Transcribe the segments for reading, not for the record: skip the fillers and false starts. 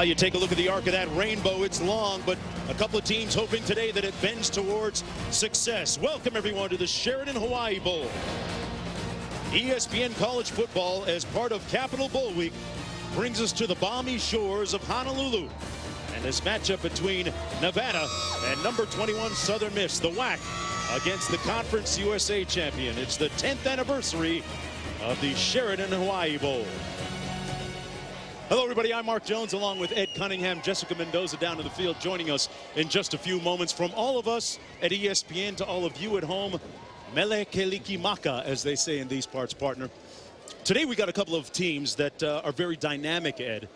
You take a look at the arc of that rainbow. It's long, but a couple of teams hoping today that it bends towards success. Welcome, everyone, to the Sheraton Hawaii Bowl. ESPN College Football, as part of Capital Bowl Week, brings us to the balmy shores of Honolulu. And this matchup between Nevada and number 21 Southern Miss, the WAC, against the Conference USA champion. It's the 10th anniversary of the Sheraton Hawaii Bowl. Hello, everybody. I'm Mark Jones, along with Ed Cunningham, Jessica Mendoza down in the field, joining us in just a few moments. From all of us at ESPN to all of you at home, mele kelikimaka, as they say in these parts, partner. Today we got a couple of teams that are very dynamic, Ed,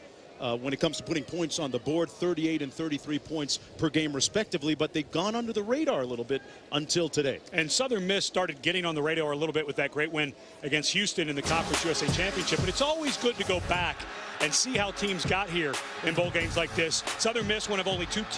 when it comes to putting points on the board, 38 and 33 points per game respectively, but they've gone under the radar a little bit until today. And Southern Miss started getting on the radar a little bit with that great win against Houston in the Conference USA Championship. But it's always good to go back and see how teams got here in bowl games like this. Southern Miss, one of only 14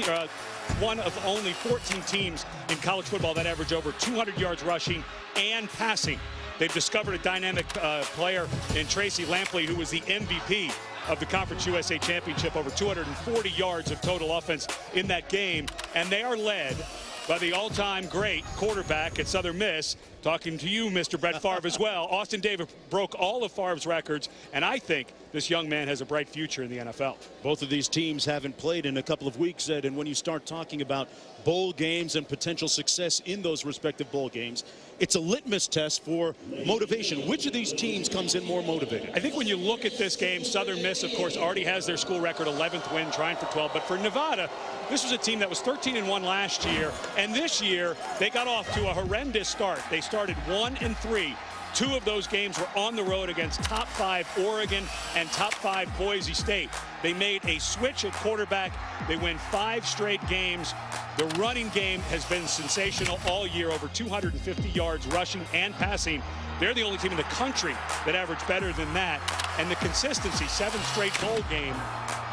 teams in college football that average over 200 yards rushing and passing. They've discovered a dynamic player in Tracy Lampley, who was the MVP of the Conference USA Championship, over 240 yards of total offense in that game. And they are led by the all-time great quarterback at Southern Miss. Talking to you, Mr. Brett Favre, as well. Austin Davis broke all of Favre's records, and I think this young man has a bright future in the NFL. Both of these teams haven't played in a couple of weeks, Ed, and when you start talking about bowl games and potential success in those respective bowl games, it's a litmus test for motivation. Which of these teams comes in more motivated? I think when you look at this game, Southern Miss, of course, already has their school record, 11th win, trying for 12. But for Nevada, this was a team that was 13-1 last year, and this year they got off to a horrendous start. They started 1-3. Two of those games were on the road against top 5 Oregon and top 5 Boise State. They made a switch at quarterback. They win 5 straight games. The running game has been sensational all year, over 250 yards rushing and passing. They're the only team in the country that averaged better than that. And the consistency, 7 straight bowl game.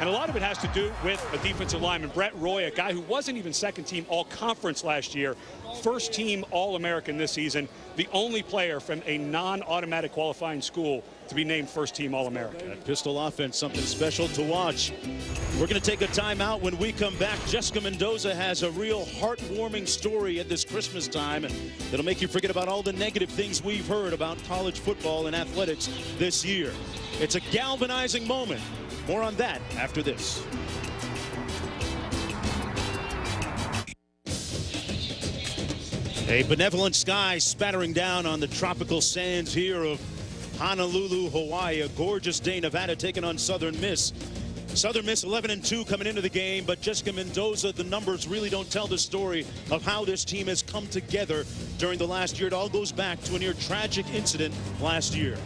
And a lot of it has to do with a defensive lineman, Brett Roy, a guy who wasn't even second-team all-conference last year, first-team All-American this season, the only player from a non-automatic qualifying school to be named first-team All-American. That pistol offense, something special to watch. We're going to take a timeout. When we come back, Jessica Mendoza has a real heartwarming story at this Christmas time, and it'll make you forget about all the negative things we've heard about college football and athletics this year. It's a galvanizing moment. More on that after this. A benevolent sky spattering down on the tropical sands here of Honolulu, Hawaii. A gorgeous day. Nevada taking on Southern Miss. Southern Miss 11-2 coming into the game, but Jessica Mendoza, the numbers really don't tell the story of how this team has come together during the last year. It all goes back to a near tragic incident last year.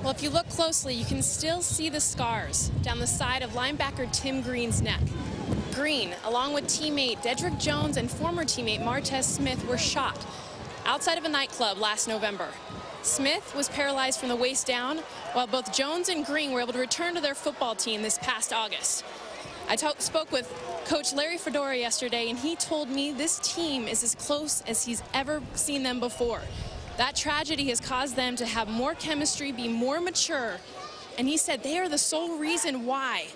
Well, if you look closely, you can still see the scars down the side of linebacker Tim Green's neck. Green, along with teammate Dedrick Jones and former teammate Martez Smith, were shot outside of a nightclub last November. Smith was paralyzed from the waist down, while both Jones and Green were able to return to their football team this past August. I spoke with Coach Larry Fedora yesterday, and he told me this team is as close as he's ever seen them before. That tragedy has caused them to have more chemistry, be more mature, and he said they are the sole reason why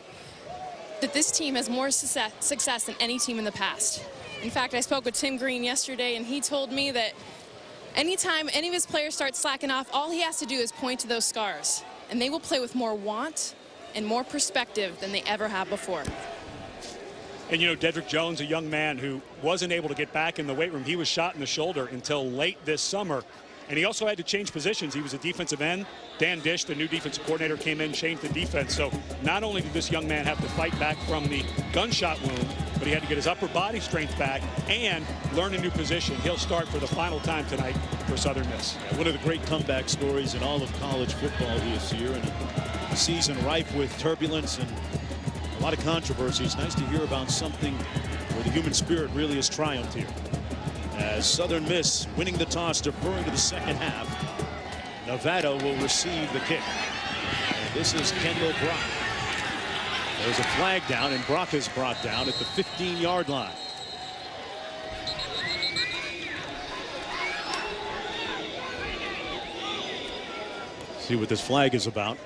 that this team has more success than any team in the past. In fact, I spoke with Tim Green yesterday, and he told me that anytime any of his players start slacking off, all he has to do is point to those scars, and they will play with more want and more perspective than they ever have before. And, you know, Dedrick Jones, a young man who wasn't able to get back in the weight room. He was shot in the shoulder until late this summer. And he also had to change positions. He was a defensive end. Dan Dish, the new defensive coordinator, came in, changed the defense. So not only did this young man have to fight back from the gunshot wound, but he had to get his upper body strength back and learn a new position. He'll start for the final time tonight for Southern Miss. Yeah, one of the great comeback stories in all of college football this year, and a season rife with turbulence and a lot of controversy. It's nice to hear about something where the human spirit really has triumphed here. As Southern Miss winning the toss, deferring to the second half. Nevada will receive the kick. And this is Kendall Brock. There's a flag down, and Brock is brought down at the 15-yard line. See what this flag is about.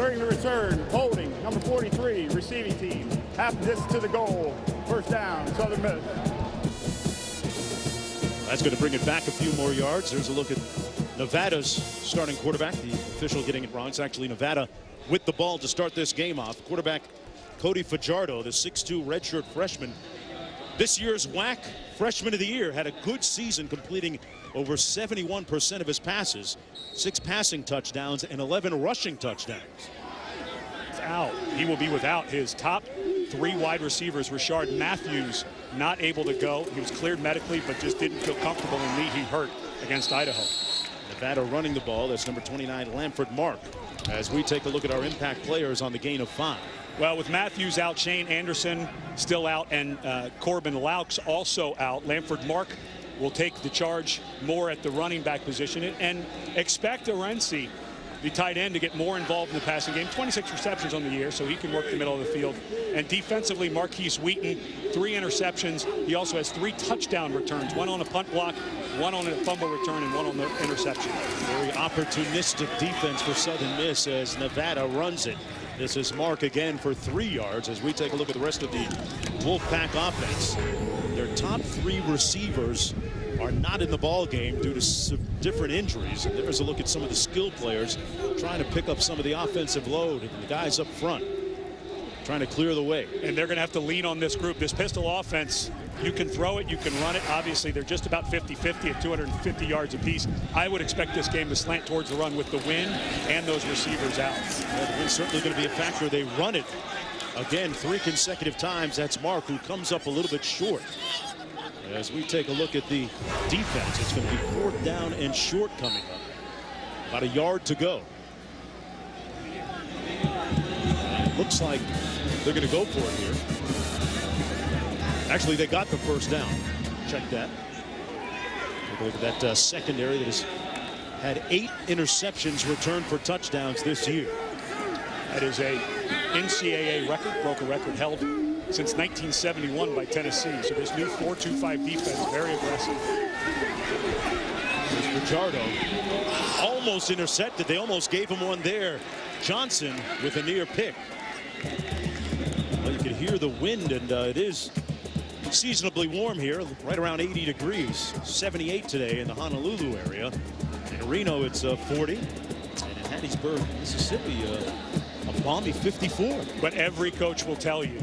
During the return, holding, number 43, receiving team. Half distance to the goal. First down, Southern Miss. That's going to bring it back a few more yards. There's a look at Nevada's starting quarterback. The official getting it wrong. It's actually Nevada with the ball to start this game off. Quarterback Cody Fajardo, the 6'2" redshirt freshman. This year's WAC Freshman of the Year, had a good season, completing over 71% of his passes, 6 passing touchdowns and 11 rushing touchdowns. Out. He will be without his top 3 wide receivers. Rashard Matthews not able to go. He was cleared medically, but just didn't feel comfortable in knee. He hurt against Idaho. Nevada running the ball. That's number 29, Lamford Mark. As we take a look at our impact players on the gain of 5. Well, with Matthews out, Shane Anderson still out, and Corbin Laux also out. Lamford Mark will take the charge more at the running back position, and expect Arensi, the tight end, to get more involved in the passing game. 26 receptions on the year, so he can work the middle of the field. And defensively, Marquise Wheaton, 3 interceptions. He also has 3 touchdown returns, 1 on a punt block, 1 on a fumble return, and 1 on the interception. Very opportunistic defense for Southern Miss as Nevada runs it. This is Mark again for 3 yards as we take a look at the rest of the Wolfpack offense. Their top 3 receivers are not in the ball game due to different injuries. And there's a look at some of the skill players trying to pick up some of the offensive load, and the guys up front trying to clear the way. And they're going to have to lean on this group. This pistol offense, you can throw it, you can run it. Obviously, they're just about 50-50 at 250 yards apiece. I would expect this game to slant towards the run with the wind and those receivers out. Well, the wind's certainly going to be a factor. They run it again 3 consecutive times. That's Mark, who comes up a little bit short. As we take a look at the defense, it's going to be 4th down and short coming up. About a yard to go. And it looks like they're going to go for it here. Actually, they got the first down. Check that. Take a look at that secondary that has had 8 interceptions returned for touchdowns this year. That is a NCAA record, broke a record held since 1971 by Tennessee. So this new 4-2-5 defense, very aggressive. Fajardo almost intercepted. They almost gave him one there. Johnson with a near pick. Well, you can hear the wind, and it is seasonably warm here, right around 80 degrees. 78 today in the Honolulu area. In Reno, it's 40. And in Hattiesburg, Mississippi, a balmy 54. But every coach will tell you,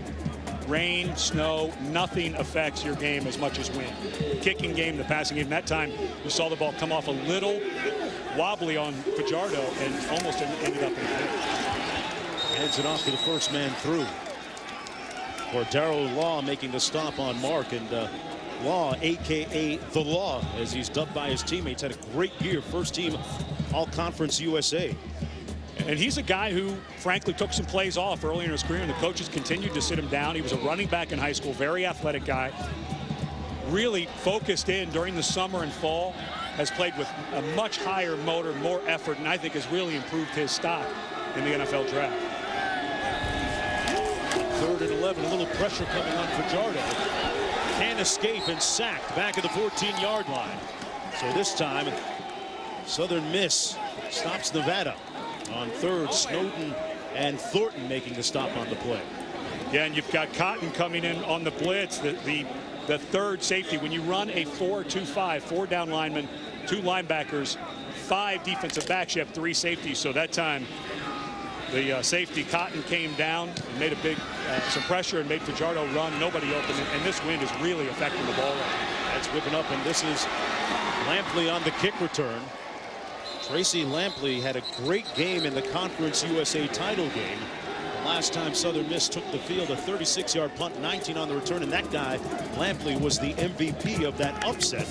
rain, snow, nothing affects your game as much as wind. Kicking game, the passing game. That time, you saw the ball come off a little wobbly on Fajardo and almost ended up in the pit. Hands it off to the first man through. For Darrell Law making the stop on Mark, and Law, a.k.a. The Law, as he's dubbed by his teammates, had a great year. First team All-Conference USA. And he's a guy who, frankly, took some plays off early in his career, and the coaches continued to sit him down. He was a running back in high school, very athletic guy. Really focused in during the summer and fall, has played with a much higher motor, more effort, and I think has really improved his stock in the NFL draft. 3rd and 11, a little pressure coming on Fajardo. Can't escape and sacked back at the 14-yard line. So this time, Southern Miss stops Nevada. On 3rd, Snowden and Thornton making the stop on the play. Yeah, and you've got Cotton coming in on the blitz, the 3rd safety. When you run a 4-2-5, 4 down linemen, 2 linebackers, 5 defensive backs, you have 3 safeties. So that time, the safety Cotton came down and made a big some pressure and made Fajardo run. Nobody open, and this wind is really affecting the ball. That's whipping up, and this is Lampley on the kick return. Tracy Lampley had a great game in the Conference USA title game. The last time Southern Miss took the field, a 36-yard punt, 19 on the return, and that guy, Lampley, was the MVP of that upset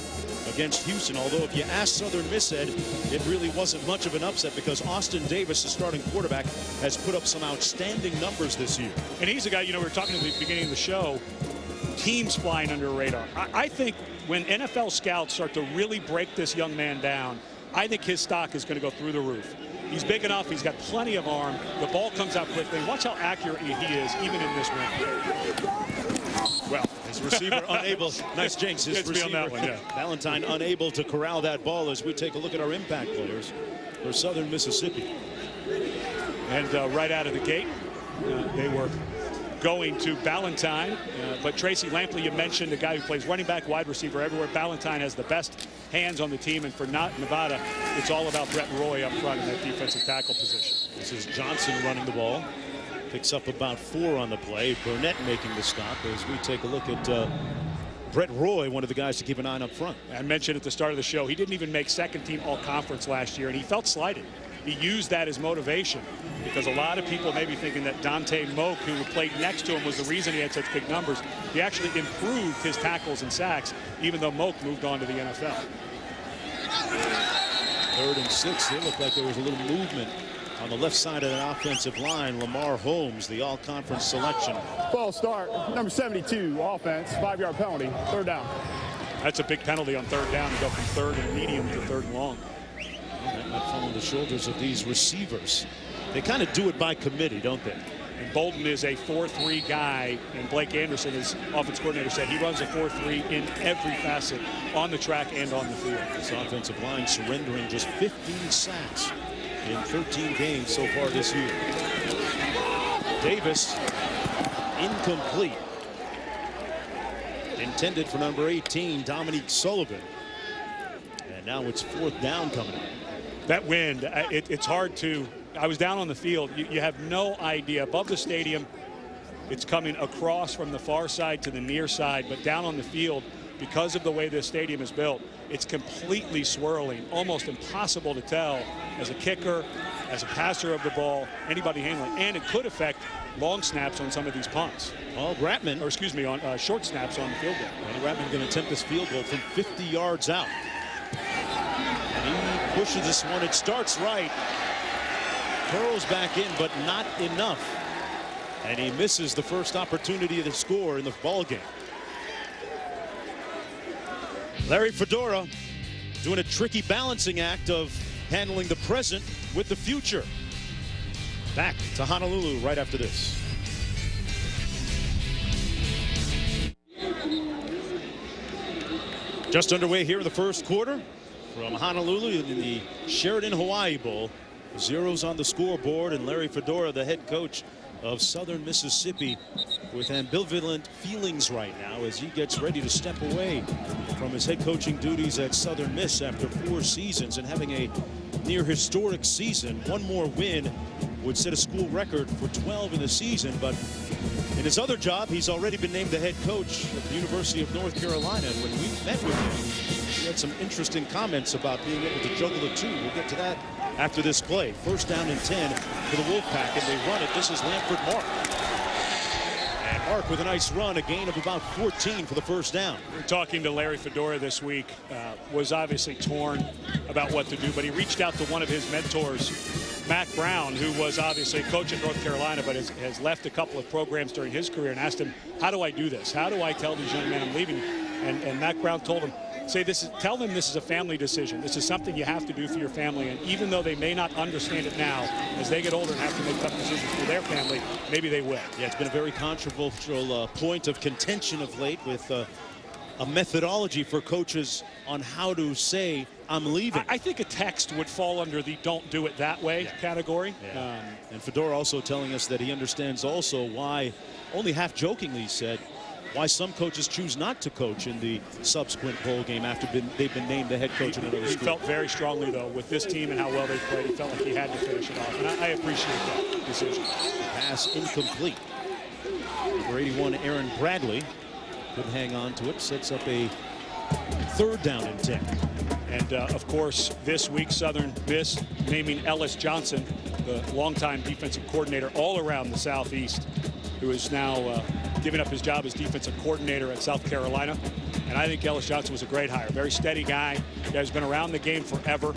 against Houston. Although if you ask Southern Miss, Ed, it really wasn't much of an upset because Austin Davis, the starting quarterback, has put up some outstanding numbers this year. And he's a guy, you know, we were talking at the beginning of the show, teams flying under a radar. I think when NFL scouts start to really break this young man down, I think his stock is going to go through the roof. He's big enough. He's got plenty of arm. The ball comes out quickly. Watch how accurate he is, even in this wind. Well, his receiver unable. Nice jinx. His Gets me on that one, yeah. Valentine unable to corral that ball as we take a look at our impact players for Southern Mississippi. And right out of the gate, they were going to Ballantyne, but Tracy Lampley, you mentioned, a guy who plays running back, wide receiver everywhere. Ballantyne has the best hands on the team, and for Nevada, it's all about Brett Roy up front in that defensive tackle position. This is Johnson running the ball. Picks up about 4 on the play. Burnett making the stop as we take a look at Brett Roy, one of the guys to keep an eye on up front. I mentioned at the start of the show, he didn't even make second-team all-conference last year, and he felt slighted. He used that as motivation because a lot of people may be thinking that Dante Moak, who played next to him, was the reason he had such big numbers. He actually improved his tackles and sacks, even though Moak moved on to the NFL. 3rd and 6. It looked like there was a little movement on the left side of the offensive line. Lamar Holmes, the all-conference selection. False start, number 72, offense, 5-yard penalty, 3rd down. That's a big penalty on 3rd down to go from 3rd and medium to 3rd and long. That might fall on the shoulders of these receivers. They kind of do it by committee, don't they? And Bolden is a 4-3 guy, and Blake Anderson, his offense coordinator, said he runs a 4-3 in every facet, on the track and on the field. This offensive line surrendering just 15 sacks in 13 games so far this year. Davis, incomplete. Intended for number 18, Dominique Sullivan. And now it's 4th down coming up. That wind, it's hard to, I was down on the field. You have no idea. Above the stadium, it's coming across from the far side to the near side, but down on the field, because of the way this stadium is built, it's completely swirling, almost impossible to tell as a kicker, as a passer of the ball, anybody handling, and it could affect long snaps on some of these punts. Well, Gratman, or excuse me, on short snaps on the field goal. And Gratman going to attempt this field goal from 50 yards out. And he pushes this one. It starts right. Curls back in, but not enough. And he misses the first opportunity to score in the ball game. Larry Fedora doing a tricky balancing act of handling the present with the future. Back to Honolulu right after this. Just underway here in the first quarter from Honolulu in the Sheraton Hawaii Bowl. Zeros on the scoreboard, and Larry Fedora, the head coach of Southern Mississippi, with ambivalent feelings right now as he gets ready to step away from his head coaching duties at Southern Miss after 4 seasons and having a near historic season. One more win would set a school record for 12 in the season, but in his other job, he's already been named the head coach at the University of North Carolina. And when we met with him, he had some interesting comments about being able to juggle the two. We'll get to that after this play. 1st down and 10 for the Wolfpack, and they run it. This is Lamford Mark. And Mark with a nice run, a gain of about 14 for the 1st down. We're talking to Larry Fedora this week, was obviously torn about what to do, but he reached out to one of his mentors, Mac Brown, who was obviously a coach at North Carolina, but has left a couple of programs during his career, and asked him, how do I do this? How do I tell these young men I'm leaving? And Mac Brown told him, tell them this is a family decision. This is something you have to do for your family. And even though they may not understand it now, as they get older and have to make tough decisions for their family, maybe they will. Yeah, it's been a very controversial point of contention of late with a methodology for coaches on how to say, I'm leaving. I think a text would fall under the don't do it that way category. Yeah. And Fedora also telling us that he understands also why, only half jokingly said, why some coaches choose not to coach in the subsequent bowl game after they've been named the head coach in another school. He felt very strongly, though, with this team and how well they played. He felt like he had to finish it off, and I appreciate that decision. Pass incomplete. Number 81, Aaron Bradley, couldn't hang on to it. Sets up a 3rd down and 10. And, of course, this week, Southern Miss naming Ellis Johnson, the longtime defensive coordinator all around the Southeast, who is now giving up his job as defensive coordinator at South Carolina. And I think Ellis Johnson was a great hire. Very steady guy. Guy's been around the game forever.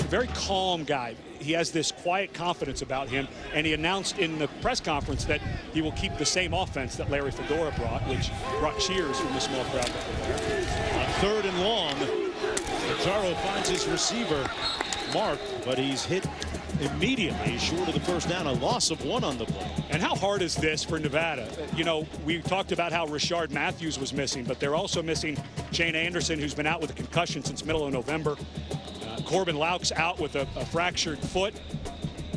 Very calm guy. He has this quiet confidence about him, and he announced in the press conference that he will keep the same offense that Larry Fedora brought, which brought cheers from the small crowd that were there. 3rd and long. Pajaro finds his receiver, Mark, but he's hit immediately short of the 1st down, a loss of 1 on the play. And how hard is this for Nevada? You know, we talked about how Rashard Matthews was missing, but they're also missing Shane Anderson, who's been out with a concussion since middle of November. Corbin Laux out with a fractured foot.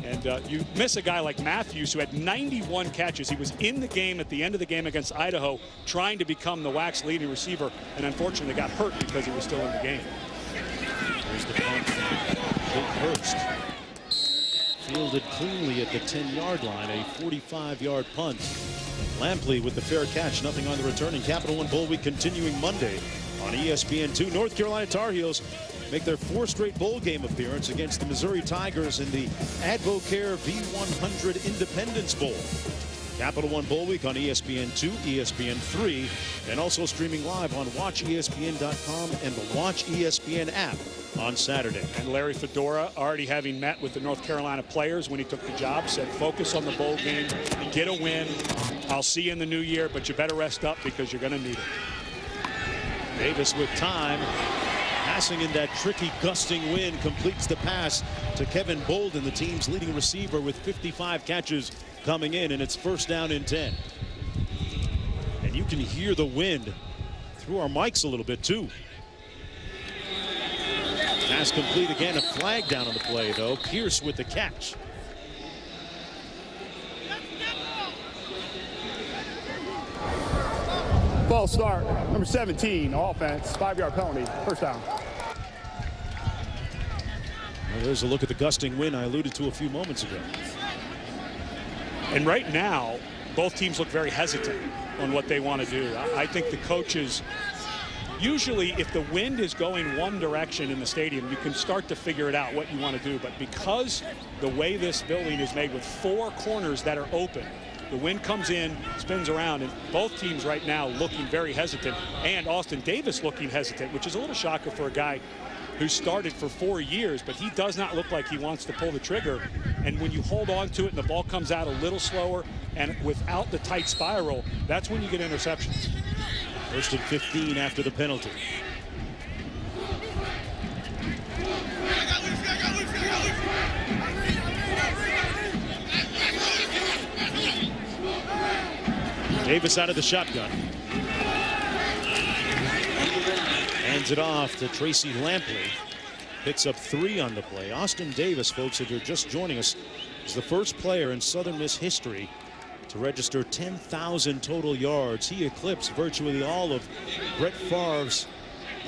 And you miss a guy like Matthews, who had 91 catches. He was in the game at the end of the game against Idaho, trying to become the WAC's leading receiver, and unfortunately got hurt because he was still in the game. There's the punt from Hurst. Fielded cleanly at the 10-yard line, a 45-yard punt. Lampley with the fair catch, nothing on the return. And Capital One Bowl Week continuing Monday on ESPN2. North Carolina Tar Heels make their 4th straight bowl game appearance against the Missouri Tigers in the Advocare V100 Independence Bowl. Capital One Bowl Week on ESPN2, ESPN3, and also streaming live on WatchESPN.com and the Watch ESPN app on Saturday. And Larry Fedora, already having met with the North Carolina players when he took the job, said focus on the bowl game, get a win. I'll see you in the new year, but you better rest up because you're going to need it. Davis with time. Passing in that tricky gusting wind, completes the pass to Kevin Bolden, the team's leading receiver, with 55 catches coming in, and it's 1st down and 10. And you can hear the wind through our mics a little bit too. Pass complete again, a flag down on the play though. Pierce with the catch. False start, number 17, offense, 5-yard penalty, 1st down. Well, there's a look at the gusting wind I alluded to a few moments ago. And right now, both teams look very hesitant on what they want to do. I think the coaches, usually if the wind is going one direction in the stadium, you can start to figure it out what you want to do. But because the way this building is made with 4 corners that are open, the wind comes in, spins around, and both teams right now looking very hesitant, and Austin Davis looking hesitant, which is a little shocker for a guy who started for 4 years, but he does not look like he wants to pull the trigger. And when you hold on to it and the ball comes out a little slower and without the tight spiral, that's when you get interceptions. 1st and 15 after the penalty. Davis out of the shotgun. Hands it off to Tracy Lampley. Picks up 3 on the play. Austin Davis, folks, if you're just joining us, is the first player in Southern Miss history to register 10,000 total yards. He eclipsed virtually all of Brett Favre's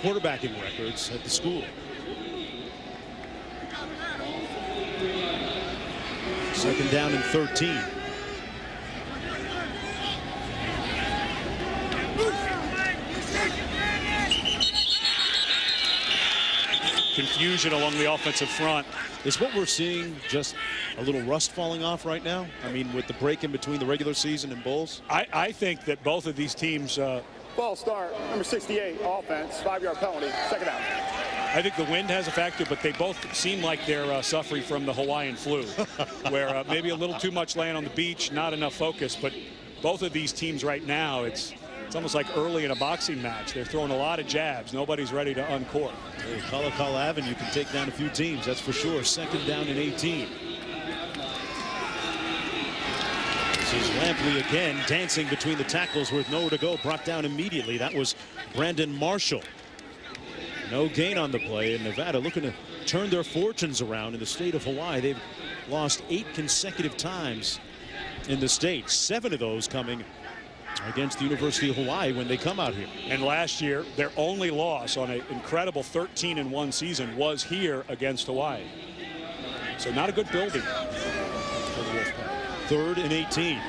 quarterbacking records at the school. 2nd down and 13. Confusion along the offensive front. Is what we're seeing just a little rust falling off right now? I mean, with the break in between the regular season and bowls? I think that both of these teams... False start, number 68, offense, 5-yard penalty, 2nd down. I think the wind has a factor, but they both seem like they're suffering from the Hawaiian flu, where maybe a little too much laying on the beach, not enough focus. But both of these teams right now, it's almost like early in a boxing match. They're throwing a lot of jabs. Nobody's ready to uncork. Hey, Kalakala Avenue can take down a few teams, that's for sure. 2nd down and 18. This is Lampley again, dancing between the tackles with nowhere to go. Brought down immediately. That was Brandon Marshall. No gain on the play, and Nevada looking to turn their fortunes around in the state of Hawaii. They've lost 8 consecutive times in the state, 7 of those coming against the University of Hawaii when they come out here. And last year, their only loss on an incredible 13-1 season was here against Hawaii. So not a good building. 3rd and 18.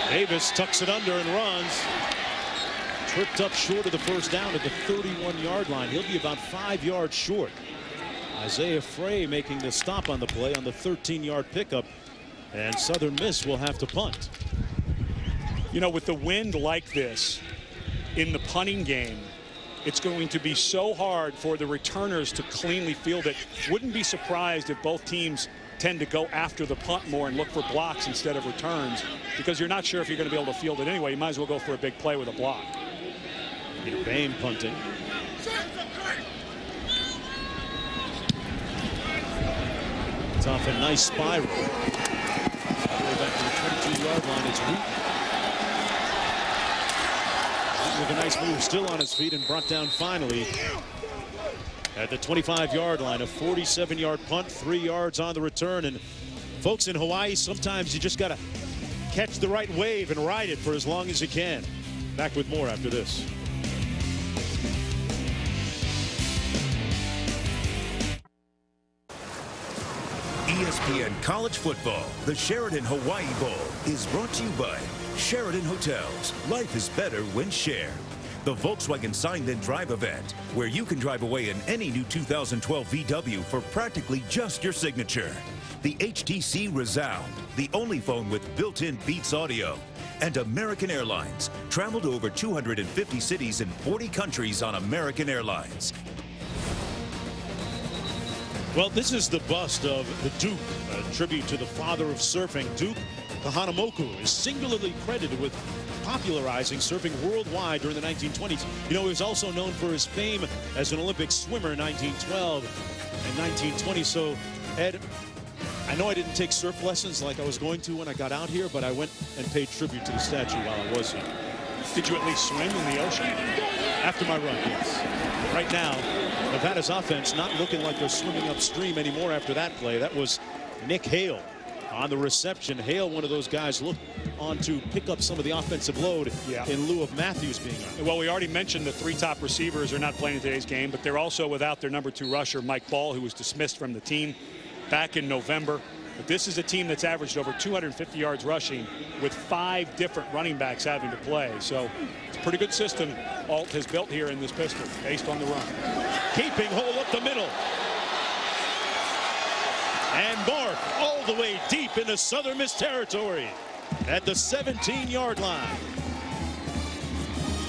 Davis tucks it under and runs. Tripped up short of the 1st down at the 31-yard line. He'll be about 5 yards short. Isaiah Frey making the stop on the play on the 13-yard pickup. And Southern Miss will have to punt. You know, with the wind like this in the punting game, it's going to be so hard for the returners to cleanly field it. Wouldn't be surprised if both teams tend to go after the punt more and look for blocks instead of returns, because you're not sure if you're going to be able to field it anyway. You might as well go for a big play with a block. Peter Boehm punting. It's off a nice spiral. All the way back to the 22-yard line. It's Wheaton. With a nice move, still on his feet and brought down finally at the 25-yard line. A 47-yard punt, 3 yards on the return. And folks, in Hawaii, sometimes you just got to catch the right wave and ride it for as long as you can. Back with more after this. ESPN College Football, the Sheraton Hawaii Bowl, is brought to you by Sheraton Hotels. Life is better when shared. The Volkswagen Sign Then Drive event, where you can drive away in any new 2012 VW for practically just your signature. The HTC Resound, the only phone with built-in Beats audio. And American Airlines. Travel to over 250 cities in 40 countries on American Airlines. Well, this is the bust of the Duke, a tribute to the father of surfing. Duke Kahanamoku is singularly credited with popularizing surfing worldwide during the 1920s. You know, he was also known for his fame as an Olympic swimmer in 1912 and 1920. So, Ed, I know I didn't take surf lessons like I was going to when I got out here, but I went and paid tribute to the statue while I was here. Did you at least swim in the ocean? After my run, yes. Right now, Nevada's offense not looking like they're swimming upstream anymore after that play. That was Nick Hale on the reception. Hale, one of those guys, looked on to pick up some of the offensive load in lieu of Matthews being on. Well, we already mentioned the 3 top receivers are not playing in today's game, but they're also without their number 2 rusher, Mike Ball, who was dismissed from the team back in November. But this is a team that's averaged over 250 yards rushing with 5 different running backs having to play. So it's a pretty good system Alt has built here in this pistol based on the run. Keeping hole up the middle. And Mark all the way deep into Southern Miss territory at the 17-yard line.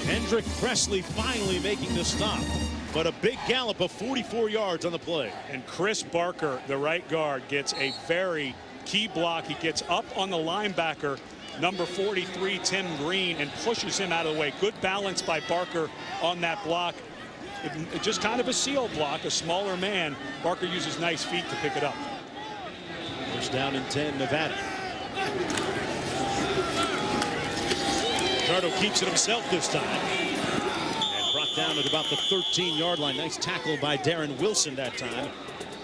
Kendrick Presley finally making the stop. But a big gallop of 44 yards on the play. And Chris Barker, the right guard, gets a very key block. He gets up on the linebacker, number 43, Tim Green, and pushes him out of the way. Good balance by Barker on that block. It just kind of a seal block, a smaller man. Barker uses nice feet to pick it up. First down and 10, Nevada. Ricardo keeps it himself this time. Brought down at about the 13-yard line. Nice tackle by Darren Wilson that time.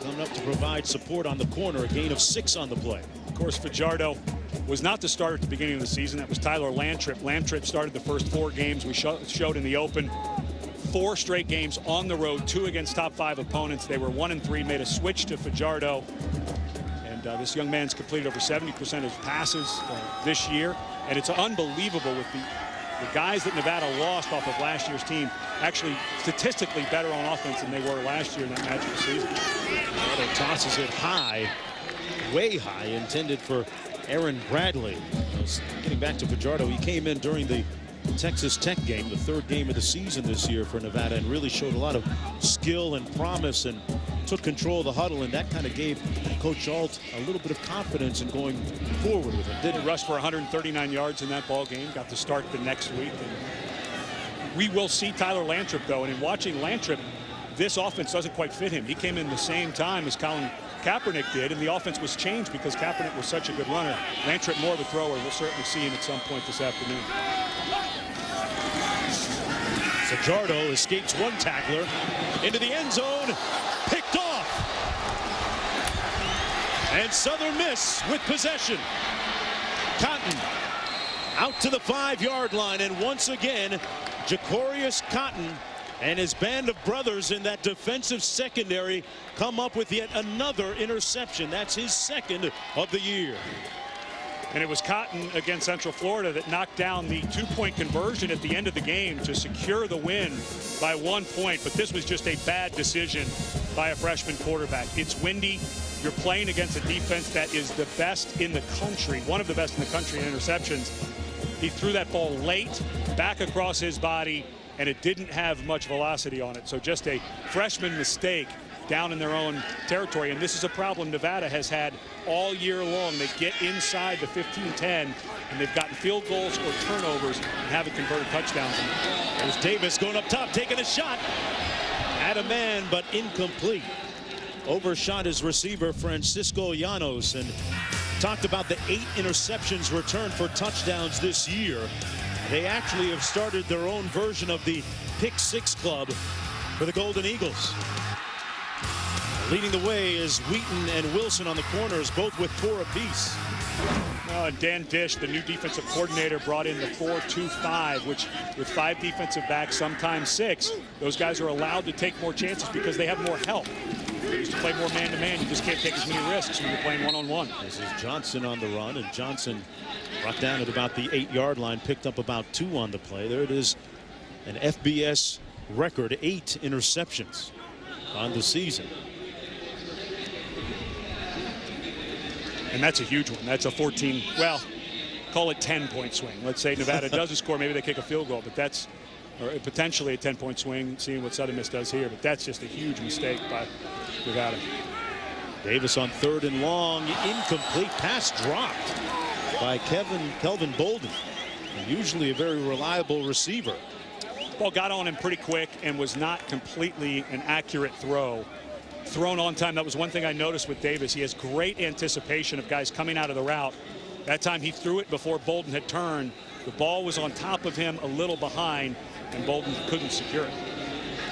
Coming up to provide support on the corner. A gain of 6 on the play. Of course, Fajardo was not the starter at the beginning of the season. That was Tyler Lantrip. Lantrip started the first 4 games we showed in the open. 4 straight games on the road, 2 against top 5 opponents. They were 1-3, made a switch to Fajardo. And this young man's completed over 70% of his passes this year. And it's unbelievable with the guys that Nevada lost off of last year's team, actually statistically better on offense than they were last year in that magical season. Nevada tosses it high, way high, intended for Aaron Bradley. Getting back to Fajardo, he came in during the Texas Tech game, the 3rd game of the season this year for Nevada, and really showed a lot of skill and promise and took control of the huddle, and that kind of gave Coach Alt a little bit of confidence in going forward with him. Did rush for 139 yards in that ball game, got to start the next week. And we will see Tyler Lantrip, though, and in watching Lantrip, this offense doesn't quite fit him. He came in the same time as Colin Kaepernick did, and the offense was changed because Kaepernick was such a good runner. Lantrip more of a thrower. We'll certainly see him at some point this afternoon. Fajardo escapes one tackler into the end zone, picked off. And Southern Miss with possession. Cotton out to the 5-yard line, and once again, Jacorius Cotton and his band of brothers in that defensive secondary come up with yet another interception. That's his 2nd of the year. And it was Cotton against Central Florida that knocked down the 2-point conversion at the end of the game to secure the win by 1 point. But this was just a bad decision by a freshman quarterback. It's windy. You're playing against a defense that is the best in the country, one of the best in the country in interceptions. He threw that ball late, back across his body, and it didn't have much velocity on it. So just a freshman mistake down in their own territory. And this is a problem Nevada has had all year long. They get inside the 15-10, and they've gotten field goals or turnovers and haven't converted touchdowns. There's Davis going up top, taking a shot. Had a man, but incomplete. Overshot his receiver, Francisco Llanos, and talked about the 8 interceptions returned for touchdowns this year. They actually have started their own version of the Pick 6 Club for the Golden Eagles. Leading the way is Wheaton and Wilson on the corners, both with 4 apiece. Well, and Dan Dish, the new defensive coordinator, brought in the 4-2-5, which with 5 defensive backs, sometimes 6, those guys are allowed to take more chances because they have more help. They used to play more man-to-man. You just can't take as many risks when you're playing one-on-one. This is Johnson on the run, and Johnson brought down at about the 8-yard line, picked up about 2 on the play. There it is, an FBS record, 8 interceptions on the season. And that's a huge one. That's a 14, well, call it 10-point swing. Let's say Nevada doesn't score, maybe they kick a field goal, but that's or potentially a 10-point swing, seeing what Southern Miss does here. But that's just a huge mistake by Nevada. Davis on 3rd and long, incomplete pass dropped by Kelvin Bolden, usually a very reliable receiver. Ball got on him pretty quick and was not completely an accurate throw. Thrown on time. That was one thing I noticed with Davis. He has great anticipation of guys coming out of the route. That time he threw it before Bolden had turned. The ball was on top of him, a little behind, and Bolden couldn't secure it.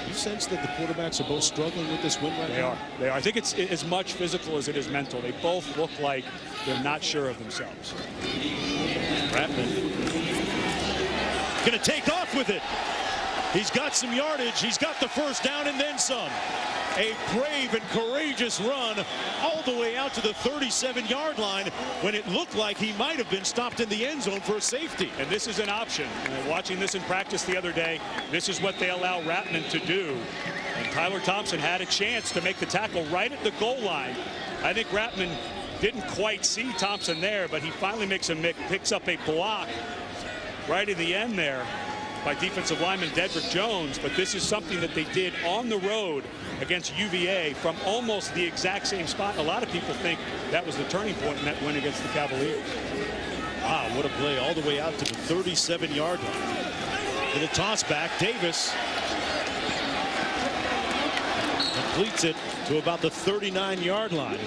You sense that the quarterbacks are both struggling with this win right now? They are. I think it's as much physical as it is mental. They both look like they're not sure of themselves. Ratman going to take off with it. He's got some yardage. He's got the first down and then some. A brave and courageous run all the way out to the 37-yard line when it looked like he might have been stopped in the end zone for a safety. And this is an option. Watching this in practice the other day, this is what they allow Ratman to do. And Tyler Thompson had a chance to make the tackle right at the goal line. I think Ratman didn't quite see Thompson there, but he finally picks up a block right in the end there by defensive lineman Dedrick Jones. But this is something that they did on the road against UVA from almost the exact same spot. A lot of people think that was the turning point in that win against the Cavaliers. Wow, what a play all the way out to the 37-yard line. Little toss back. Davis completes it to about the 39-yard line.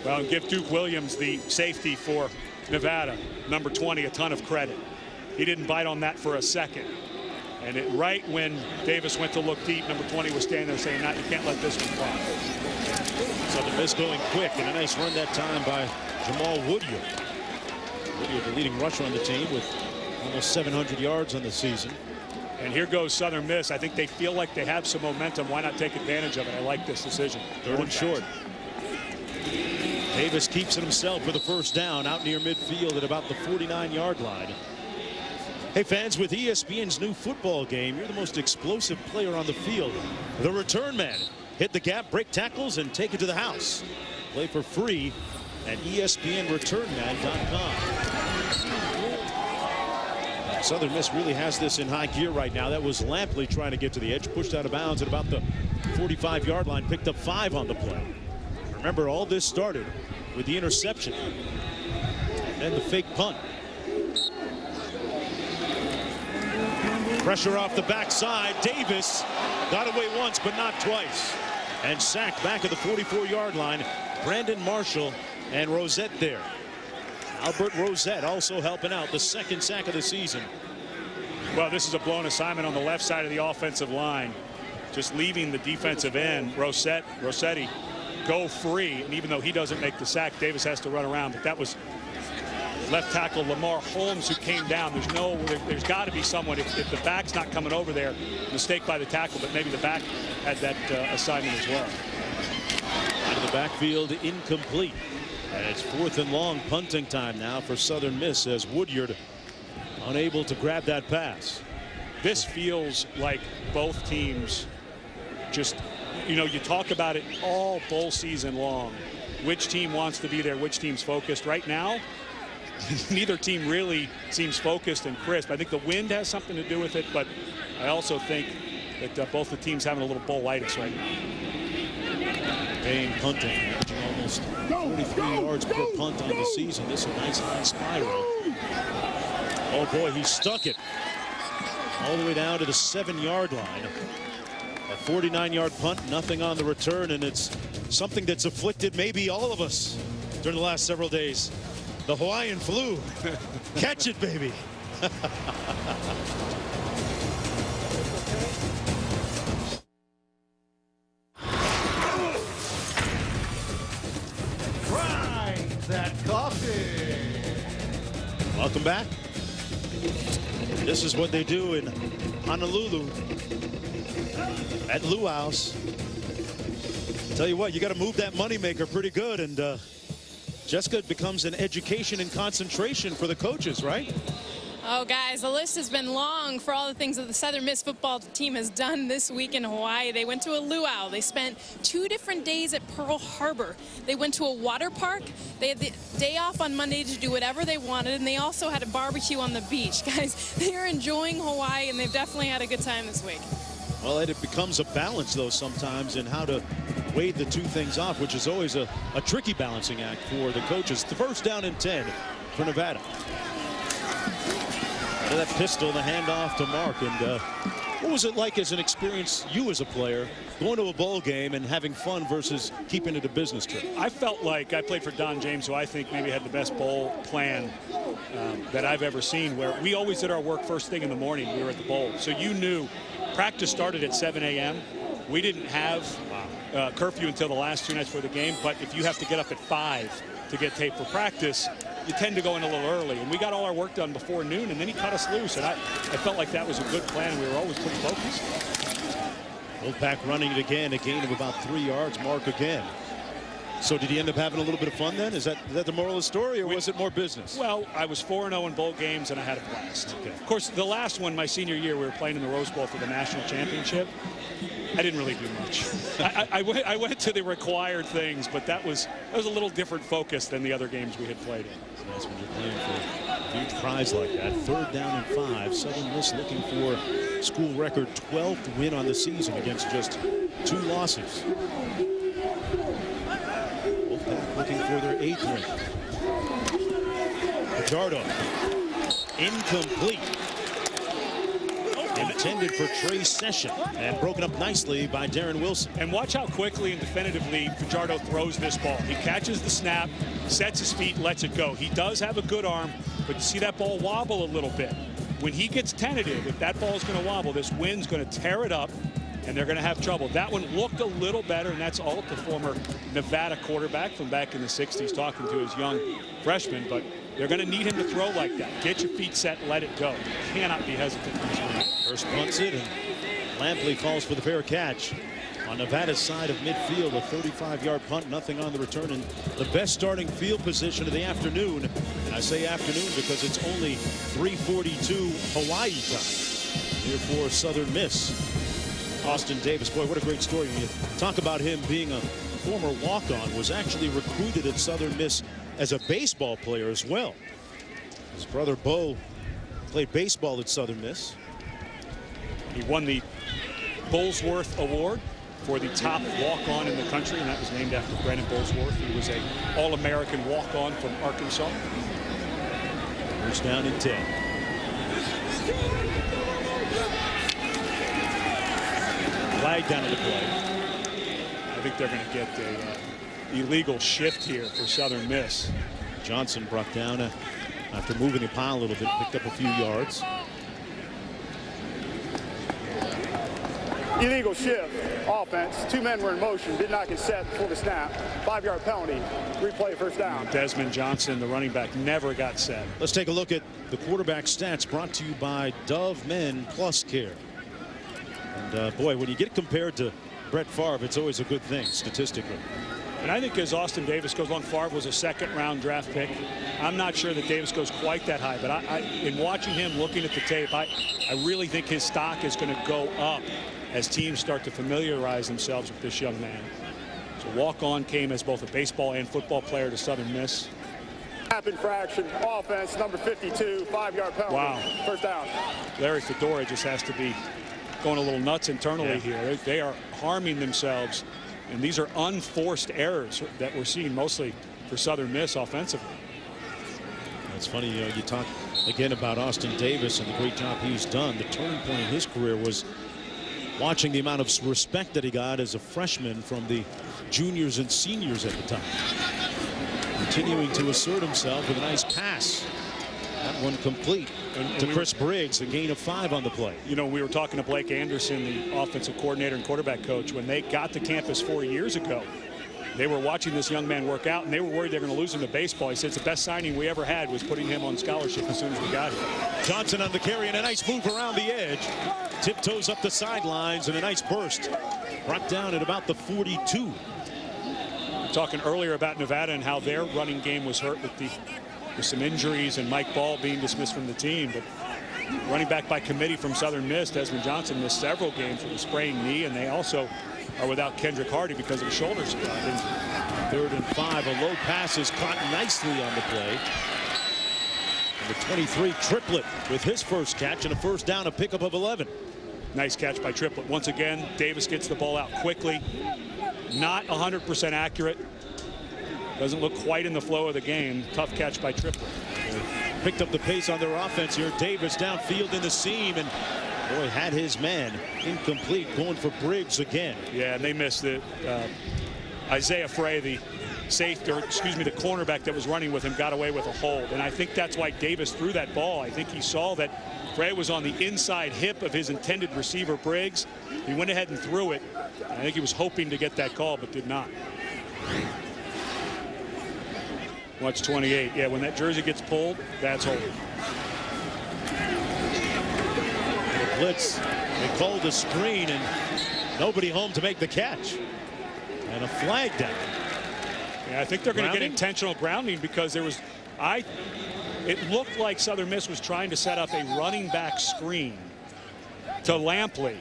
Well, and give Duke Williams, the safety for Nevada, number 20, a ton of credit. He didn't bite on that for a second. And right when Davis went to look deep, number 20 was standing there saying, you can't let this one fly. Southern Miss going quick, and a nice run that time by Jamal Woodyard. Woodyard, the leading rusher on the team with almost 700 yards on the season. And here goes Southern Miss. I think they feel like they have some momentum. Why not take advantage of it? I like this decision. 3rd and short. Davis keeps it himself for the first down out near midfield at about the 49-yard line. Hey fans, with ESPN's new football game, you're the most explosive player on the field. The return man. Hit the gap, break tackles, and take it to the house. Play for free at ESPNReturnman.com. Southern Miss really has this in high gear right now. That was Lampley trying to get to the edge, pushed out of bounds at about the 45-yard line, picked up 5 on the play. Remember, all this started with the interception and then the fake punt. Pressure off the backside. Davis got away once, but not twice. And sacked back at the 44-yard line. Brandon Marshall and Rosette there. Albert Rosette also helping out, the 2nd sack of the season. Well, this is a blown assignment on the left side of the offensive line. Just leaving the defensive end, Rossetti, go free. And even though he doesn't make the sack, Davis has to run around. But that was left tackle Lamar Holmes who came down. There's got to be someone, if the back's not coming over there, mistake by the tackle, but maybe the back had that assignment as well. Out of the backfield, incomplete. And it's 4th and long, punting time now for Southern Miss as Woodyard unable to grab that pass. This feels like both teams just, you talk about it all bowl season long. Which team wants to be there, which team's focused. Right now, neither team really seems focused and crisp. I think the wind has something to do with it, but I also think that both the teams having a little bowl-itis right now. Payne punting, averaging almost 43 yards per punt on the season. This is a nice line spiral. Oh boy, he stuck it all the way down to the 7-yard line. A 49-yard punt, nothing on the return, and it's something that's afflicted maybe all of us during the last several days. The Hawaiian flu. Catch it, baby. Welcome back. This is what they do in Honolulu at Luau's. Tell you what, you got to move that moneymaker pretty good, and Jessica, it becomes an education and concentration for the coaches, right? Oh, guys, the list has been long for all the things that the Southern Miss football team has done this week in Hawaii. They went to a luau. They spent 2 different days at Pearl Harbor. They went to a water park. They had the day off on Monday to do whatever they wanted, and they also had a barbecue on the beach. Guys, they are enjoying Hawaii, and they've definitely had a good time this week. Well, it becomes a balance, though, sometimes in how to weigh the two things off, which is always a tricky balancing act for the coaches. The first down and 10 for Nevada. That pistol, the handoff to Mark. And what was it like as an experience, you as a player, going to a bowl game and having fun versus keeping it a business trip? I felt like I played for Don James, who I think maybe had the best bowl plan that I've ever seen, where we always did our work first thing in the morning. We were at the bowl. So you knew practice started at 7 a.m. We didn't have curfew until the last 2 nights before the game. But if you have to get up at 5 to get taped for practice, you tend to go in a little early, and we got all our work done before noon, and then he cut us loose, and I felt like that was a good plan, and we were always pretty focused. Wolfpack running it again, a gain of about 3 yards. Mark again. So did he end up having a little bit of fun then? Is that the moral of the story, or was it more business? Well, I was 4-0 in bowl games, and I had a blast. Okay. Of course, the last one, my senior year, we were playing in the Rose Bowl for the national championship. I didn't really do much. I went to the required things, but that was a little different focus than the other games we had played in. So that's when you're playing for a huge prize like that. 3rd down and 5. Southern Miss looking for school record 12th win on the season against just 2 losses. Wolfpack looking for their 8th win. Fajardo, incomplete. Intended for Trey Session, and broken up nicely by Darren Wilson. And watch how quickly and definitively Fajardo throws this ball. He catches the snap, sets his feet, lets it go. He does have a good arm, but you see that ball wobble a little bit. When he gets tentative, if that ball is going to wobble, this wind's going to tear it up, and they're going to have trouble. That one looked a little better, and that's all the former Nevada quarterback from back in the 60s talking to his young freshman, but they're going to need him to throw like that. Get your feet set, let it go. You cannot be hesitant in this one. First punts it, and Lampley falls for the fair catch. On Nevada's side of midfield, a 35-yard punt, nothing on the return, and the best starting field position of the afternoon. And I say afternoon because it's only 3:42 Hawaii time here for Southern Miss. Austin Davis, boy, what a great story. You talk about him being a former walk-on, was actually recruited at Southern Miss as a baseball player as well. His brother Bo played baseball at Southern Miss. He won the Bullsworth Award for the top walk-on in the country, and that was named after Brennan Bullsworth. He was an All-American walk-on from Arkansas. First down and 10. Flag down to the play. I think they're going to get a illegal shift here for Southern Miss. Johnson brought down after moving the pile a little bit, picked up a few yards. Illegal shift, offense. 2 men were in motion, did not get set before the snap. 5-yard penalty, replay, first down. Desmond Johnson, the running back, never got set. Let's take a look at the quarterback stats brought to you by Dove Men Plus Care. And boy, when you get compared to Brett Favre, it's always a good thing statistically. And I think as Austin Davis goes along, Favre was a 2nd-round draft pick. I'm not sure that Davis goes quite that high, but in watching him, looking at the tape, I really think his stock is going to go up as teams start to familiarize themselves with this young man. So walk-on came as both a baseball and football player to Southern Miss. Snap infraction, offense, number 52, 5-yard penalty. Wow. First down. Larry Fedora just has to be going a little nuts internally here. They are harming themselves, and these are unforced errors that we're seeing mostly for Southern Miss offensively. It's funny, you know, you talk again about Austin Davis and the great job he's done. The turning point in his career was watching the amount of respect that he got as a freshman from the juniors and seniors at the time. Continuing to assert himself with a nice pass. That one complete to Chris Briggs, a gain of 5 on the play. You know, we were talking to Blake Anderson, the offensive coordinator and quarterback coach, when they got to campus 4 years ago. they were watching this young man work out, and they were worried they were going to lose him to baseball. He said it's the best signing we ever had was putting him on scholarship as soon as we got him. Johnson on the carry and a nice move around the edge. Tiptoes up the sidelines and a nice burst. Brought down at about the 42. We were talking earlier about Nevada and how their running game was hurt with some injuries and Mike Ball being dismissed from the team. But running back by committee from Southern Miss, Desmond Johnson missed several games with a sprained knee, and they also are without Kendrick Hardy because of a shoulder injury. 3rd and 5. A low pass is caught nicely on the play. And the 23 Triplett with his first catch and a first down, a pickup of 11. Nice catch by Triplett. Once again, Davis gets the ball out quickly. Not 100% accurate. Doesn't look quite in the flow of the game. Tough catch by Triplett. Picked up the pace on their offense here. Davis downfield in the seam, and boy, had his man incomplete, going for Briggs again. Yeah, and they missed it. Isaiah Frey, the safety, or excuse me, the cornerback that was running with him, got away with a hold. And I think that's why Davis threw that ball. I think he saw that Frey was on the inside hip of his intended receiver, Briggs. He went ahead and threw it. I think he was hoping to get that call, but did not. Watch 28. Yeah, when that jersey gets pulled, that's holding. The blitz, they called the screen, and nobody home to make the catch. And a flag down. Yeah, I think they're going to get intentional grounding because there was, it looked like Southern Miss was trying to set up a running back screen to Lampley.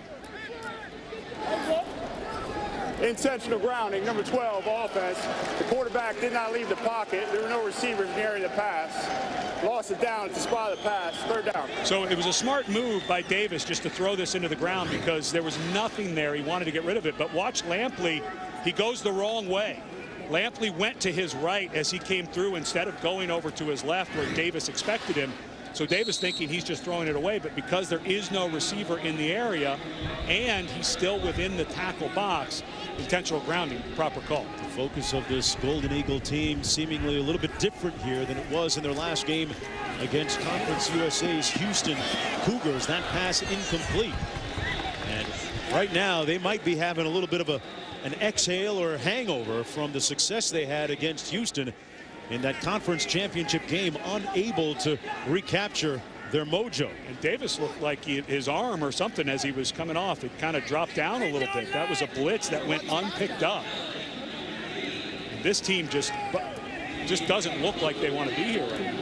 Intentional grounding, number 12, offense. The quarterback did not leave the pocket. There were no receivers in the area of the pass. Lost it down at the spot of the pass. 3rd down. So it was a smart move by Davis just to throw this into the ground because there was nothing there. He wanted to get rid of it. But watch Lampley. He goes the wrong way. Lampley went to his right as he came through instead of going over to his left where Davis expected him. So Davis thinking he's just throwing it away, but because there is no receiver in the area and he's still within the tackle box, intentional grounding, proper call. The focus of this Golden Eagle team seemingly a little bit different here than it was in their last game against Conference USA's Houston Cougars. That pass incomplete. And right now they might be having a little bit of an exhale or a hangover from the success they had against Houston in that conference championship game, unable to recapture their mojo. And Davis looked like his arm or something as he was coming off. It kind of dropped down a little bit. That was a blitz that went unpicked up. And this team just doesn't look like they want to be here right now.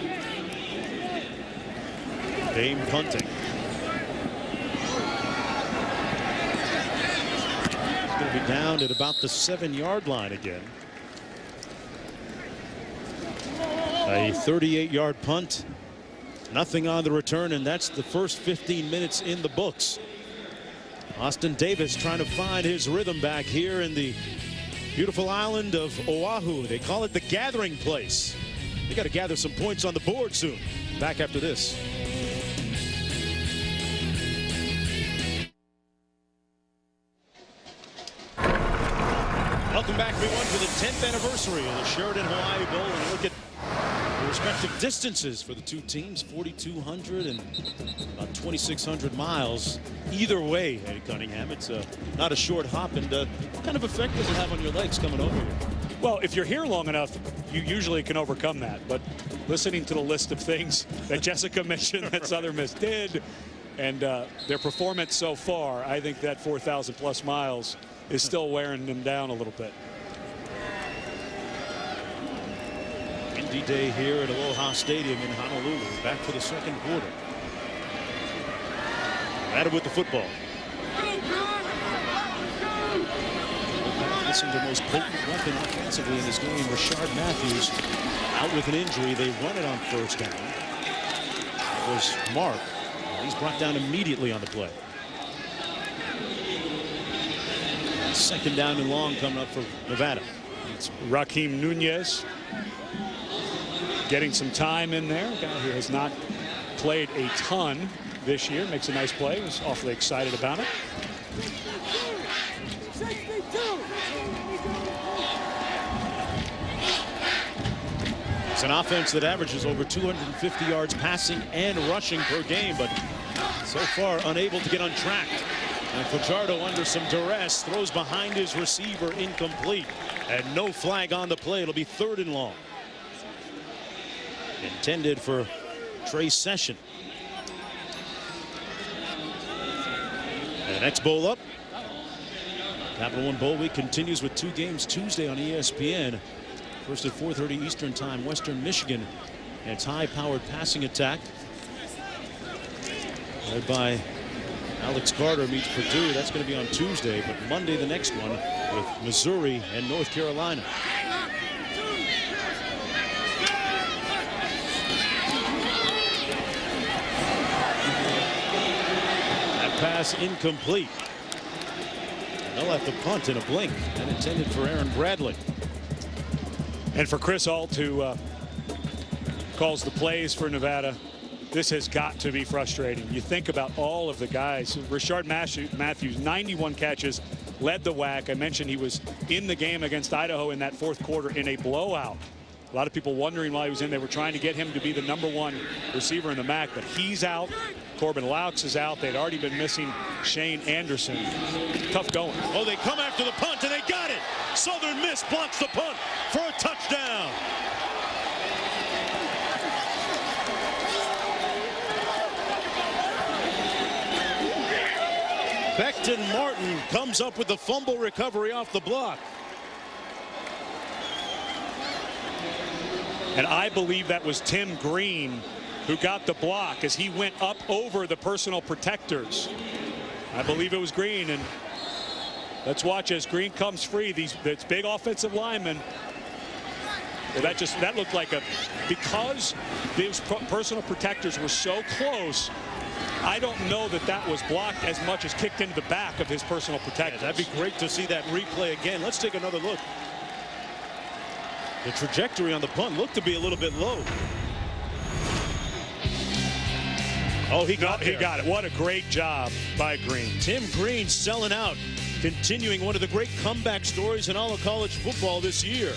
Dame punting. He's going to be down at about the 7-yard line again. A 38-yard punt. Nothing on the return, and that's the first 15 minutes in the books. Austin Davis trying to find his rhythm back here in the beautiful island of Oahu. They call it the gathering place. They got to gather some points on the board soon. Back after this. Welcome back, everyone, to the 10th anniversary of the Sheraton Hawai'i Bowl. And look at the respective distances for the two teams, 4,200 and about 2,600 miles. Either way, Eddie Cunningham, it's not a short hop. And what kind of effect does it have on your legs coming over here? Well, if you're here long enough, you usually can overcome that. But listening to the list of things that Jessica mentioned that Southern Miss did and their performance so far, I think that 4,000 plus miles is still wearing them down a little bit. Windy day here at Aloha Stadium in Honolulu. Back for the second quarter. Nevada with the football. Missing their most potent weapon offensively in this game, Rashard Matthews, out with an injury. They run it on first down. It was Mark. He's brought down immediately on the play. Second down and long coming up for Nevada. It's Raheem Nunez getting some time in there. A guy who has not played a ton this year. Makes a nice play. Was awfully excited about it. It's an offense that averages over 250 yards passing and rushing per game, but so far unable to get on track. And Fajardo under some duress throws behind his receiver, incomplete, and no flag on the play. It'll be 3rd and long. Intended for Trey Session. And the next bowl up. Capital One Bowl Week continues with 2 games Tuesday on ESPN. First at 4:30 Eastern Time, Western Michigan. And its high-powered passing attack, led by Alex Carter, meets Purdue. That's going to be on Tuesday, but Monday the next one with Missouri and North Carolina. That pass incomplete. They'll have to punt in a blink, and intended for Aaron Bradley. And for Chris Ault, who calls the plays for Nevada, this has got to be frustrating. You think about all of the guys. Rashard Matthews, 91 catches, led the WAC. I mentioned he was in the game against Idaho in that 4th quarter in a blowout. A lot of people wondering why he was in. They were trying to get him to be the #1 receiver in the MAC, but he's out. Corbin Laux is out. They'd already been missing Shane Anderson. Tough going. Oh, they come after the punt, and they got it. Southern Miss blocks the punt for a touchdown. Beckton Martin comes up with the fumble recovery off the block. And I believe that was Tim Green who got the block as he went up over the personal protectors. I believe it was Green, and let's watch as Green comes free. This big offensive lineman. Well, that looked like because those personal protectors were so close. I don't know that was blocked as much as kicked into the back of his personal protectors. Yeah, that'd be great to see that replay again. Let's take another look. The trajectory on the punt looked to be a little bit low. Oh, he got it. What a great job by Green. Tim Green selling out, continuing one of the great comeback stories in all of college football this year.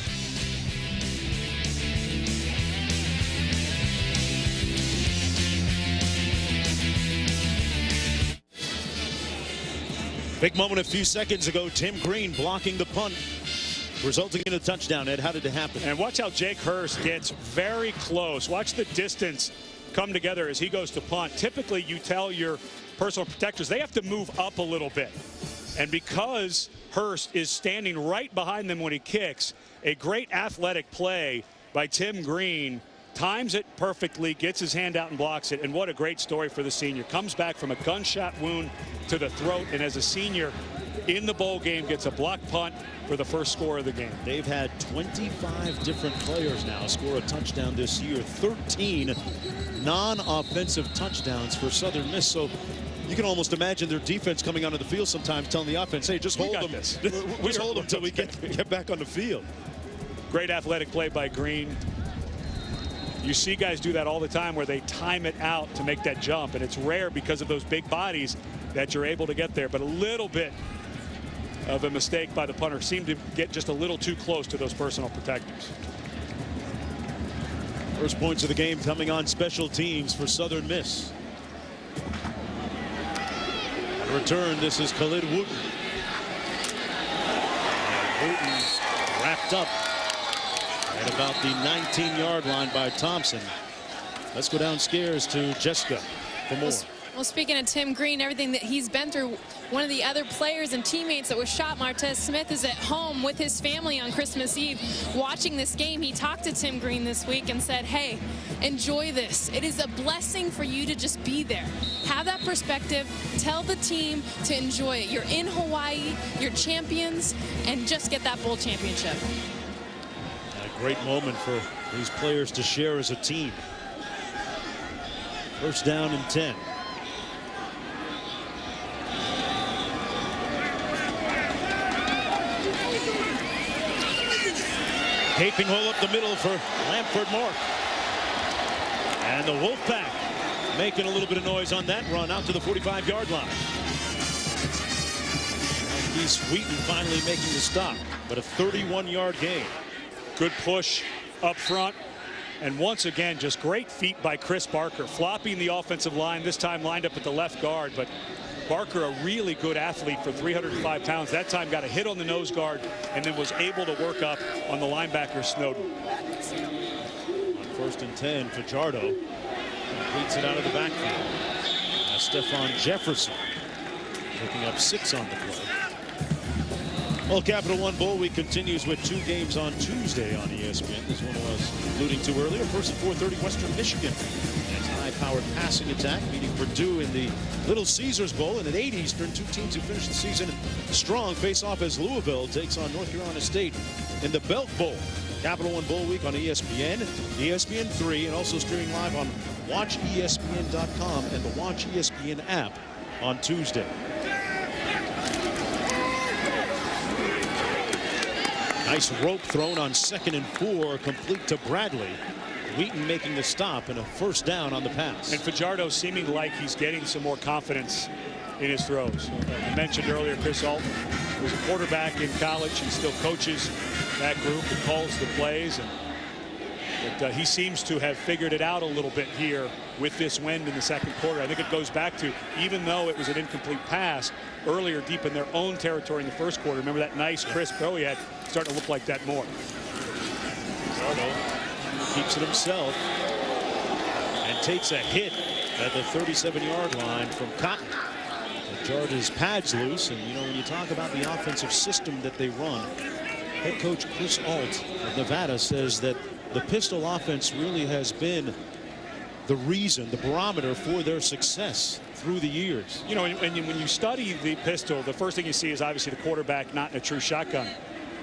Big moment a few seconds ago. Tim Green blocking the punt, resulting in a touchdown. Ed, how did it happen? And watch how Jake Hurst gets very close. Watch the distance come together as he goes to punt. Typically, you tell your personal protectors they have to move up a little bit. And because Hurst is standing right behind them when he kicks, a great athletic play by Tim Green, times it perfectly, gets his hand out and blocks it. And what a great story for the senior. Comes back from a gunshot wound to the throat, and as a senior in the bowl game gets a block punt for the first score of the game. They've had 25 different players now score a touchdown this year. 13 non-offensive touchdowns for Southern Miss. So you can almost imagine their defense coming onto the field sometimes telling the offense, hey, just hold them. Just hold them until we get back on the field. Great athletic play by Green. You see guys do that all the time where they time it out to make that jump, and it's rare because of those big bodies that you're able to get there. But a little bit of a mistake by the punter, seemed to get just a little too close to those personal protectors. First points of the game coming on special teams for Southern Miss. On return, this is Khalid Wooten. And Wooten wrapped up at about the 19-yard line by Thompson. Let's go downstairs to Jessica for more. Well, speaking of Tim Green, everything that he's been through, one of the other players and teammates that was shot, Martez Smith, is at home with his family on Christmas Eve watching this game. He talked to Tim Green this week and said, hey, enjoy this. It is a blessing for you to just be there. Have that perspective. Tell the team to enjoy it. You're in Hawaii, you're champions, and just get that bowl championship. A great moment for these players to share as a team. First down and 10. Gaping hole up the middle for Lamford Mark. And the Wolfpack making a little bit of noise on that run out to the 45-yard line. He's Wheaton finally making the stop, but a 31-yard gain. Good push up front. And once again, just great feet by Chris Barker, flopping the offensive line, this time lined up at the left guard. But Barker, a really good athlete for 305 pounds. That time got a hit on the nose guard and then was able to work up on the linebacker Snowden. On 1st and 10, Fajardo completes it out of the backfield. Stephon Jefferson picking up 6 on the play. Well, Capital One Bowl Week continues with 2 games on Tuesday on ESPN. This one was alluding to earlier. First at 4:30, Western Michigan. It's high-powered passing attack, meeting Purdue in the Little Caesars Bowl. And at 8 Eastern, 2 teams who finished the season strong face off as Louisville takes on North Carolina State in the Belk Bowl. Capital One Bowl Week on ESPN, ESPN3, and also streaming live on WatchESPN.com and the Watch ESPN app on Tuesday. Nice rope thrown on 2nd and 4, complete to Bradley. Wheaton making the stop and a 1st down on the pass. And Fajardo seeming like he's getting some more confidence in his throws. I mentioned earlier Chris Alton was a quarterback in college. He still coaches that group and calls the plays. But he seems to have figured it out a little bit here with this wind in the 2nd quarter. I think it goes back to, even though it was an incomplete pass earlier deep in their own territory in the 1st quarter, remember that nice crisp throw he had, starting to look like that more. Fajardo keeps it himself and takes a hit at the 37-yard line from Cotton. It jarred his pads loose, and you know, when you talk about the offensive system that they run, head coach Chris Alt of Nevada says that the pistol offense really has been the reason, the barometer for their success through the years. You know, when you study the pistol, the first thing you see is obviously the quarterback not in a true shotgun.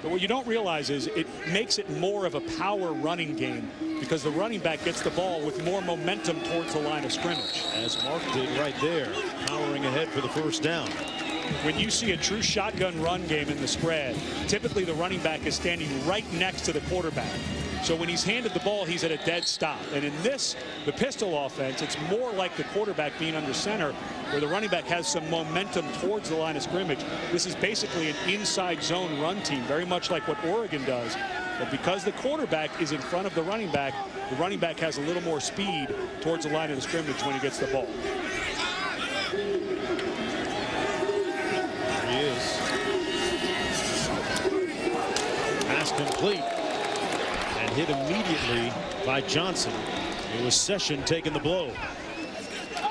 But what you don't realize is it makes it more of a power running game because the running back gets the ball with more momentum towards the line of scrimmage. As Mark did right there, powering ahead for the 1st down. When you see a true shotgun run game in the spread, typically the running back is standing right next to the quarterback. So when he's handed the ball, he's at a dead stop. And in this, the pistol offense, it's more like the quarterback being under center, where the running back has some momentum towards the line of scrimmage. This is basically an inside zone run team, very much like what Oregon does. But because the quarterback is in front of the running back has a little more speed towards the line of the scrimmage when he gets the ball. There he is. Pass complete. And hit immediately by Johnson. It was Session taking the blow.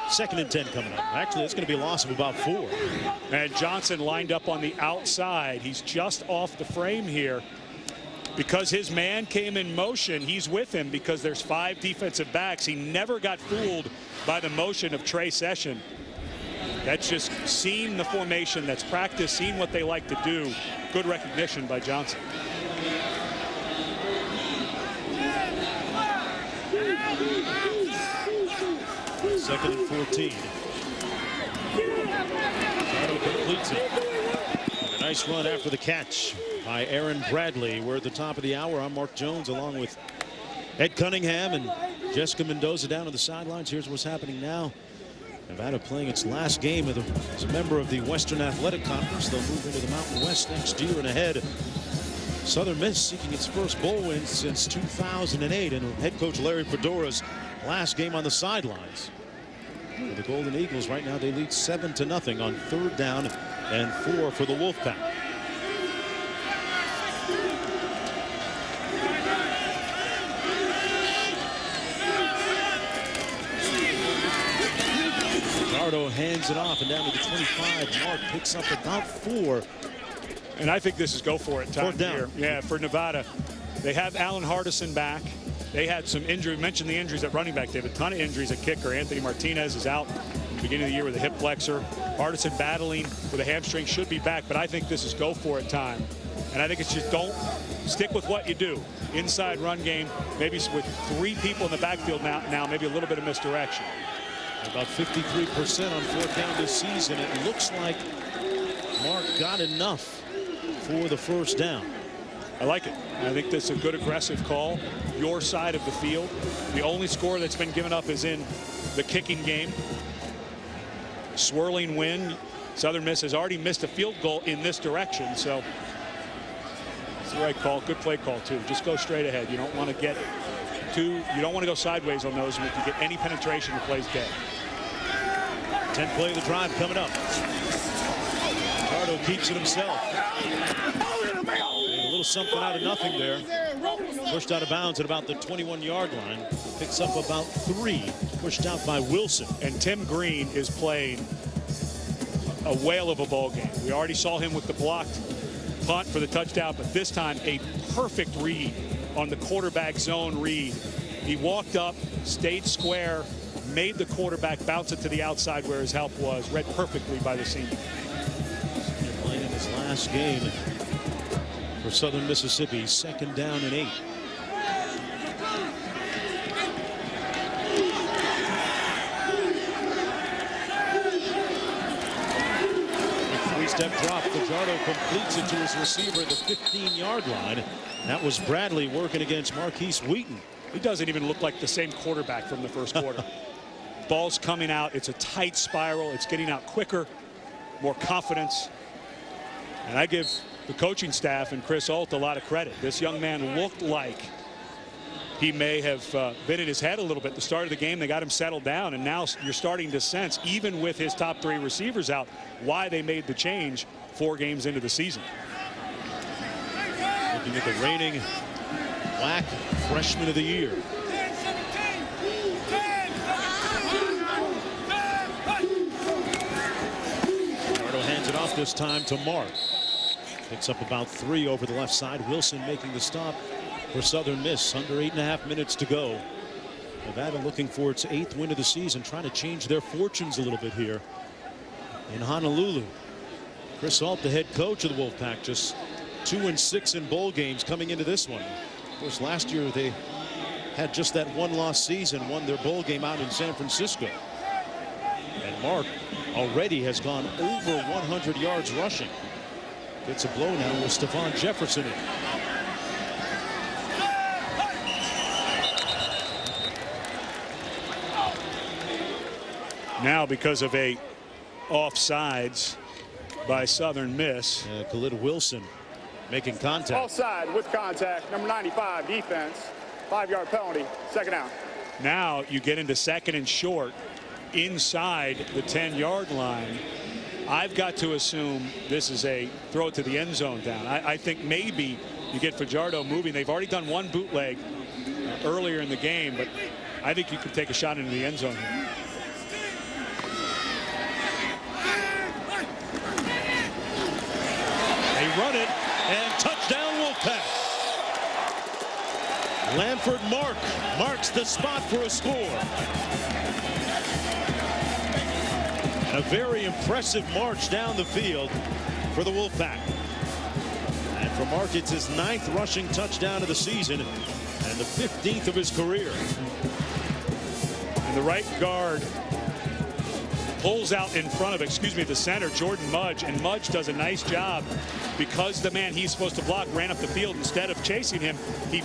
2nd and 10 coming up. Actually, it's going to be a loss of about 4. And Johnson lined up on the outside. He's just off the frame here. Because his man came in motion, he's with him because there's 5 defensive backs. He never got fooled by the motion of Trey Session. That's just seeing the formation, that's practice, seeing what they like to do. Good recognition by Johnson. Second and 14. Fajardo completes it. And a nice run after the catch by Aaron Bradley. We're at the top of the hour. I'm Mark Jones along with Ed Cunningham and Jessica Mendoza down on the sidelines. Here's what's happening now. Nevada playing its last game as a member of the Western Athletic Conference. They'll move into the Mountain West next year and ahead. Southern Miss seeking its first bowl win since 2008, and head coach Larry Fedora's last game on the sidelines. For the Golden Eagles right now, they lead 7-0 on 3rd down and 4 for the Wolfpack. Fajardo hands it off and down to the 25. Mark picks up about 4. And I think this is go for it time 4th down here. Yeah, for Nevada. They have Allen Hardison back. They had some injury. Mentioned the injuries at running back. They have a ton of injuries at kicker. Anthony Martinez is out at the beginning of the year with a hip flexor. Hardison battling with a hamstring, should be back. But I think this is go for it time. And I think it's just don't stick with what you do. Inside run game, maybe with 3 people in the backfield now maybe a little bit of misdirection. About 53% on 4th down this season. It looks like Mark got enough for the 1st down. I like it. I think that's a good aggressive call. Your side of the field. The only score that's been given up is in the kicking game. Swirling wind. Southern Miss has already missed a field goal in this direction, so it's the right call. Good play call too. Just go straight ahead. You don't want to get you don't want to go sideways on those, and if you get any penetration, the play's dead. 10th play of the drive coming up. Fajardo keeps it himself. A little something out of nothing there. Pushed out of bounds at about the 21-yard line. Picks up about 3. Pushed out by Wilson. And Tim Green is playing a whale of a ball game. We already saw him with the blocked punt for the touchdown, but this time a perfect read on the quarterback zone read. He walked up, stayed square, made the quarterback bounce it to the outside where his help was. Read perfectly by the senior. Playing his last game for Southern Mississippi. 2nd down and 8. Three-step drop. Fajardo completes it to his receiver at the 15-yard line. That was Bradley working against Marquise Wheaton. He doesn't even look like the same quarterback from the first quarter. Ball's coming out. It's a tight spiral. It's getting out quicker, more confidence. And I give the coaching staff and Chris Alt a lot of credit. This young man looked like he may have been in his head a little bit at the start of the game. They got him settled down, and now you're starting to sense, even with his top 3 receivers out, why they made the change 4 games into the season. Looking at the reigning WAC Freshman of the Year. Fajardo hands it off this time to Mark. Picks up about 3 over the left side. Wilson making the stop for Southern Miss. Under 8.5 minutes to go. Nevada looking for its 8th win of the season, trying to change their fortunes a little bit here in Honolulu. Chris Alt, the head coach of the Wolfpack, just 2-6 in bowl games coming into this one. Of course, last year they had just that 1-loss season, won their bowl game out in San Francisco. And Mark already has gone over 100 yards rushing. Gets a blow now with Stephon Jefferson in. Now, because of a offsides by Southern Miss. Khalid Wilson making contact. Offside with contact. Number 95, defense. 5-yard penalty. 2nd down. Now you get into 2nd and short inside the 10-yard line. I've got to assume this is a throw it to the end zone down. I think maybe you get Fajardo moving. They've already done 1 bootleg earlier in the game, but I think you could take a shot into the end zone here. They run it, and touchdown Wolfpack. Lamford marks the spot for a score. A very impressive march down the field for the Wolfpack. And for Mark, it's his 9th rushing touchdown of the season and the 15th of his career. And the right guard pulls out in front of, the center, Jordan Mudge, and Mudge does a nice job because the man he's supposed to block ran up the field. Instead of chasing him, he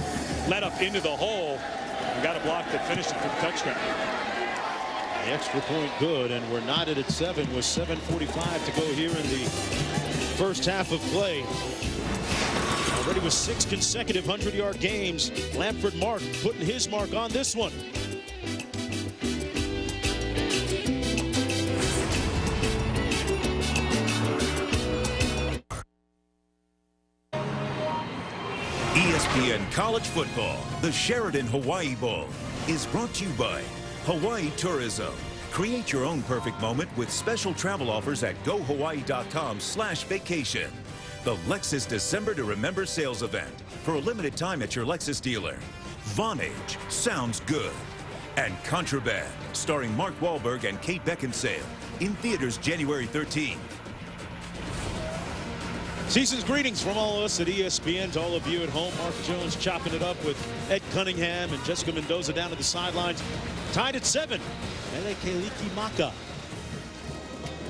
led up into the hole and got a block that finished it for the touchdown. The extra point good, and we're knotted at 7 with 7:45 to go here in the first half of play. Already with 6 consecutive 100-yard games, Lamford Mark putting his mark on this one. ESPN College Football, the Sheraton Hawaii Bowl, is brought to you by Hawaii Tourism. Create your own perfect moment with special travel offers at gohawaii.com/vacation. The Lexus December to Remember sales event for a limited time at your Lexus dealer. Vonage, sounds good. And Contraband, starring Mark Wahlberg and Kate Beckinsale, in theaters January 13th. Season's greetings from all of us at ESPN to all of you at home. Mark Jones chopping it up with Ed Cunningham and Jessica Mendoza down to the sidelines. Tied at 7. Ele Keliki Maka,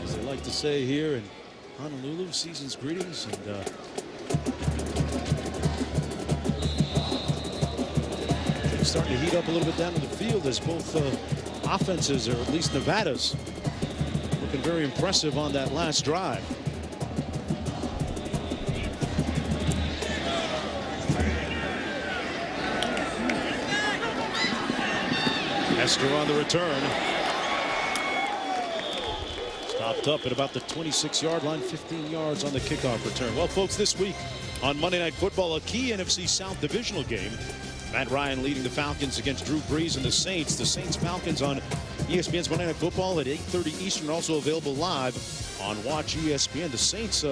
as they like to say here in Honolulu. Season's greetings. And things starting to heat up a little bit down in the field as both offenses, or at least Nevada's, looking very impressive on that last drive. Esther on the return. Popped up at about the 26-yard line, 15 yards on the kickoff return. Well, folks, this week on Monday Night Football, a key NFC South divisional game. Matt Ryan leading the Falcons against Drew Brees and the Saints. The Saints-Falcons on ESPN's Monday Night Football at 8:30 Eastern, also available live on Watch ESPN. The Saints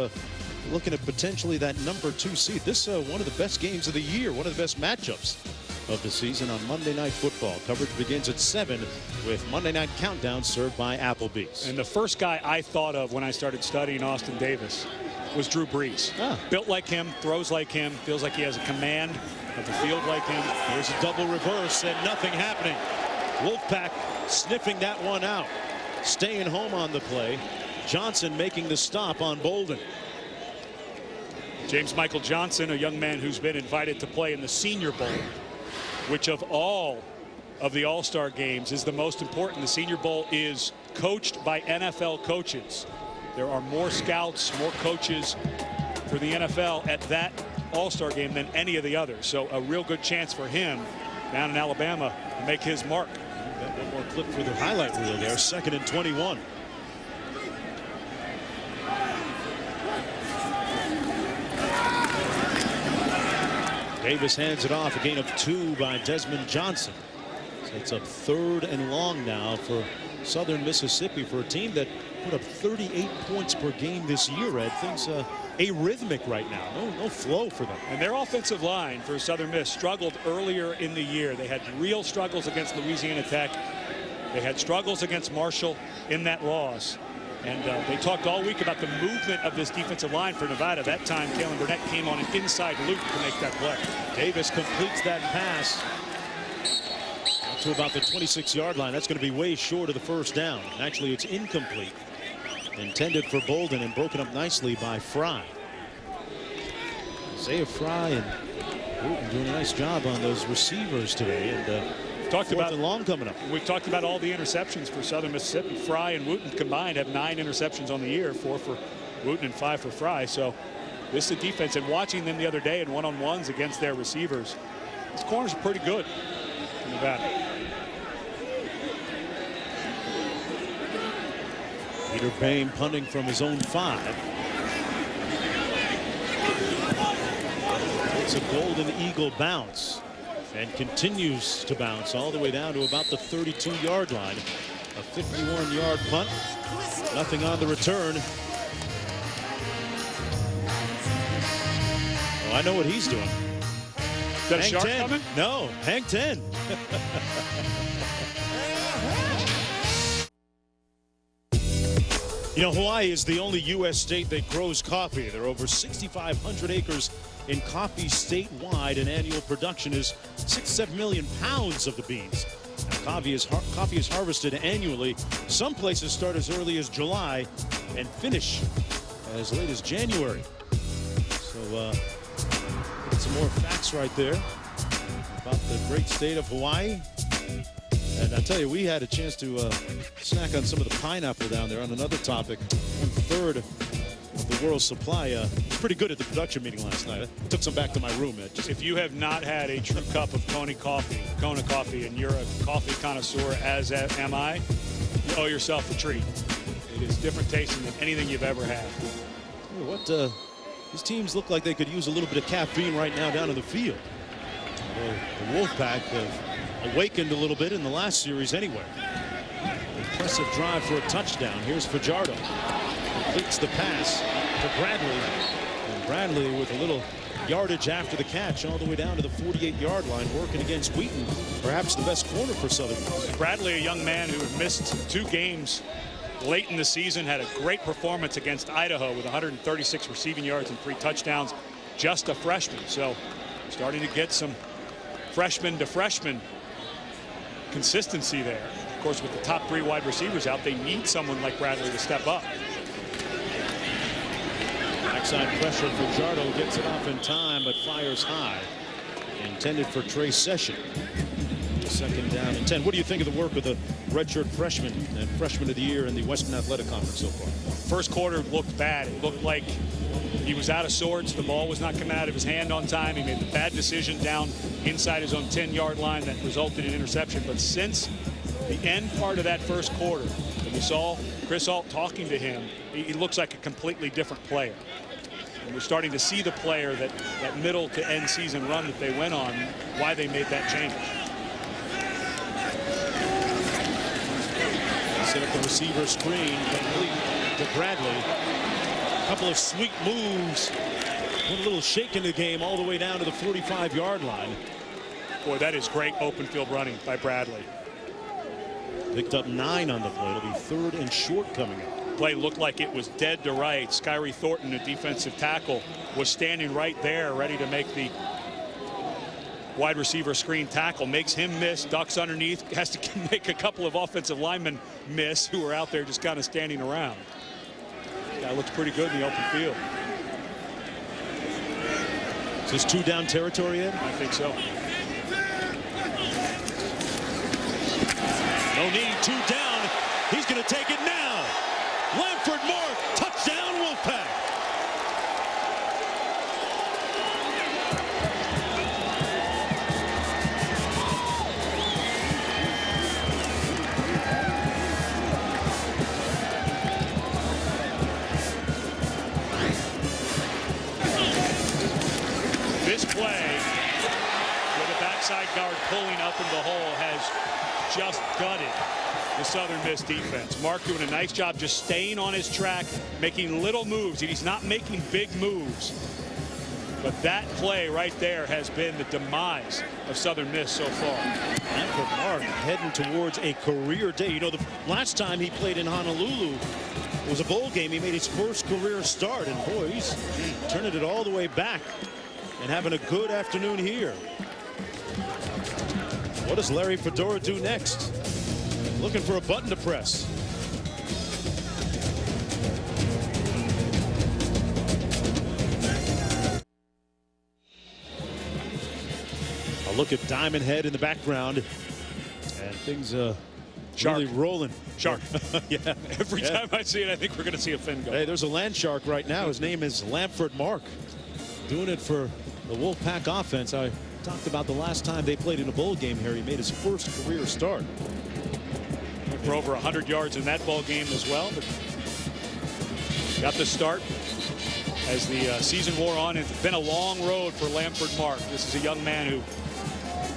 looking at potentially that number 2 seed. This one of the best games of the year, one of the best matchups of the season on Monday Night Football. Coverage begins at 7 with Monday Night Countdown served by Applebee's. And the first guy I thought of when I started studying Austin Davis was Drew Brees. Built like him, throws like him, feels like he has a command of the field like him. Here's a double reverse and nothing happening. Wolfpack sniffing that one out. Staying home on the play. Johnson making the stop on Bolden. James Michael Johnson, a young man who's been invited to play in the Senior Bowl, which of all of the All-Star games is the most important. The Senior Bowl is coached by NFL coaches. There are more scouts, more coaches for the NFL at that All-Star game than any of the others. So a real good chance for him down in Alabama to make his mark. Got one more clip for the highlight reel there. 2nd and 21. Davis hands it off. A gain of 2 by Desmond Johnson. So it's up 3rd and long now for Southern Mississippi, for a team that put up 38 points per game this year. Ed, things arrhythmic right now. No flow for them. And their offensive line for Southern Miss struggled earlier in the year. They had real struggles against Louisiana Tech. They had struggles against Marshall in that loss. And they talked all week about the movement of this defensive line for Nevada. That time, Kalen Burnett came on an inside loop to make that play. Davis completes that pass to about the 26-yard line. That's going to be way short of the first down. Actually, it's incomplete. Intended for Bolden and broken up nicely by Fry. Isaiah Fry and Wooten doing a nice job on those receivers today. And talked about and long coming up. We've talked about all the interceptions for Southern Mississippi. Fry and Wooten combined have 9 interceptions on the year, 4 for Wooten and 5 for Fry. So this is a defense, and watching them the other day in one-on-ones against their receivers, these corners are pretty good in Nevada. Peter Bain punting from his own 5. It's a Golden Eagle bounce and continues to bounce all the way down to about the 32-yard line. A 51-yard punt. Nothing on the return. Oh, I know what he's doing. Is that a shark coming? No, hang 10. You know, Hawaii is the only U.S. state that grows coffee. There are over 6,500 acres in coffee statewide, and annual production is 6 to 7 million pounds of the beans. Now, coffee is harvested annually. Some places start as early as July and finish as late as January. So, get some more facts right there about the great state of Hawaii. And I tell you, we had a chance to snack on some of the pineapple down there on another topic. 1/3 of the world's supply. Pretty good at the production meeting last night. I took some back to my room. If you have not had a true cup of Kona coffee, and you're a coffee connoisseur, as am I, you owe yourself a treat. It is different tasting than anything you've ever had. What? These teams look like they could use a little bit of caffeine right now down in the field. The Wolfpack have awakened a little bit in the last series anyway. Impressive drive for a touchdown. Here's Fajardo. Completes the pass to Bradley. And Bradley with a little yardage after the catch all the way down to the 48-yard line, working against Wheaton, perhaps the best corner for Southern Miss. Bradley, a young man who had missed 2 games late in the season, had a great performance against Idaho with 136 receiving yards and 3 touchdowns. Just a freshman, so starting to get some freshman to freshman consistency there. Of course, with the top 3 wide receivers out, they need someone like Bradley to step up. Backside pressure. Fajardo gets it off in time, but fires high. Intended for Trey Session. 2nd down and 10. What do you think of the work of the redshirt freshman and freshman of the year in the Western Athletic Conference so far? First quarter looked bad. It looked like he was out of sorts. The ball was not coming out of his hand on time. He made the bad decision down inside his own 10-yard line that resulted in interception. But since the end part of that first quarter, the You saw Chris Alt talking to him. He looks like a completely different player. And we're starting to see the player that middle to end season run that they went on, why they made that change. Set up the receiver screen, complete to Bradley. A couple of sweet moves. One little shake in the game all the way down to the 45-yard line. Boy, that is great open field running by Bradley. Picked up 9 on the play. It'll be 3rd and short coming up. Play looked like it was dead to right. Skyrie Thornton, the defensive tackle, was standing right there ready to make the wide receiver screen tackle. Makes him miss, ducks underneath, has to make a couple of offensive linemen miss who are out there just kind of standing around. Guy looks pretty good in the open field. Is this 2-down territory, Ed? I think so. No need, 2 down. He's going to take it now. Lamford Mark, touchdown Wolfpack. This play with a backside guard pulling up in the hole has just gutted the Southern Miss defense. Mark doing a nice job just staying on his track, making little moves. He's not making big moves. But that play right there has been the demise of Southern Miss so far. Lamford Mark heading towards a career day. You know, the last time he played in Honolulu, it was a bowl game. He made his first career start, and boy, he's turning it all the way back and having a good afternoon here. What does Larry Fedora do next? Looking for a button to press. A look at Diamond Head in the background, and things really rolling. Shark. Yeah. Every time I see it, I think we're going to see a fin go. Hey, there's a land shark right now. His name is Lamford Mark. Doing it for the Wolfpack offense. I talked about the last time they played in a bowl game here. He made his first career start. For over 100 yards in that ball game as well. But got the start as the season wore on. It's been a long road for Lamford Mark. This is a young man who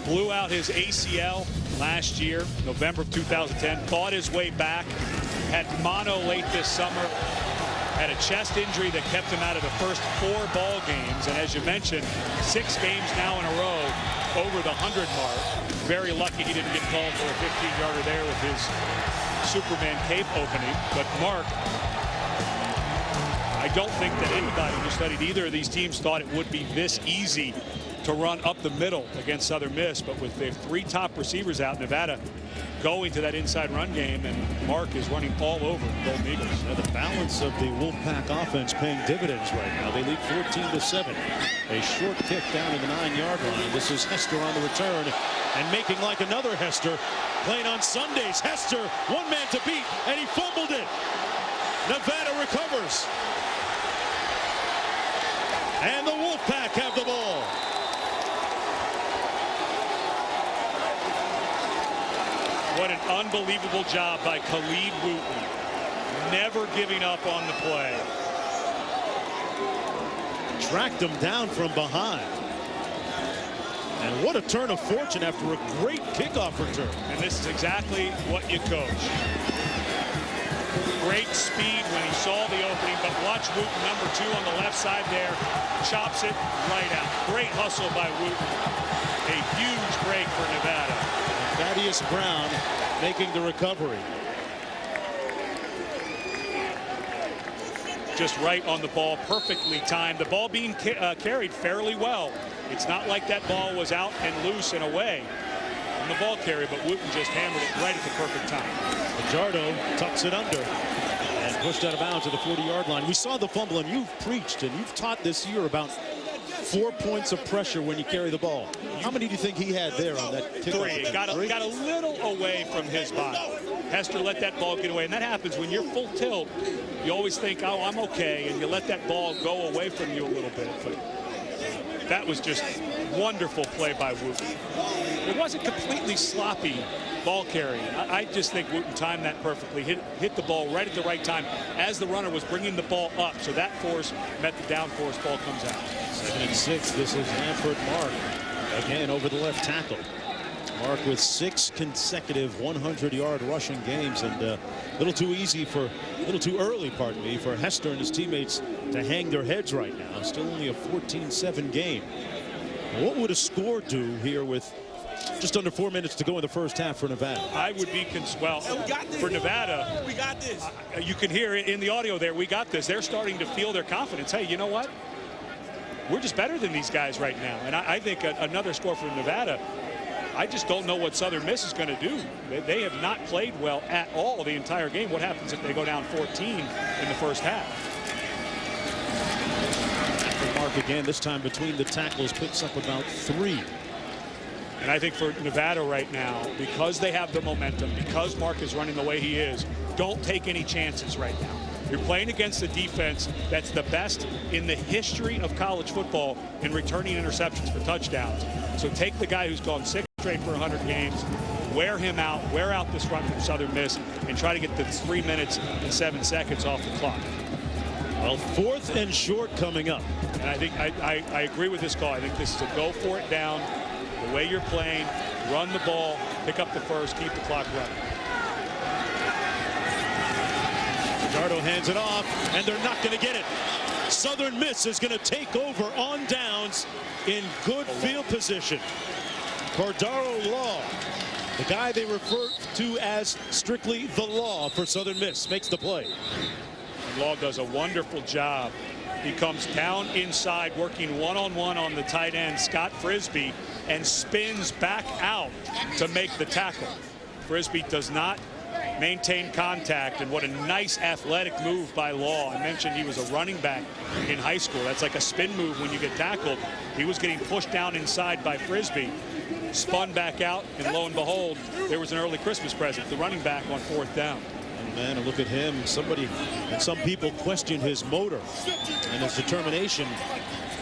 blew out his ACL last year, November of 2010, fought his way back, had mono late this summer, had a chest injury that kept him out of the first 4 ball games. And as you mentioned, 6 games now in a row over the 100 mark. Very lucky he didn't get called for a 15-yarder there with his Superman cape opening. But Mark, I don't think that anybody who studied either of these teams thought it would be this easy to run up the middle against Southern Miss. But with their 3 top receivers out, Nevada going to that inside run game, and Mark is running all over the Golden Eagles. Yeah, the balance of the Wolfpack offense paying dividends right now. They lead 14-7. A short kick down to the 9-yard line. This is Hester on the return and making like another Hester. Playing on Sundays. Hester, one man to beat, and he fumbled it. Nevada recovers. And the Wolfpack have the ball. What an unbelievable job by Khalid Wooten. Never giving up on the play. Tracked him down from behind. And what a turn of fortune after a great kickoff return. And this is exactly what you coach. Great speed when he saw the opening, but watch Wooten, number 2 on the left side there, chops it right out. Great hustle by Wooten. A huge break for Nevada. Thaddeus Brown making the recovery. Just right on the ball, perfectly timed. The ball being carried fairly well. It's not like that ball was out and loose and away on the ball carry, but Wooten just hammered it right at the perfect time. Fajardo tucks it under and pushed out of bounds at the 40-yard line. We saw the fumble, and you've preached and you've taught this year about 4 points of pressure when you carry the ball. How many do you think he had there on that kickoff? 3. Got a little away from his body. Hester let that ball get away, and that happens when you're full tilt. You always think, oh, I'm okay, and you let that ball go away from you a little bit. But that was just wonderful play by Wooten. It wasn't completely sloppy ball carrying. I just think Wooten timed that perfectly, hit the ball right at the right time as the runner was bringing the ball up. So that force met the downforce, ball comes out. 2nd and 6. This is Hanford Mark again over the left tackle. Mark with 6 consecutive 100-yard rushing games, and a little too early, pardon me, for Hester and his teammates to hang their heads right now. Still only a 14-7 game. Now, what would a score do here with just under 4 minutes to go in the first half for Nevada? I would be for Nevada. We got this. You can hear it in the audio there. We got this. They're starting to feel their confidence. Hey, you know what? We're just better than these guys right now. And I think another score for Nevada. I just don't know what Southern Miss is going to do. They have not played well at all the entire game. What happens if they go down 14 in the first half? Mark again, this time between the tackles, picks up about 3. And I think for Nevada right now, because they have the momentum, because Mark is running the way he is, don't take any chances right now. You're playing against a defense that's the best in the history of college football in returning interceptions for touchdowns. So take the guy who's gone 6 straight for 100 games, wear him out, wear out this run from Southern Miss, and try to get the 3 minutes and 7 seconds off the clock. Well, 4th and short coming up. And I think I agree with this call. I think this is a go for it down. The way you're playing, run the ball, pick up the first, keep the clock running. Dardo hands it off, and they're not going to get it. Southern Miss is going to take over on downs in good field position. Cordaro Law, the guy they refer to as strictly the Law for Southern Miss, makes the play. And Law does a wonderful job. He comes down inside, working one-on-one on the tight end, Scott Frisbee, and spins back out to make the tackle. Frisbee does not maintain contact, and what a nice athletic move by Law. I mentioned he was a running back in high school. That's like a spin move when you get tackled. He was getting pushed down inside by Frisbee, spun back out, and lo and behold, there was an early Christmas present, the running back on 4th down. And man, look at him. Some people question his motor and his determination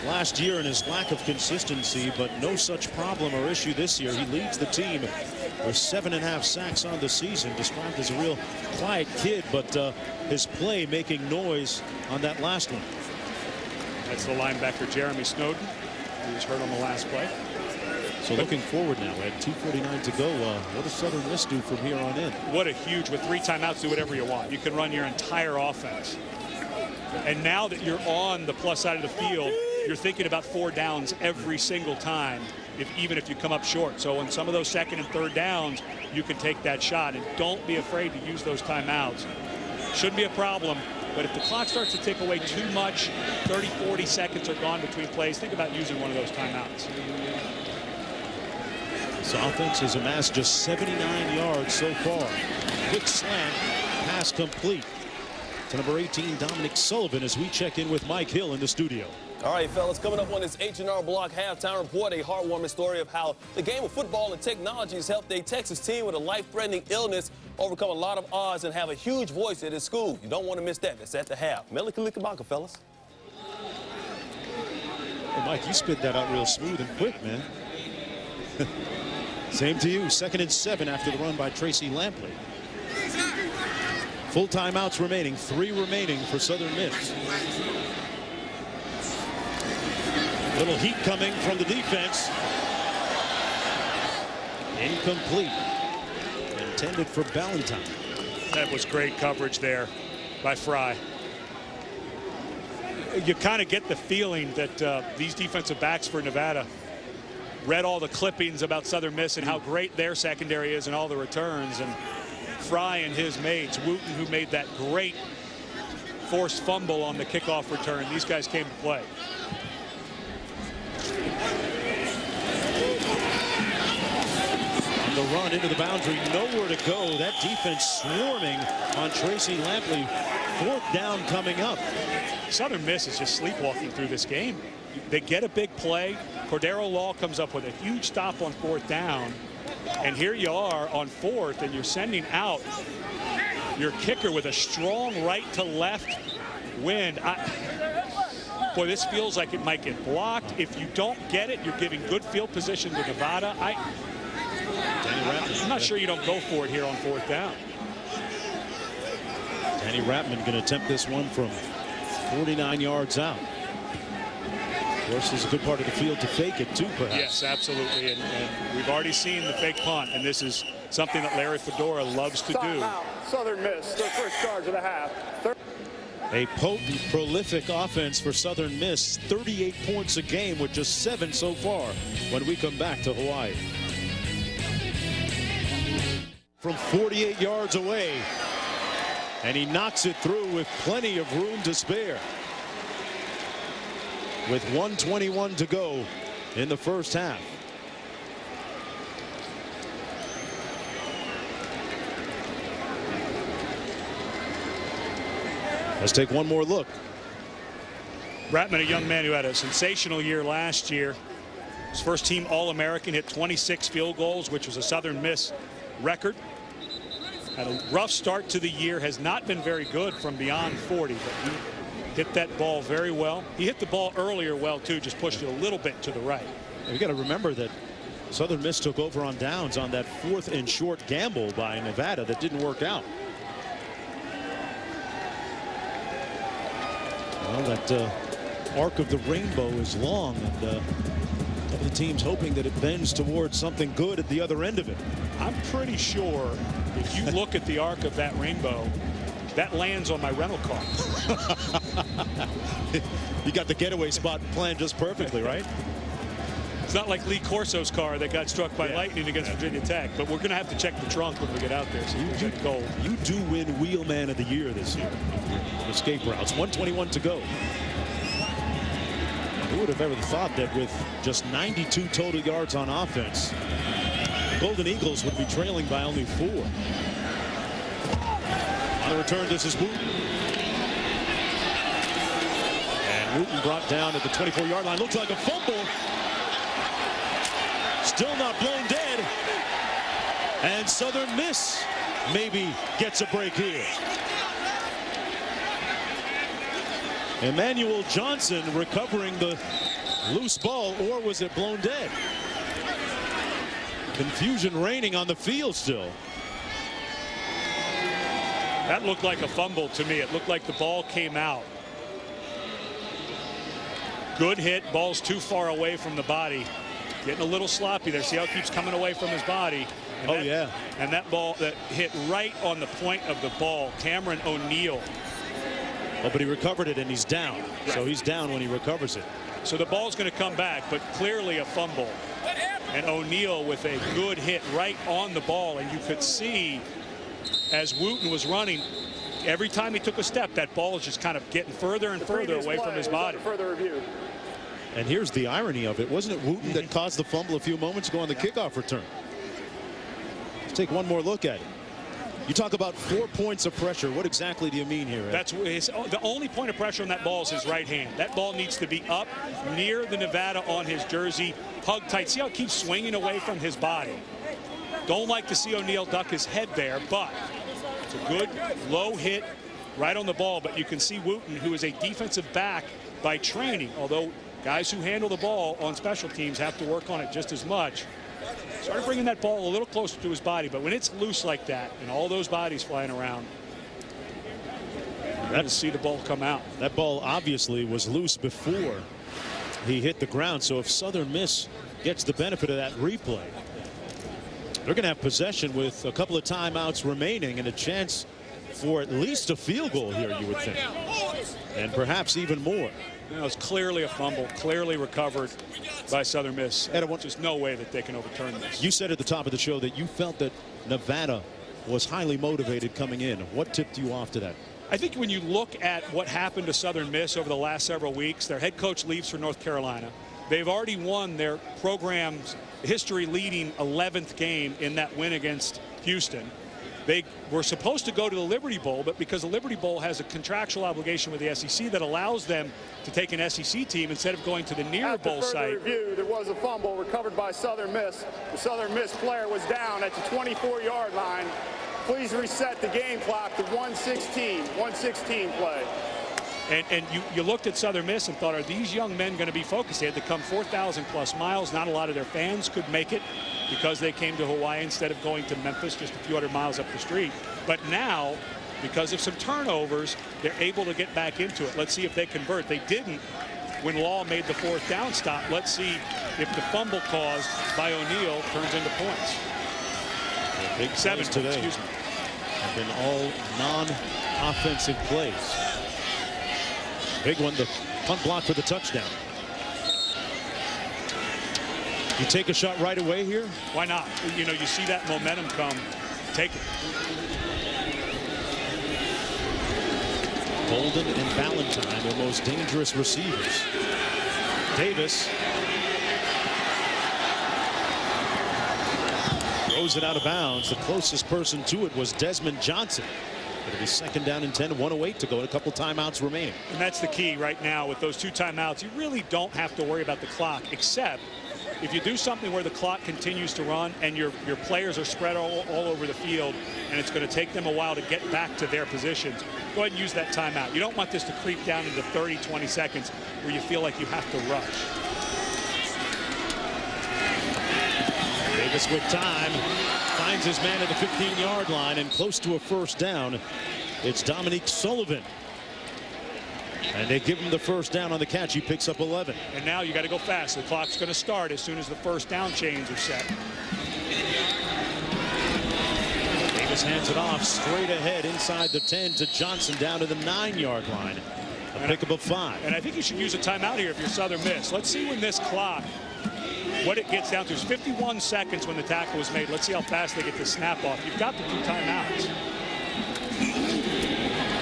last year and his lack of consistency, but no such problem or issue this year. He leads the team with 7.5 sacks on the season, described as a real quiet kid, but his play making noise on that last one. That's the linebacker Jeremy Snowden, who was hurt on the last play. So looking forward now, Ed, 2:49 to go. What does Southern Miss do from here on in? What a huge, with 3 timeouts, do whatever you want. You can run your entire offense. And now that you're on the plus side of the field, you're thinking about 4 downs every single time, even if you come up short. So on some of those 2nd and 3rd downs, you can take that shot. And don't be afraid to use those timeouts. Shouldn't be a problem. But if the clock starts to tick away too much, 30, 40 seconds are gone between plays, think about using one of those timeouts. This offense has amassed just 79 yards so far. Quick slant, pass complete to number 18, Dominic Sullivan, as we check in with Mike Hill in the studio. All right, fellas, coming up on this H&R Block halftime report, a heartwarming story of how the game of football and technology has helped a Texas team with a life-threatening illness overcome a lot of odds and have a huge voice at his school. You don't want to miss that. That's at the half. Melikalikabaka, fellas. Hey, Mike, you spit that out real smooth and quick, man. Same to you. 2nd and 7 after the run by Tracy Lampley. Full timeouts remaining. 3 remaining for Southern Miss. Little heat coming from the defense. Incomplete. Intended for Ballantyne. That was great coverage there by Fry. You kind of get the feeling that these defensive backs for Nevada read all the clippings about Southern Miss and how great their secondary is and all the returns. And Fry and his mates, Wooten, who made that great forced fumble on the kickoff return, these guys came to play. On the run into the boundary, nowhere to go. That defense swarming on Tracy Lampley. 4th down coming up. Southern Miss is just sleepwalking through this game. They get a big play. Cordaro Law comes up with a huge stop on 4th down. And here you are on 4th, and you're sending out your kicker with a strong right to left wind. Boy, this feels like it might get blocked. If you don't get it, you're giving good field position to Nevada. I'm not sure you don't go for it here on 4th down. Danny Rapman going to attempt this one from 49 yards out. Of course, there's a good part of the field to fake it, too, perhaps. Yes, absolutely. And we've already seen the fake punt, and this is something that Larry Fedora loves to do. Southern Miss, their first charge of the half. A potent, prolific offense for Southern Miss. 38 points a game with just 7 so far when we come back to Hawaii. From 48 yards away. And he knocks it through with plenty of room to spare. With 1:21 to go in the first half. Let's take one more look. Ratman, a young man who had a sensational year last year. His first team All-American, hit 26 field goals, which was a Southern Miss record. Had a rough start to the year, has not been very good from beyond 40, but he hit that ball very well. He hit the ball earlier well, too, just pushed it a little bit to the right. You got to remember that Southern Miss took over on downs on that 4th and short gamble by Nevada that didn't work out. Well, that arc of the rainbow is long, and the team's hoping that it bends towards something good at the other end of it. I'm pretty sure if you look at the arc of that rainbow, that lands on my rental car. You got the getaway spot planned just perfectly, right? It's not like Lee Corso's car that got struck by lightning against Virginia Tech, but we're going to have to check the trunk when we get out there. So you do win Wheelman of the Year this year. Escape routes. 1:21 to go. Who would have ever thought that with just 92 total yards on offense, the Golden Eagles would be trailing by only 4. On the return, this is Wooten. And Wooten brought down at the 24-yard line. Looks like a fumble. Still not blown dead. And Southern Miss maybe gets a break here. Emmanuel Johnson recovering the loose ball, or was it blown dead? Confusion reigning on the field still. That looked like a fumble to me. It looked like the ball came out. Good hit. Ball's too far away from the body. Getting a little sloppy there. See how it keeps coming away from his body. And and that ball that hit right on the point of the ball. Cameron O'Neal. Oh, but he recovered it and he's down. Right. So he's down when he recovers it. So the ball's going to come back, but clearly a fumble. And O'Neal with a good hit right on the ball. And you could see as Wooten was running, every time he took a step, that ball is just kind of getting further and further away from his body. Further review. And here's the irony of it. Wasn't it Wooten that caused the fumble a few moments ago on the kickoff return? Let's take one more look at it. You talk about 4 points of pressure. What exactly do you mean here, Ed? That's the only point of pressure on that ball is his right hand. That ball needs to be up near the Nevada on his jersey, hug tight. See how it keeps swinging away from his body. Don't like to see O'Neal duck his head there, but it's a good low hit right on the ball. But you can see Wooten, who is a defensive back by training, although guys who handle the ball on special teams have to work on it just as much. Started bringing that ball a little closer to his body, but when it's loose like that and all those bodies flying around, you're going to see the ball come out. That ball obviously was loose before he hit the ground, so if Southern Miss gets the benefit of that replay, they're going to have possession with a couple of timeouts remaining and a chance for at least a field goal here, you would think, and perhaps even more. You know, it's clearly a fumble, clearly recovered by Southern Miss. And there's no way that they can overturn this. You said at the top of the show that you felt that Nevada was highly motivated coming in. What tipped you off to that? I think when you look at what happened to Southern Miss over the last several weeks, their head coach leaves for North Carolina. They've already won their program's history-leading 11th game in that win against Houston. They were supposed to go to the Liberty Bowl, but because the Liberty Bowl has a contractual obligation with the SEC that allows them to take an SEC team instead of going to the near bowl site. After further review, there was a fumble recovered by Southern Miss. The Southern Miss player was down at the 24-yard line. Please reset the game clock to 1:16 play. And you looked at Southern Miss and thought, are these young men going to be focused? They had to come 4,000 plus miles. Not a lot of their fans could make it because they came to Hawaii instead of going to Memphis just a few hundred miles up the street. But now, because of some turnovers, they're able to get back into it. Let's see if they convert. They didn't when Law made the 4th down stop. Let's see if the fumble caused by O'Neal turns into points. Big 7 today excuse me. have been all non-offensive plays. Big one, the punt block for the touchdown. You take a shot right away here? Why not? You know, you see that momentum come. Take it. Bolden and Ballantyne, their most dangerous receivers. Davis throws it out of bounds. The closest person to it was Desmond Johnson. It'll be 2nd down and 10, 1:08 to go, and a couple timeouts remaining. And that's the key right now with those 2 timeouts. You really don't have to worry about the clock, except if you do something where the clock continues to run and your players are spread all over the field and it's going to take them a while to get back to their positions, go ahead and use that timeout. You don't want this to creep down into 30, 20 seconds where you feel like you have to rush. Davis with time, finds his man at the 15-yard line and close to a 1st down. It's Dominique Sullivan. And they give him the 1st down on the catch. He picks up 11. And now you got to go fast. The clock's going to start as soon as the 1st down chains are set. Davis hands it off straight ahead inside the 10 to Johnson down to the 9-yard line. A pickup of 5. And I think you should use a timeout here if you're Southern Miss. Let's see when this clock, what it gets down to. Is 51 seconds when the tackle was made. Let's see how fast they get the snap off. You've got the 2 timeouts.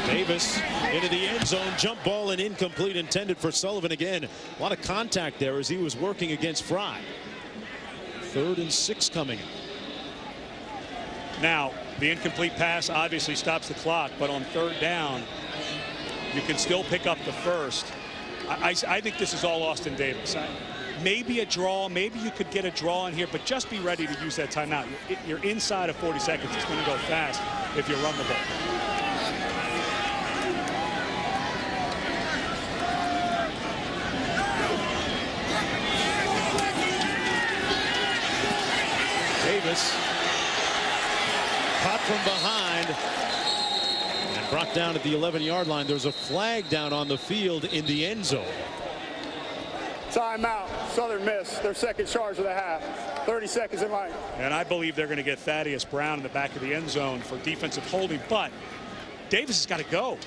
Davis into the end zone, jump ball and incomplete, intended for Sullivan again. A lot of contact there as he was working against Fry. 3rd and 6 coming. Now, the incomplete pass obviously stops the clock, but on 3rd down, you can still pick up the 1st. I think this is all Austin Davis. Maybe a draw, maybe you could get a draw in here, but just be ready to use that timeout. You're inside of 40 seconds. It's going to go fast if you run the ball. Davis caught from behind and brought down at the 11-yard line. There's a flag down on the field in the end zone. Timeout. Southern Miss, their 2nd charge of the half. 30 seconds in line. And I believe they're going to get Thaddeus Brown in the back of the end zone for defensive holding, but Davis has got to go.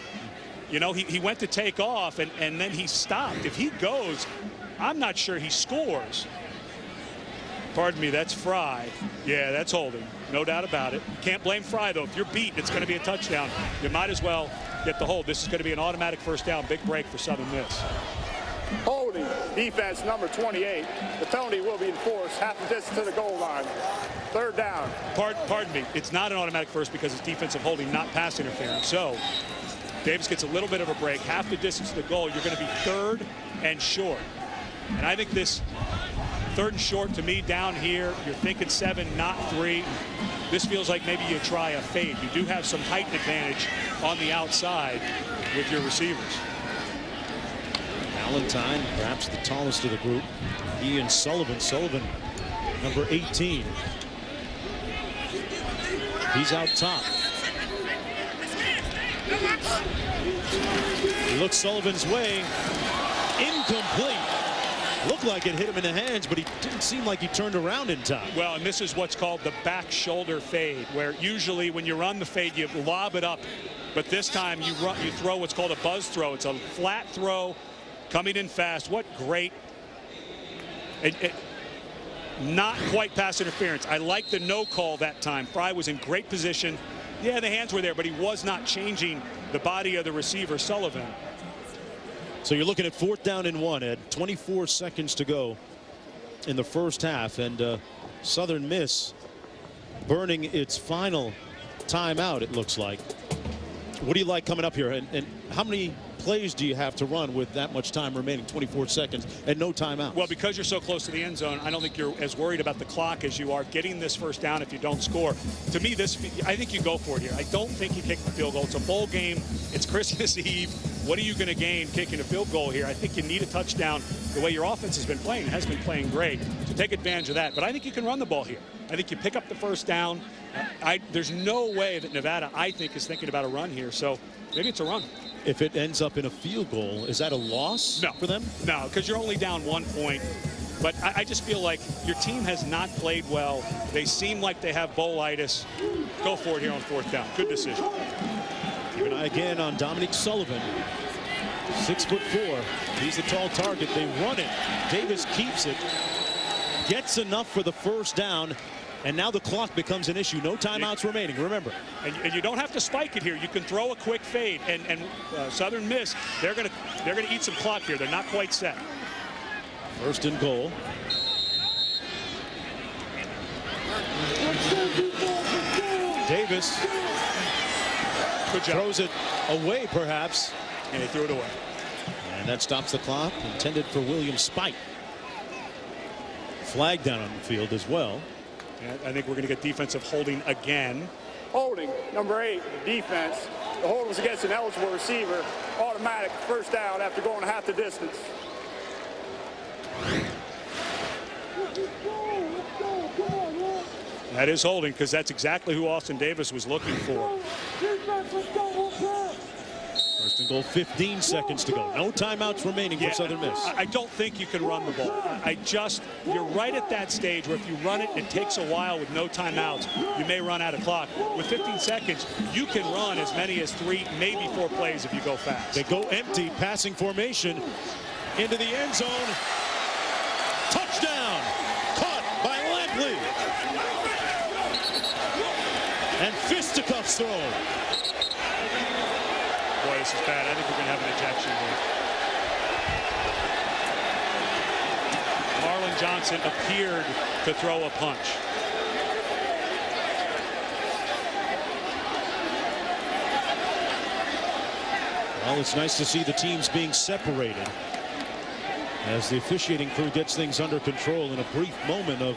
You know, he went to take off and then he stopped. If he goes, I'm not sure he scores. Pardon me, that's Fry. Yeah, that's holding. No doubt about it. Can't blame Fry, though. If you're beat, it's going to be a touchdown. You might as well get the hold. This is going to be an automatic 1st down. Big break for Southern Miss. Holding, defense number 28. The penalty will be enforced half the distance to the goal line. 3rd down. Pardon me. It's not an automatic 1st because it's defensive holding, not pass interference. So Davis gets a little bit of a break. Half the distance to the goal. You're going to be 3rd and short. And I think this 3rd and short, to me, down here, you're thinking 7, not 3. This feels like maybe you try a fade. You do have some height advantage on the outside with your receivers. Ballantyne, perhaps the tallest of the group. He and Sullivan. Sullivan, number 18. He's out top. He looks Sullivan's way. Incomplete. Looked like it hit him in the hands, but he didn't seem like he turned around in time. Well, and this is what's called the back shoulder fade, where usually when you run the fade, you lob it up. But this time you throw what's called a buzz throw. It's a flat throw coming in fast. What great. Not quite pass interference. I like the no call that time. Fry was in great position. Yeah, the hands were there, but he was not changing the body of the receiver, Sullivan. So you're looking at 4th down and 1, Ed. 24 seconds to go in the 1st half, and Southern Miss burning its final timeout, it looks like. What do you like coming up here, and how many plays do you have to run with that much time remaining, 24 seconds, and no timeouts? Well, because you're so close to the end zone, I don't think you're as worried about the clock as you are getting this 1st down if you don't score. To me, I think you go for it here. I don't think you kick the field goal. It's a bowl game. It's Christmas Eve. what are you going to gain kicking a field goal here? I think you need a touchdown the way your offense has been playing. It has been playing great to take advantage of that. But I think you can run the ball here. I think you pick up the first down. There's no way that Nevada, I think, is thinking about a run here. So maybe it's a run. If it ends up in a field goal, is that a loss for them? No, because you're only down 1 point. But I just feel like your team has not played well. They seem like they have bowlitis. Go for it here on 4th down. Good decision. Keep an eye again on Dominique Sullivan. 6'4". He's a tall target. They run it. Davis keeps it. Gets enough for the first down. And now the clock becomes an issue. No timeouts remaining, remember. And you don't have to spike it here. You can throw a quick fade. And Southern Miss, they're gonna eat some clock here. They're not quite set. 1st and goal. Davis throws it away, perhaps. And he threw it away. And that stops the clock. Intended for William Spike. Flag down on the field as well. And I think we're going to get defensive holding again. Holding, number 8, defense. The hold was against an eligible receiver. Automatic first down after going half the distance. That is holding, because that's exactly who Austin Davis was looking for. 1st and goal, 15 seconds to go. No timeouts remaining for Southern Miss. I don't think you can run the ball. You're right at that stage where if you run it, it takes a while with no timeouts. You may run out of clock. With 15 seconds, you can run as many as 3, maybe 4 plays if you go fast. They go empty, passing formation into the end zone. Touchdown! Caught by Lampley. And fisticuffs thrown. Boy, this is bad. I think we're going to have an ejection here. Marlon Johnson appeared to throw a punch. Well, it's nice to see the teams being separated as the officiating crew gets things under control in a brief moment of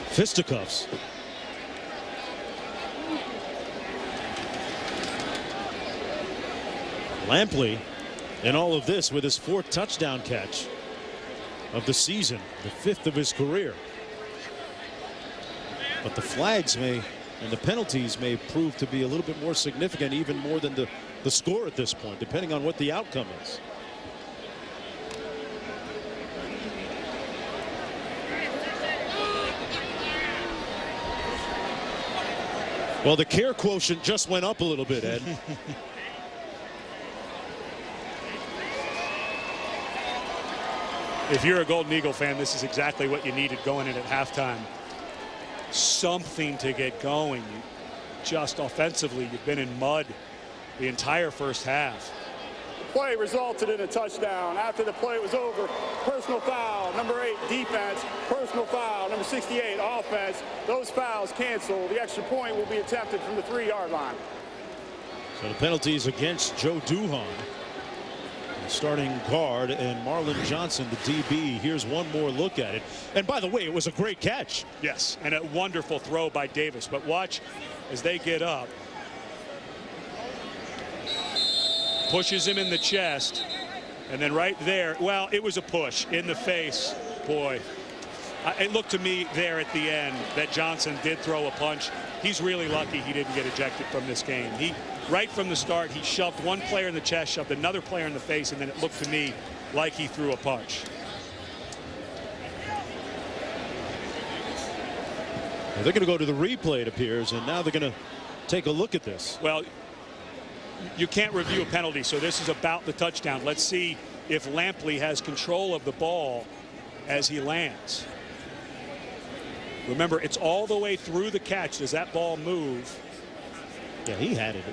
fisticuffs. Lampley in all of this with his 4th touchdown catch of the season, the 5th of his career. But the flags and the penalties may prove to be a little bit more significant, even more than the score at this point, depending on what the outcome is. Well, the care quotient just went up a little bit, Ed. If you're a Golden Eagle fan, this is exactly what you needed going in at halftime. Something to get going. Just offensively, you've been in mud the entire first half. The play resulted in a touchdown. After the play was over, personal foul, number 8, defense. Personal foul, number 68, offense. Those fouls canceled. The extra point will be attempted from the 3-yard line. So the penalties against Joe Duhan, the starting guard, and Marlon Johnson, the DB. Here's one more look at it. And by the way, it was a great catch. Yes, and a wonderful throw by Davis. But watch as they get up. Pushes him in the chest. And then right there, well, it was a push in the face. Boy, it looked to me there at the end that Johnson did throw a punch. He's really lucky he didn't get ejected from this game. Right from the start, he shoved one player in the chest, shoved another player in the face, and then it looked to me like he threw a punch. Well, they're going to go to the replay, it appears, and now they're going to take a look at this. Well, you can't review a penalty, so this is about the touchdown. Let's see if Lampley has control of the ball as he lands. Remember, it's all the way through the catch. Does that ball move? Yeah, he had it.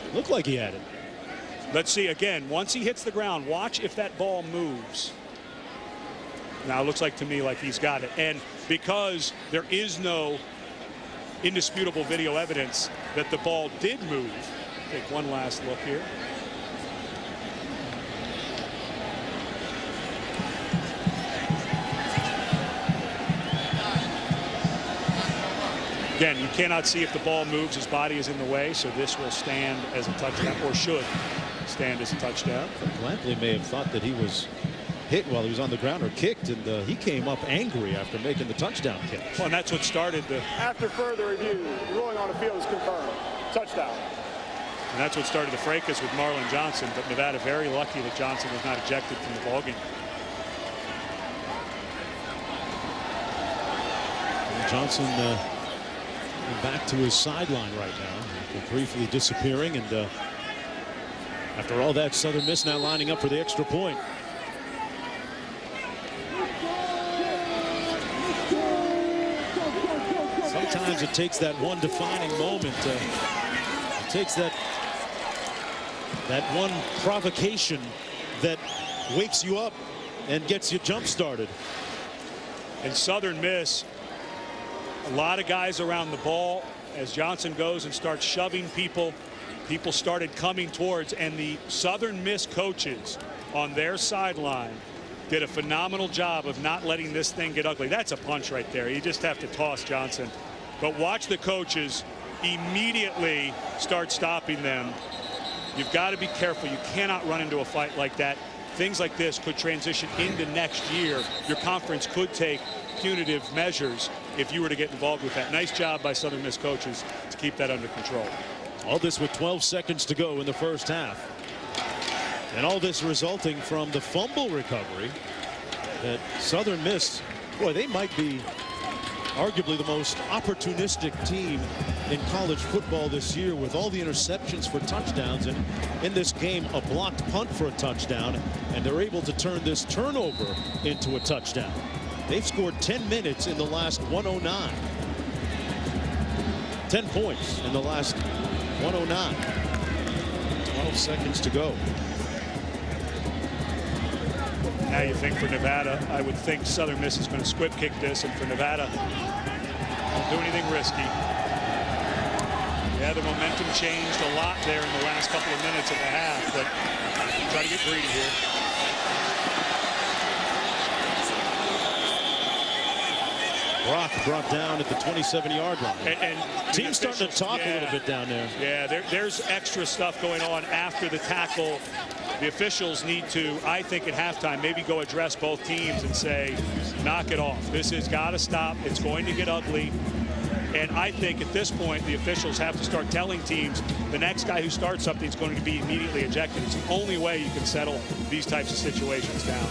It looked like he had it. Let's see again. Once he hits the ground, watch if that ball moves. Now it looks like to me like he's got it. And because there is no indisputable video evidence that the ball did move, take one last look here. Again, you cannot see if the ball moves. His body is in the way, so this will stand as a touchdown, or should stand as a touchdown. Lampley may have thought that he was hit while he was on the ground or kicked, and he came up angry after making the touchdown catch. Well, and that's what started the... After further review, the ruling on the field is confirmed. Touchdown. And that's what started the fracas with Marlon Johnson, but Nevada very lucky that Johnson was not ejected from the ballgame. Johnson back to his sideline right now, after briefly disappearing, and after all that, Southern Miss now lining up for the extra point. Sometimes it takes that one defining moment. It takes that one provocation that wakes you up and gets you jump started. And Southern Miss, a lot of guys around the ball. As Johnson goes and starts shoving people, people started coming towards, and the Southern Miss coaches on their sideline did a phenomenal job of not letting this thing get ugly. That's a punch right there. You just have to toss Johnson. But watch the coaches immediately start stopping them. You've got to be careful. You cannot run into a fight like that. Things like this could transition into next year. Your conference could take punitive measures if you were to get involved with that. Nice job by Southern Miss coaches to keep that under control. All this with 12 seconds to go in the first half. And all this resulting from the fumble recovery that Southern Miss, boy, they might be arguably the most opportunistic team in college football this year, with all the interceptions for touchdowns, and in this game a blocked punt for a touchdown, and they're able to turn this turnover into a touchdown. They've scored 10 minutes in the last 109. 10 points in the last 109. 12 seconds to go. Now you think for Nevada, I would think Southern Miss is going to squib kick this, and for Nevada, don't do anything risky. Yeah, the momentum changed a lot there in the last couple of minutes of the half, but try to get greedy here. Brock brought down at the 27-yard line. And team's starting to talk a little bit down there. Yeah, there's extra stuff going on after the tackle. The officials need to, I think, at halftime, maybe go address both teams and say, knock it off. This has got to stop. It's going to get ugly. And I think at this point, the officials have to start telling teams the next guy who starts something is going to be immediately ejected. It's the only way you can settle these types of situations down.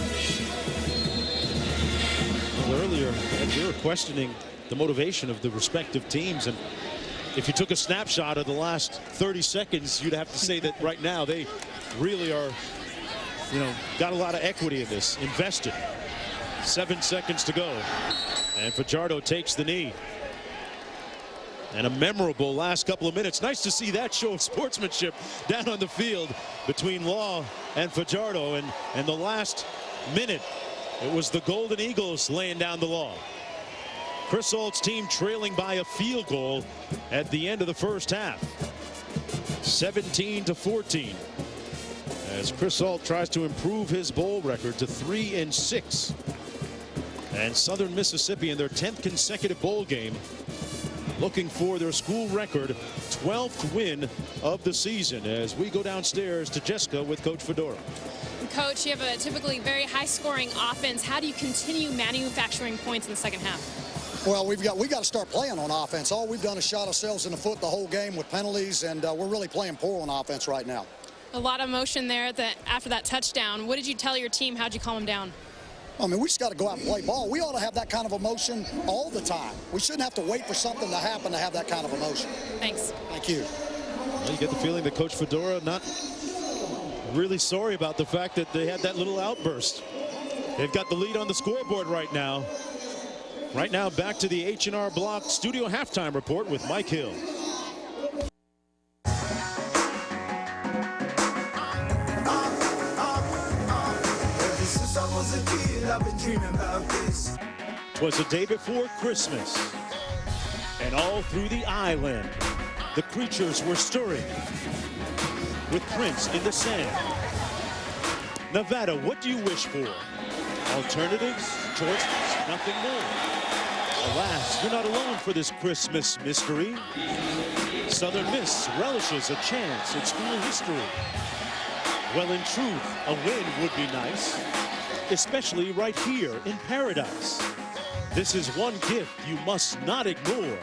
Well, earlier, we were questioning the motivation of the respective teams, and if you took a snapshot of the last 30 seconds, you'd have to say that right now they really are, got a lot of equity in this, invested. 7 seconds to go, and Fajardo takes the knee. And a memorable last couple of minutes. Nice to see that show of sportsmanship down on the field between Law and Fajardo. And the last minute, it was the Golden Eagles laying down the law. Chris Ault's team trailing by a field goal at the end of the first half. 17-14. As Chris Ault tries to improve his bowl record to 3-6. And Southern Mississippi in their 10th consecutive bowl game, looking for their school record 12th win of the season, as we go downstairs to Jessica with Coach Fedora. Coach, you have a typically very high-scoring offense. How do you continue manufacturing points in the second half? Well, we got to start playing on offense. All we've done is shot ourselves in the foot the whole game with penalties, and we're really playing poor on offense right now. A lot of emotion there after that touchdown. What did you tell your team? How'd you calm them down? I mean, we just got to go out and play ball. We ought to have that kind of emotion all the time. We shouldn't have to wait for something to happen to have that kind of emotion. Thanks. Thank you. Well, you get the feeling that Coach Fedora not really sorry about the fact that they had that little outburst. They've got the lead on the scoreboard right now. Right now, back to the H&R Block Studio Halftime Report with Mike Hill. I've been dreaming about this. 'Twas the day before Christmas, and all through the island, the creatures were stirring with prints in the sand. Nevada, what do you wish for? Alternatives, choices, nothing more. Alas, you're not alone for this Christmas mystery. Southern Miss relishes a chance at school history. Well, in truth, a win would be nice, especially right here in paradise. This is one gift you must not ignore.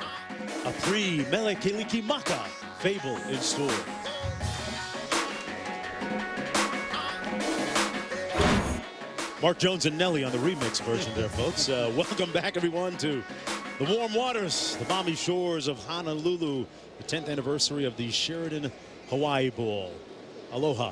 A pre-Mele Kalikimaka fable in store. Mark Jones and Nelly on the remix version there, folks. Welcome back, everyone, to the warm waters, the balmy shores of Honolulu, the 10th anniversary of the Sheraton Hawai'i Bowl. Aloha.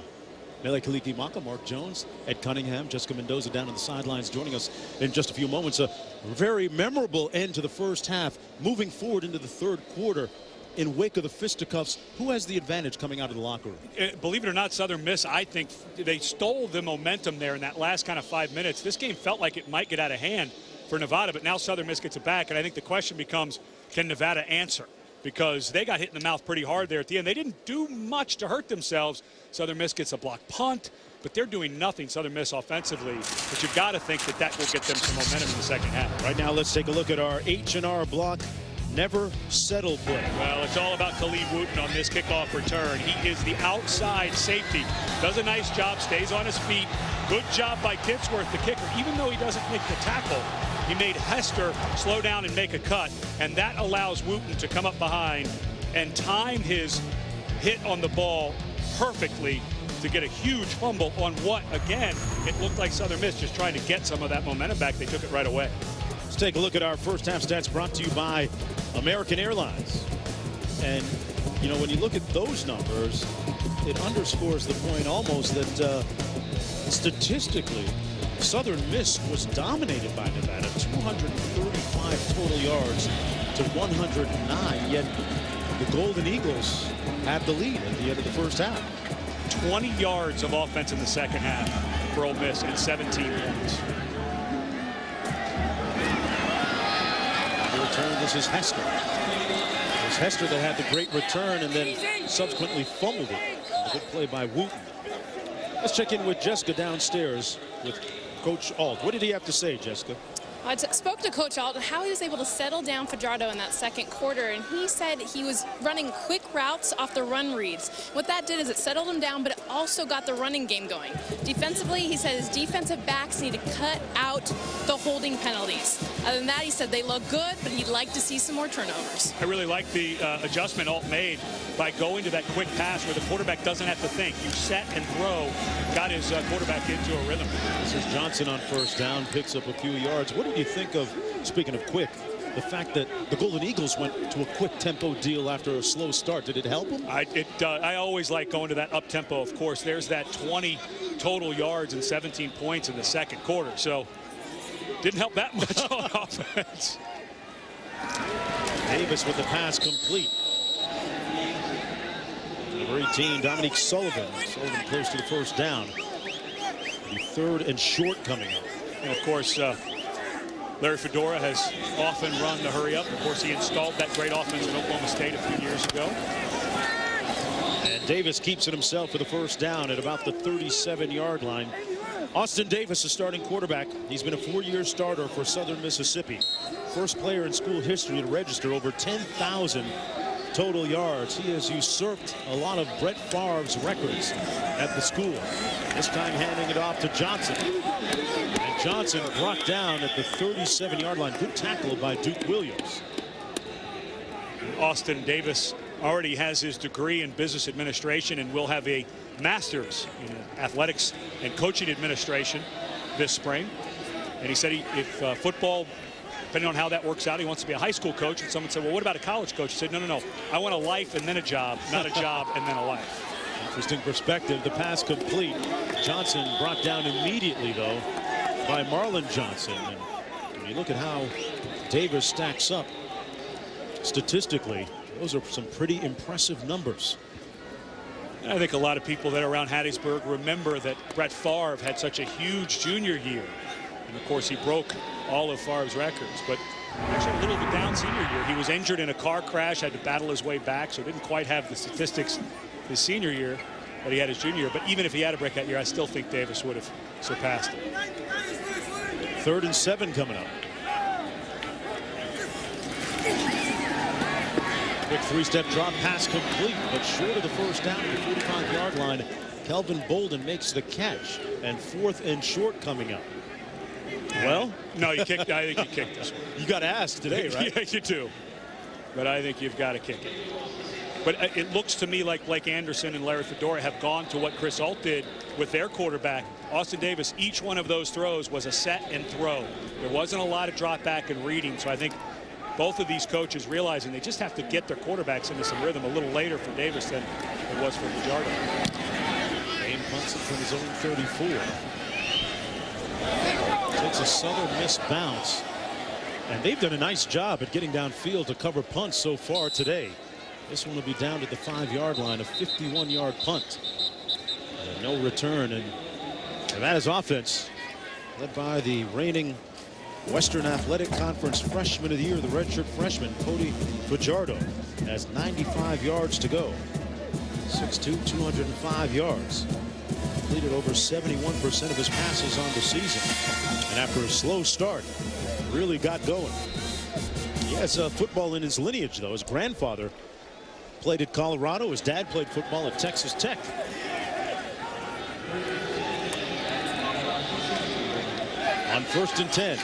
Mele Kalikimaka, Mark Jones, Ed Cunningham, Jessica Mendoza down on the sidelines joining us in just a few moments. A very memorable end to the first half, moving forward into the third quarter. In wake of the fisticuffs, who has the advantage coming out of the locker room? Believe it or not, Southern Miss, I think they stole the momentum there in that last kind of 5 minutes. This game felt like it might get out of hand for Nevada, but now Southern Miss gets it back, and I think the question becomes, can Nevada answer? Because they got hit in the mouth pretty hard there at the end. They didn't do much to hurt themselves. Southern Miss gets a block punt, but they're doing nothing, Southern Miss, offensively. But you've got to think that that will get them some momentum in the second half. Right now, let's take a look at our H&R block. Never settle play. Well, it's all about Khalid Wooten on this kickoff return. He is the outside safety. Does a nice job, stays on his feet. Good job by Titsworth, the kicker. Even though he doesn't make the tackle, he made Hester slow down and make a cut. And that allows Wooten to come up behind and time his hit on the ball perfectly to get a huge fumble on what, again, it looked like Southern Miss just trying to get some of that momentum back. They took it right away. Let's take a look at our first half stats brought to you by American Airlines. And, you know, when you look at those numbers, it underscores the point almost that statistically, Southern Miss was dominated by Nevada, 235 total yards to 109, yet the Golden Eagles had the lead at the end of the first half. 20 yards of offense in the second half for Ole Miss and 17 points. Return, this is Hester. It was Hester that had the great return and then subsequently fumbled it. A good play by Wooten. Let's check in with Jessica downstairs with Coach Alt. What did he have to say, Jessica? I spoke to Coach Alt how he was able to settle down Fajardo in that second quarter, and he said he was running quick routes off the run reads. What that did is it settled him down, but it also got the running game going. Defensively, he said his defensive backs need to cut out the holding penalties. Other than that, he said they look good, but he'd like to see some more turnovers. I really like the adjustment Alt made by going to that quick pass where the quarterback doesn't have to think. You set and throw, got his quarterback into a rhythm. This is Johnson on first down, picks up a few yards. What did you think of, speaking of quick, the fact that the Golden Eagles went to a quick tempo deal after a slow start? Did it help them? I always like going to that up tempo. Of course, there's that 20 total yards and 17 points in the second quarter. So didn't help that much on offense. Davis with the pass complete. Number 18, Dominique Sullivan. Sullivan close to the first down. The third and short coming up. And of course, Larry Fedora has often run the hurry up. Of course, he installed that great offense at Oklahoma State a few years ago. And Davis keeps it himself for the first down at about the 37-yard line. Austin Davis, the starting quarterback. He's been a 4-year starter for Southern Mississippi. First player in school history to register over 10,000 total yards. He has usurped a lot of Brett Favre's records at the school. This time handing it off to Johnson. And Johnson brought down at the 37-yard line. Good tackle by Duke Williams. Austin Davis already has his degree in business administration and will have a master's in athletics and coaching administration this spring. And he said if football, depending on how that works out, he wants to be a high school coach. And someone said, well, what about a college coach? He said, no. I want a life and then a job, not a job and then a life. Interesting perspective. The pass complete. Johnson brought down immediately, though, by Marlon Johnson. And when you look at how Davis stacks up statistically, those are some pretty impressive numbers. I think a lot of people that are around Hattiesburg remember that Brett Favre had such a huge junior year. And, of course, he broke all of Favre's records. But actually a little bit down senior year. He was injured in a car crash, had to battle his way back, so didn't quite have the statistics his senior year that he had his junior year. But even if he had a breakout year, I still think Davis would have surpassed him. 3rd and 7 coming up. Quick three-step drop pass complete, but short of the first down at the 45-yard line. Kelvin Bolden makes the catch, and 4th and short coming up. Well, no, you kicked. I think you kicked this one. You got to ask today, right? Yeah, you do. But I think you've got to kick it. But it looks to me like Blake Anderson and Larry Fedora have gone to what Chris Ault did with their quarterback, Austin Davis. Each one of those throws was a set and throw. There wasn't a lot of drop back and reading. So I think both of these coaches realizing they just have to get their quarterbacks into some rhythm a little later for Davis than it was for Fajardo. Dane punts it from his own 34. Takes a Southern Miss bounce. And they've done a nice job at getting downfield to cover punts so far today. This one will be down to the 5-yard line, a 51-yard punt. And no return. And Nevada's offense, led by the reigning Western Athletic Conference Freshman of the Year, the redshirt freshman, Cody Fajardo, has 95 yards to go. 6'2", 205 yards. Completed over 71% of his passes on the season. And after a slow start, really got going. He has football in his lineage, though. His grandfather played at Colorado. His dad played football at Texas Tech. On 1st and 10.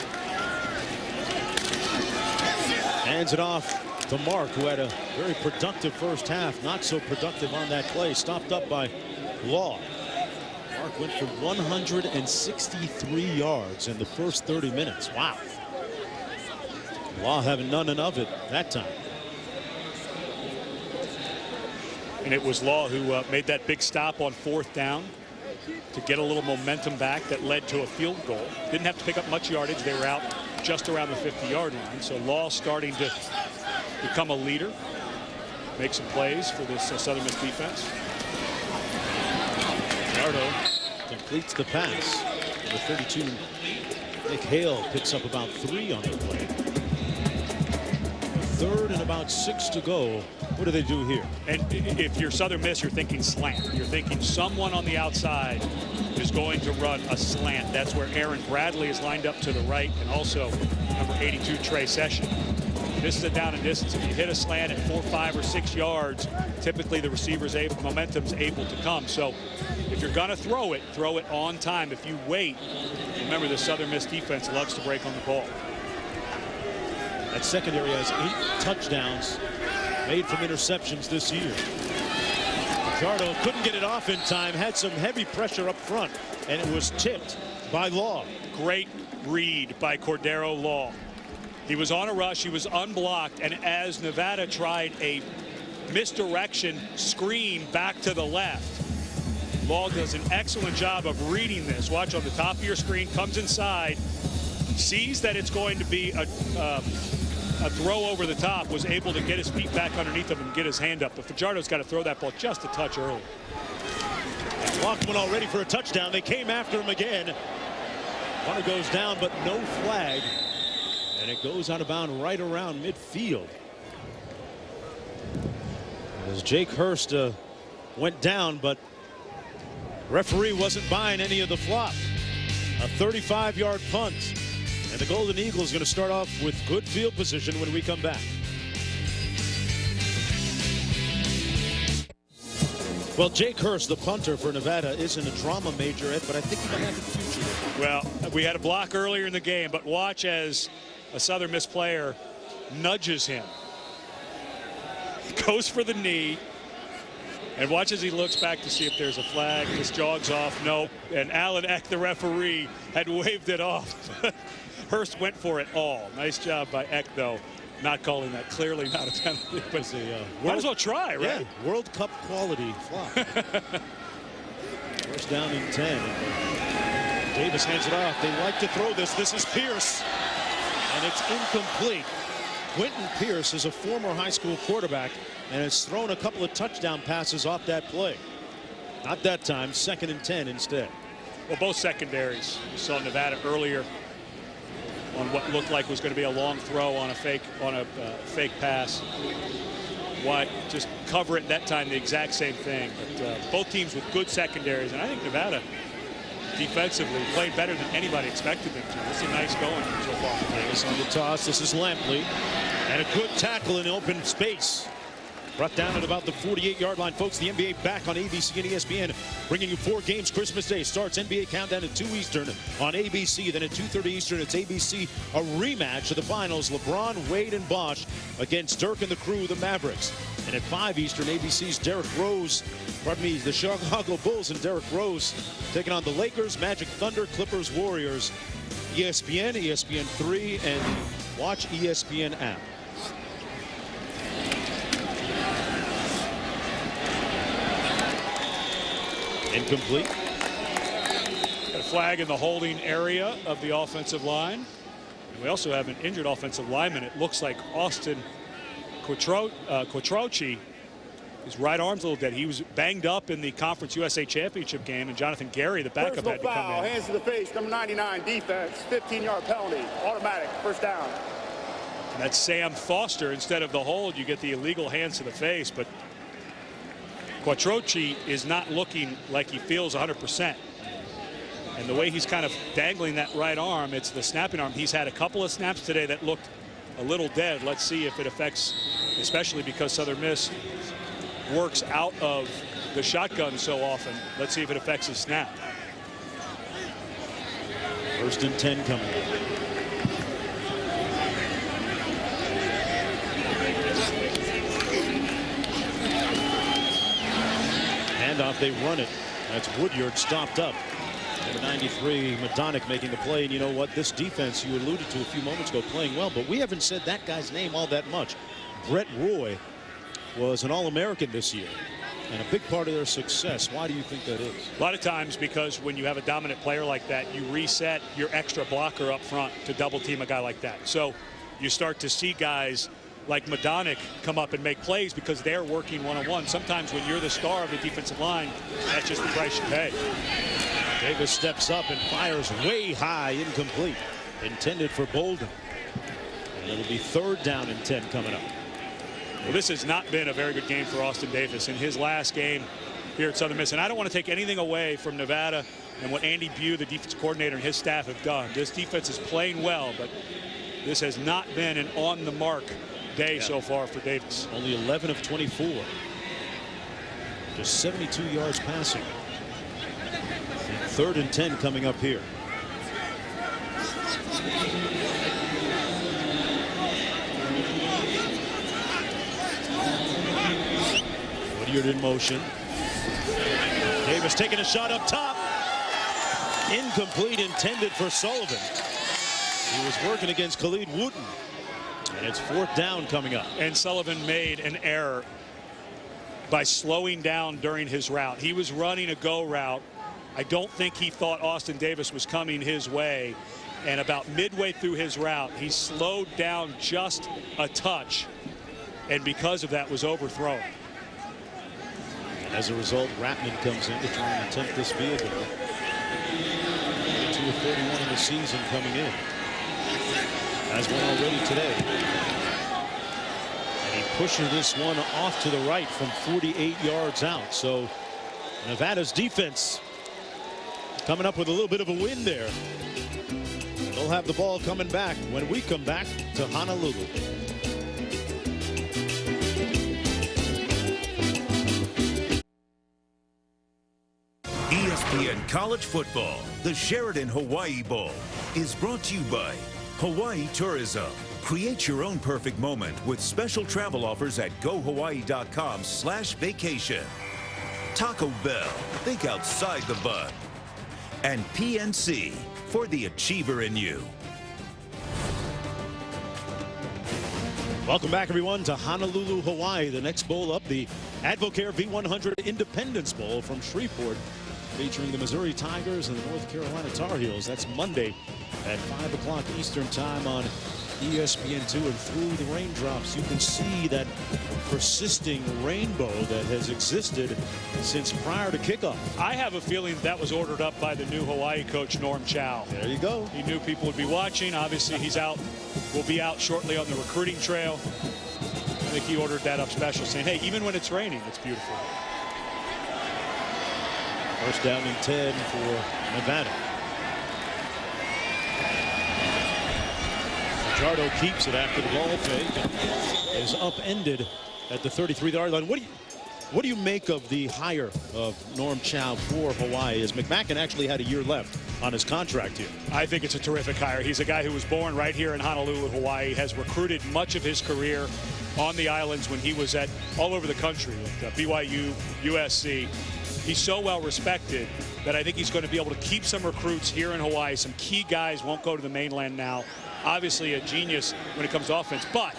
Hands it off to Mark, who had a very productive first half. Not so productive on that play. Stopped up by Law. Mark went for 163 yards in the first 30 minutes. Wow. Law having none of it that time. And it was Law who made that big stop on 4th down to get a little momentum back that led to a field goal. Didn't have to pick up much yardage. They were out just around the 50-yard line. So Law starting to become a leader, make some plays for this Southern Miss defense. Fajardo completes the pass. Number 32, Nick Hale, picks up about 3 on the play. 3rd and about 6 to go. What do they do here? And if you're Southern Miss, you're thinking slant. You're thinking someone on the outside is going to run a slant. That's where Aaron Bradley is lined up to the right, and also number 82, Trey Session. This is a down and distance. If you hit a slant at 4, 5, or 6 yards, typically the receiver's momentum's able to come. So if you're going to throw it on time. If you wait, remember the Southern Miss defense loves to break on the ball. That secondary has 8 touchdowns made from interceptions this year. Fajardo couldn't get it off in time, had some heavy pressure up front, and it was tipped by Law. Great read by Cordero Law. He was on a rush, he was unblocked, and as Nevada tried a misdirection screen back to the left, Law does an excellent job of reading this. Watch on the top of your screen, comes inside, sees that it's going to be a throw over the top, was able to get his feet back underneath him and get his hand up. But Fajardo's got to throw that ball just a touch early. Lockman all ready for a touchdown. They came after him again. Runner goes down, but no flag. And it goes out of bounds right around midfield. As Jake Hurst went down, but referee wasn't buying any of the flop. A 35-yard punt. And the Golden Eagles going to start off with good field position when we come back. Well, Jake Hurst, the punter for Nevada, isn't a drama majorette, but I think he might have a future. Well, we had a block earlier in the game, but watch as a Southern Miss player nudges him. Goes for the knee. And watch as he looks back to see if there's a flag. Just jogs off. Nope. And Alan Eck, the referee, had waved it off. Hurst went for it all. Nice job by Eck, though, not calling that. Clearly not a penalty. But might as well try, right? Yeah, World Cup quality flop. First down and 10. Davis hands it off. They like to throw this. This is Pierce. And it's incomplete. Quentin Pierce is a former high school quarterback and has thrown a couple of touchdown passes off that play. Not that time. 2nd and 10 instead. Well, both secondaries. You saw Nevada earlier on what looked like was going to be a long throw on a fake pass. Why just cover it that time? The exact same thing. But both teams with good secondaries, and I think Nevada defensively played better than anybody expected them to. This is nice going so far. Davis on the toss. This is Lampley, and a good tackle in open space. Brought down at about the 48-yard line. Folks, the NBA back on ABC and ESPN, bringing you 4 games. Christmas Day starts NBA countdown at 2 Eastern on ABC. Then at 2:30 Eastern, it's ABC, a rematch of the finals. LeBron, Wade, and Bosh against Dirk and the crew, the Mavericks. And at 5 Eastern, ABC's the Chicago Bulls and Derrick Rose taking on the Lakers, Magic, Thunder, Clippers, Warriors. ESPN, ESPN3, and the Watch ESPN app. Incomplete. Got a flag in the holding area of the offensive line. And we also have an injured offensive lineman. It looks like Austin Quattrochi. His right arm's a little dead. He was banged up in the Conference USA Championship game, and Jonathan Gary, the backup, had to come in. Hands to the face, number 99, defense, 15-yard penalty, automatic, first down. And that's Sam Foster. Instead of the hold, you get the illegal hands to the face, but Quattrochi is not looking like he feels 100%. And the way he's kind of dangling that right arm, it's the snapping arm. He's had a couple of snaps today that looked a little dead. Let's see if it affects, especially because Southern Miss works out of the shotgun so often. Let's see if it affects his snap. 1st and 10 coming up. Handoff, they run it. That's Woodyard stopped up. Number 93, Madonic making the play. And you know what? This defense you alluded to a few moments ago playing well, but we haven't said that guy's name all that much. Brett Roy was an All-American this year and a big part of their success. Why do you think that is? A lot of times because when you have a dominant player like that, you reset your extra blocker up front to double team a guy like that. So you start to see guys like Madonic come up and make plays because they're working one-on-one. Sometimes when you're the star of the defensive line, that's just the price you pay. Davis steps up and fires way high, incomplete. Intended for Bolden. And it'll be 3rd down and 10 coming up. Well, this has not been a very good game for Austin Davis in his last game here at Southern Miss. And I don't want to take anything away from Nevada and what Andy Bew, the defense coordinator, and his staff have done. This defense is playing well, but this has not been an on-the-mark day so far for Davis. Only 11 of 24. Just 72 yards passing. 3rd and 10 coming up here. Woodyard in motion. Davis taking a shot up top. Incomplete, intended for Sullivan. He was working against Khalid Wooten. And it's 4th down coming up. And Sullivan made an error by slowing down during his route. He was running a go route. I don't think he thought Austin Davis was coming his way. And about midway through his route, he slowed down just a touch. And because of that, was overthrown. As a result, Ratman comes in to try and attempt this field goal. 2 of 31 in the season coming in. Has one already today. And he pushes this one off to the right from 48 yards out. So Nevada's defense coming up with a little bit of a win there. They'll have the ball coming back when we come back to Honolulu. ESPN College Football, the Sheraton Hawai'i Bowl, is brought to you by Hawaii Tourism. Create your own perfect moment with special travel offers at gohawaii.com/vacation. Taco Bell, think outside the bun. And PNC, for the achiever in you. Welcome back, everyone, to Honolulu, Hawaii. The next bowl up, the Advocare V100 Independence Bowl from Shreveport, featuring the Missouri Tigers and the North Carolina Tar Heels. That's Monday at 5 o'clock Eastern time on ESPN2. And through the raindrops, you can see that persisting rainbow that has existed since prior to kickoff. I have a feeling that was ordered up by the new Hawaii coach, Norm Chow. There you go. He knew people would be watching. Obviously, he's out. Will be out shortly on the recruiting trail. I think he ordered that up special, saying, hey, even when it's raining, it's beautiful. 1st down and 10 for Nevada. Fajardo keeps it after the ball fake and is upended at the 33-yard line. What do you make of the hire of Norm Chow for Hawaii, as McMacken actually had a year left on his contract here? I think it's a terrific hire. He's a guy who was born right here in Honolulu, Hawaii, has recruited much of his career on the islands when he was at all over the country, with BYU, USC. He's so well respected that I think he's going to be able to keep some recruits here in Hawaii. Some key guys won't go to the mainland now. Obviously a genius when it comes to offense, but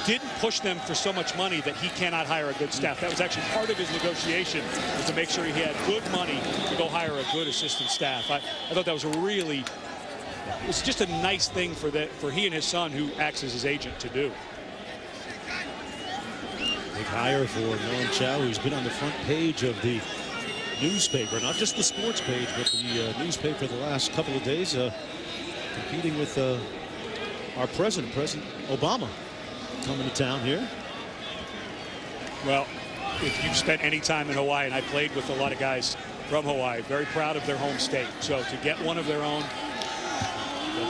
didn't push them for so much money that he cannot hire a good staff. That was actually part of his negotiation, was to make sure he had good money to go hire a good assistant staff. I thought that was a really, it was just a nice thing for he and his son, who acts as his agent, to do. Big hire for Norm Chow, who's been on the front page of the newspaper, not just the sports page, but the newspaper the last couple of days, competing with our President Obama, coming to town here. Well, if you've spent any time in Hawaii, and I played with a lot of guys from Hawaii, very proud of their home state. So to get one of their own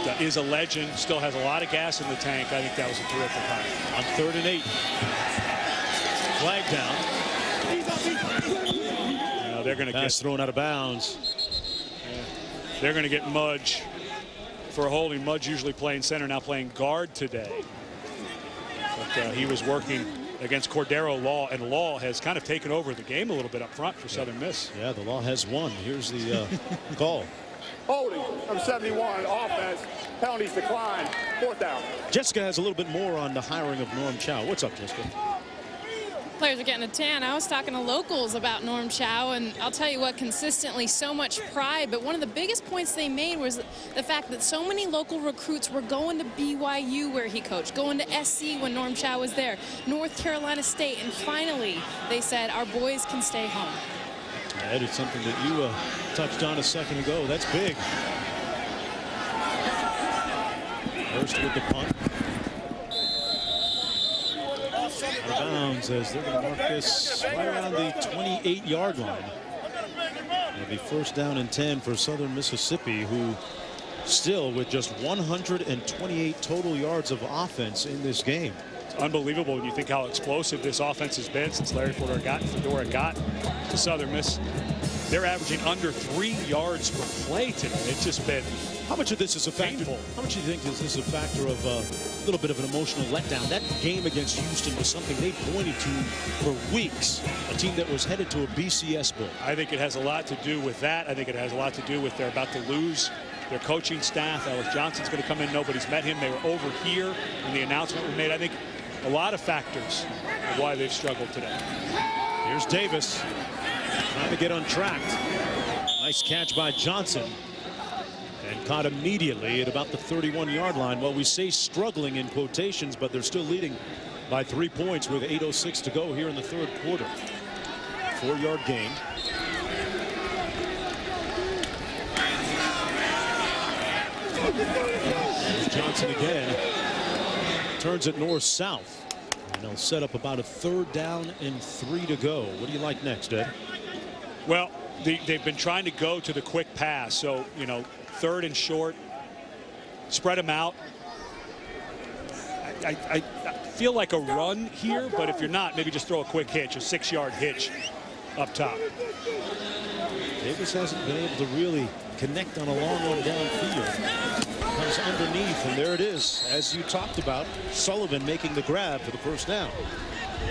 that is a legend, still has a lot of gas in the tank, I think that was a terrific hire. On 3rd and 8. Flag down. They're going to get thrown out of bounds. They're going to get Mudge for holding. Mudge usually playing center, now playing guard today. But he was working against Cordero Law, and Law has kind of taken over the game a little bit up front for Southern Miss. Yeah, the Law has won. Here's the call. Holding, number 71, offense. Penalties decline. 4th down. Jessica has a little bit more on the hiring of Norm Chow. What's up, Jessica? Players are getting a tan. I was talking to locals about Norm Chow, and I'll tell you what, consistently so much pride. But one of the biggest points they made was the fact that so many local recruits were going to BYU, where he coached, going to SC when Norm Chow was there, North Carolina State, and finally they said our boys can stay home. Ed, it's something that you touched on a second ago. That's big. First with the punt. Out of bounds, as they're going to mark this right around the 28-yard line. It'll be 1st down and 10 for Southern Mississippi, who still with just 128 total yards of offense in this game. It's unbelievable when you think how explosive this offense has been since Larry Fedora got to Southern Miss. They're averaging under 3 yards per play today. It's just been How much of this is a factor? painful. How much do you think this is a factor of a little bit of an emotional letdown? That game against Houston was something they pointed to for weeks. A team that was headed to a BCS bowl. I think it has a lot to do with that. I think it has a lot to do with they're about to lose their coaching staff. Ellis Johnson's going to come in. Nobody's met him. They were over here when the announcement was made. I think a lot of factors of why they've struggled today. Here's Davis trying to get untracked. Nice catch by Johnson. And caught immediately at about the 31-yard line. Well, we say struggling in quotations, but they're still leading by 3 points with 8:06 to go here in the 3rd quarter. 4-yard gain. There's Johnson again. Turns it north-south. And they'll set up about a 3rd down and 3 to go. What do you like next, Ed? Well, they've been trying to go to the quick pass. So, 3rd and short, spread them out. I feel like a run here, but if you're not, maybe just throw a quick hitch, a 6-yard hitch up top. Davis hasn't been able to really connect on a long one downfield. Comes underneath, and there it is. As you talked about, Sullivan making the grab for the 1st down.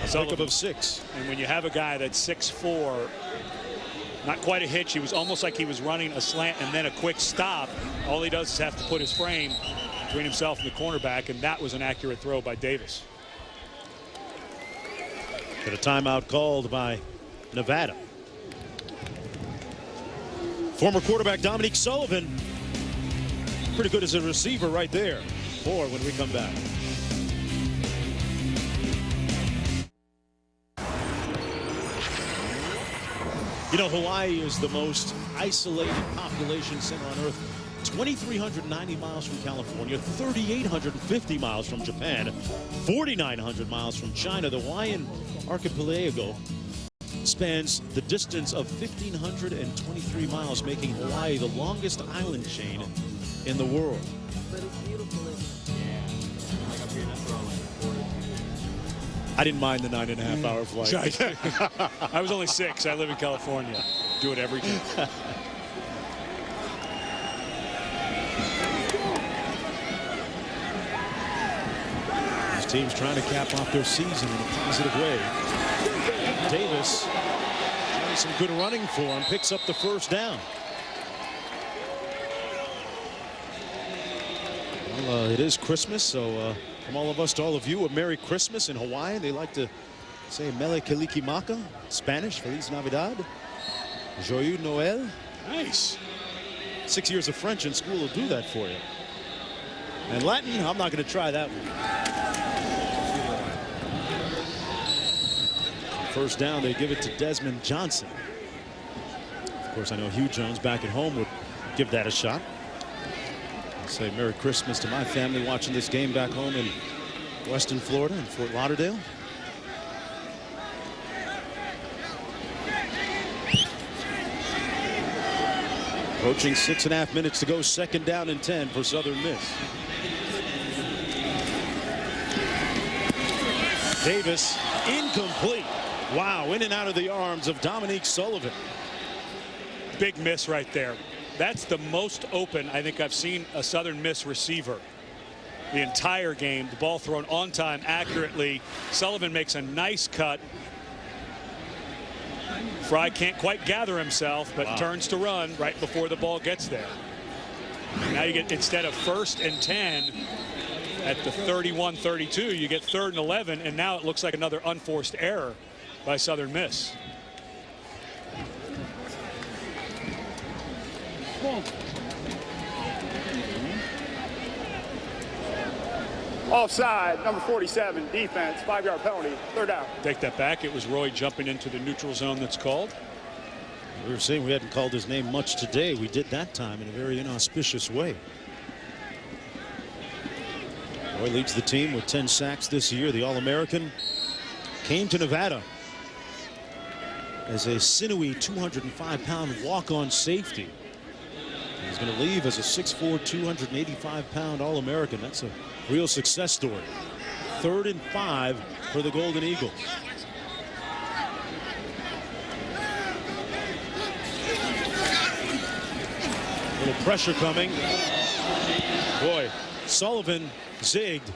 A pickup of 6. And when you have a guy that's 6'4", not quite a hitch, he was almost like he was running a slant and then a quick stop. All he does is have to put his frame between himself and the cornerback, and that was an accurate throw by Davis. Got a timeout called by Nevada. Former quarterback Dominique Sullivan, pretty good as a receiver right there. More when we come back. Hawaii is the most isolated population center on Earth. 2,390 miles from California, 3,850 miles from Japan, 4,900 miles from China. The Hawaiian archipelago spans the distance of 1,523 miles, making Hawaii the longest island chain in the world. I didn't mind the 9.5-hour flight. I was only 6. I live in California. Do it every day. This team's trying to cap off their season in a positive way. Davis having some good running for him, picks up the first down. Well, it is Christmas, so from all of us to all of you, a Merry Christmas in Hawaii. They like to say Mele Kalikimaka, Spanish, Feliz Navidad, Joyeux Noël. Nice. 6 years of French in school will do that for you. And Latin, I'm not going to try that one. First down, they give it to Desmond Johnson. Of course, I know Hugh Jones back at home would give that a shot. I'll say Merry Christmas to my family watching this game back home in Western Florida in Fort Lauderdale. Approaching 6.5 minutes to go. Second down and 10 for Southern Miss. Davis incomplete. Wow, in and out of the arms of Dominique Sullivan. Big miss right there. That's the most open I think I've seen a Southern Miss receiver the entire game. The ball thrown on time accurately. Sullivan makes a nice cut. Fry can't quite gather himself, but turns to run right before the ball gets there. Now you get, instead of 1st and 10 at the 31-32, you get 3rd and 11, and now it looks like another unforced error by Southern Miss. Offside, number 47, defense, 5-yard penalty, 3rd down. Take that back. It was Roy jumping into the neutral zone that's called. We were saying we hadn't called his name much today. We did that time in a very inauspicious way. Roy leads the team with 10 sacks this year. The All-American came to Nevada as a sinewy 205-pound walk-on safety. He's going to leave as a 6'4", 285-pound All-American. That's a real success story. 3rd and 5 for the Golden Eagles. A little pressure coming. Boy, Sullivan zigged,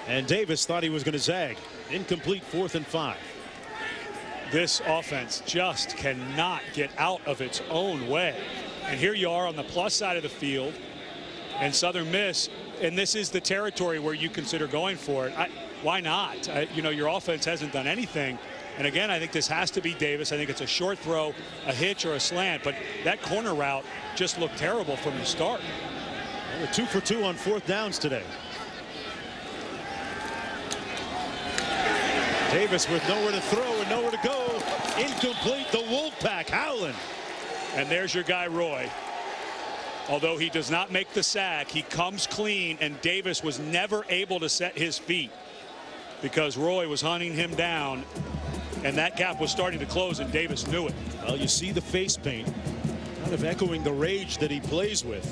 and Davis thought he was going to zag. Incomplete, 4th and 5. This offense just cannot get out of its own way. And here you are on the plus side of the field, and Southern Miss, and this is the territory where you consider going for it. Why not? You know, your offense hasn't done anything. And again, I think this has to be Davis. I think it's a short throw, a hitch, or a slant. But that corner route just looked terrible from the start. Well, we're 2 for 2 on 4th downs today. Davis with nowhere to throw and nowhere to go. Incomplete. The Wolfpack howling. And there's your guy, Roy. Although he does not make the sack, he comes clean, and Davis was never able to set his feet because Roy was hunting him down, and that gap was starting to close, and Davis knew it. Well, you see the face paint, kind of echoing the rage that he plays with,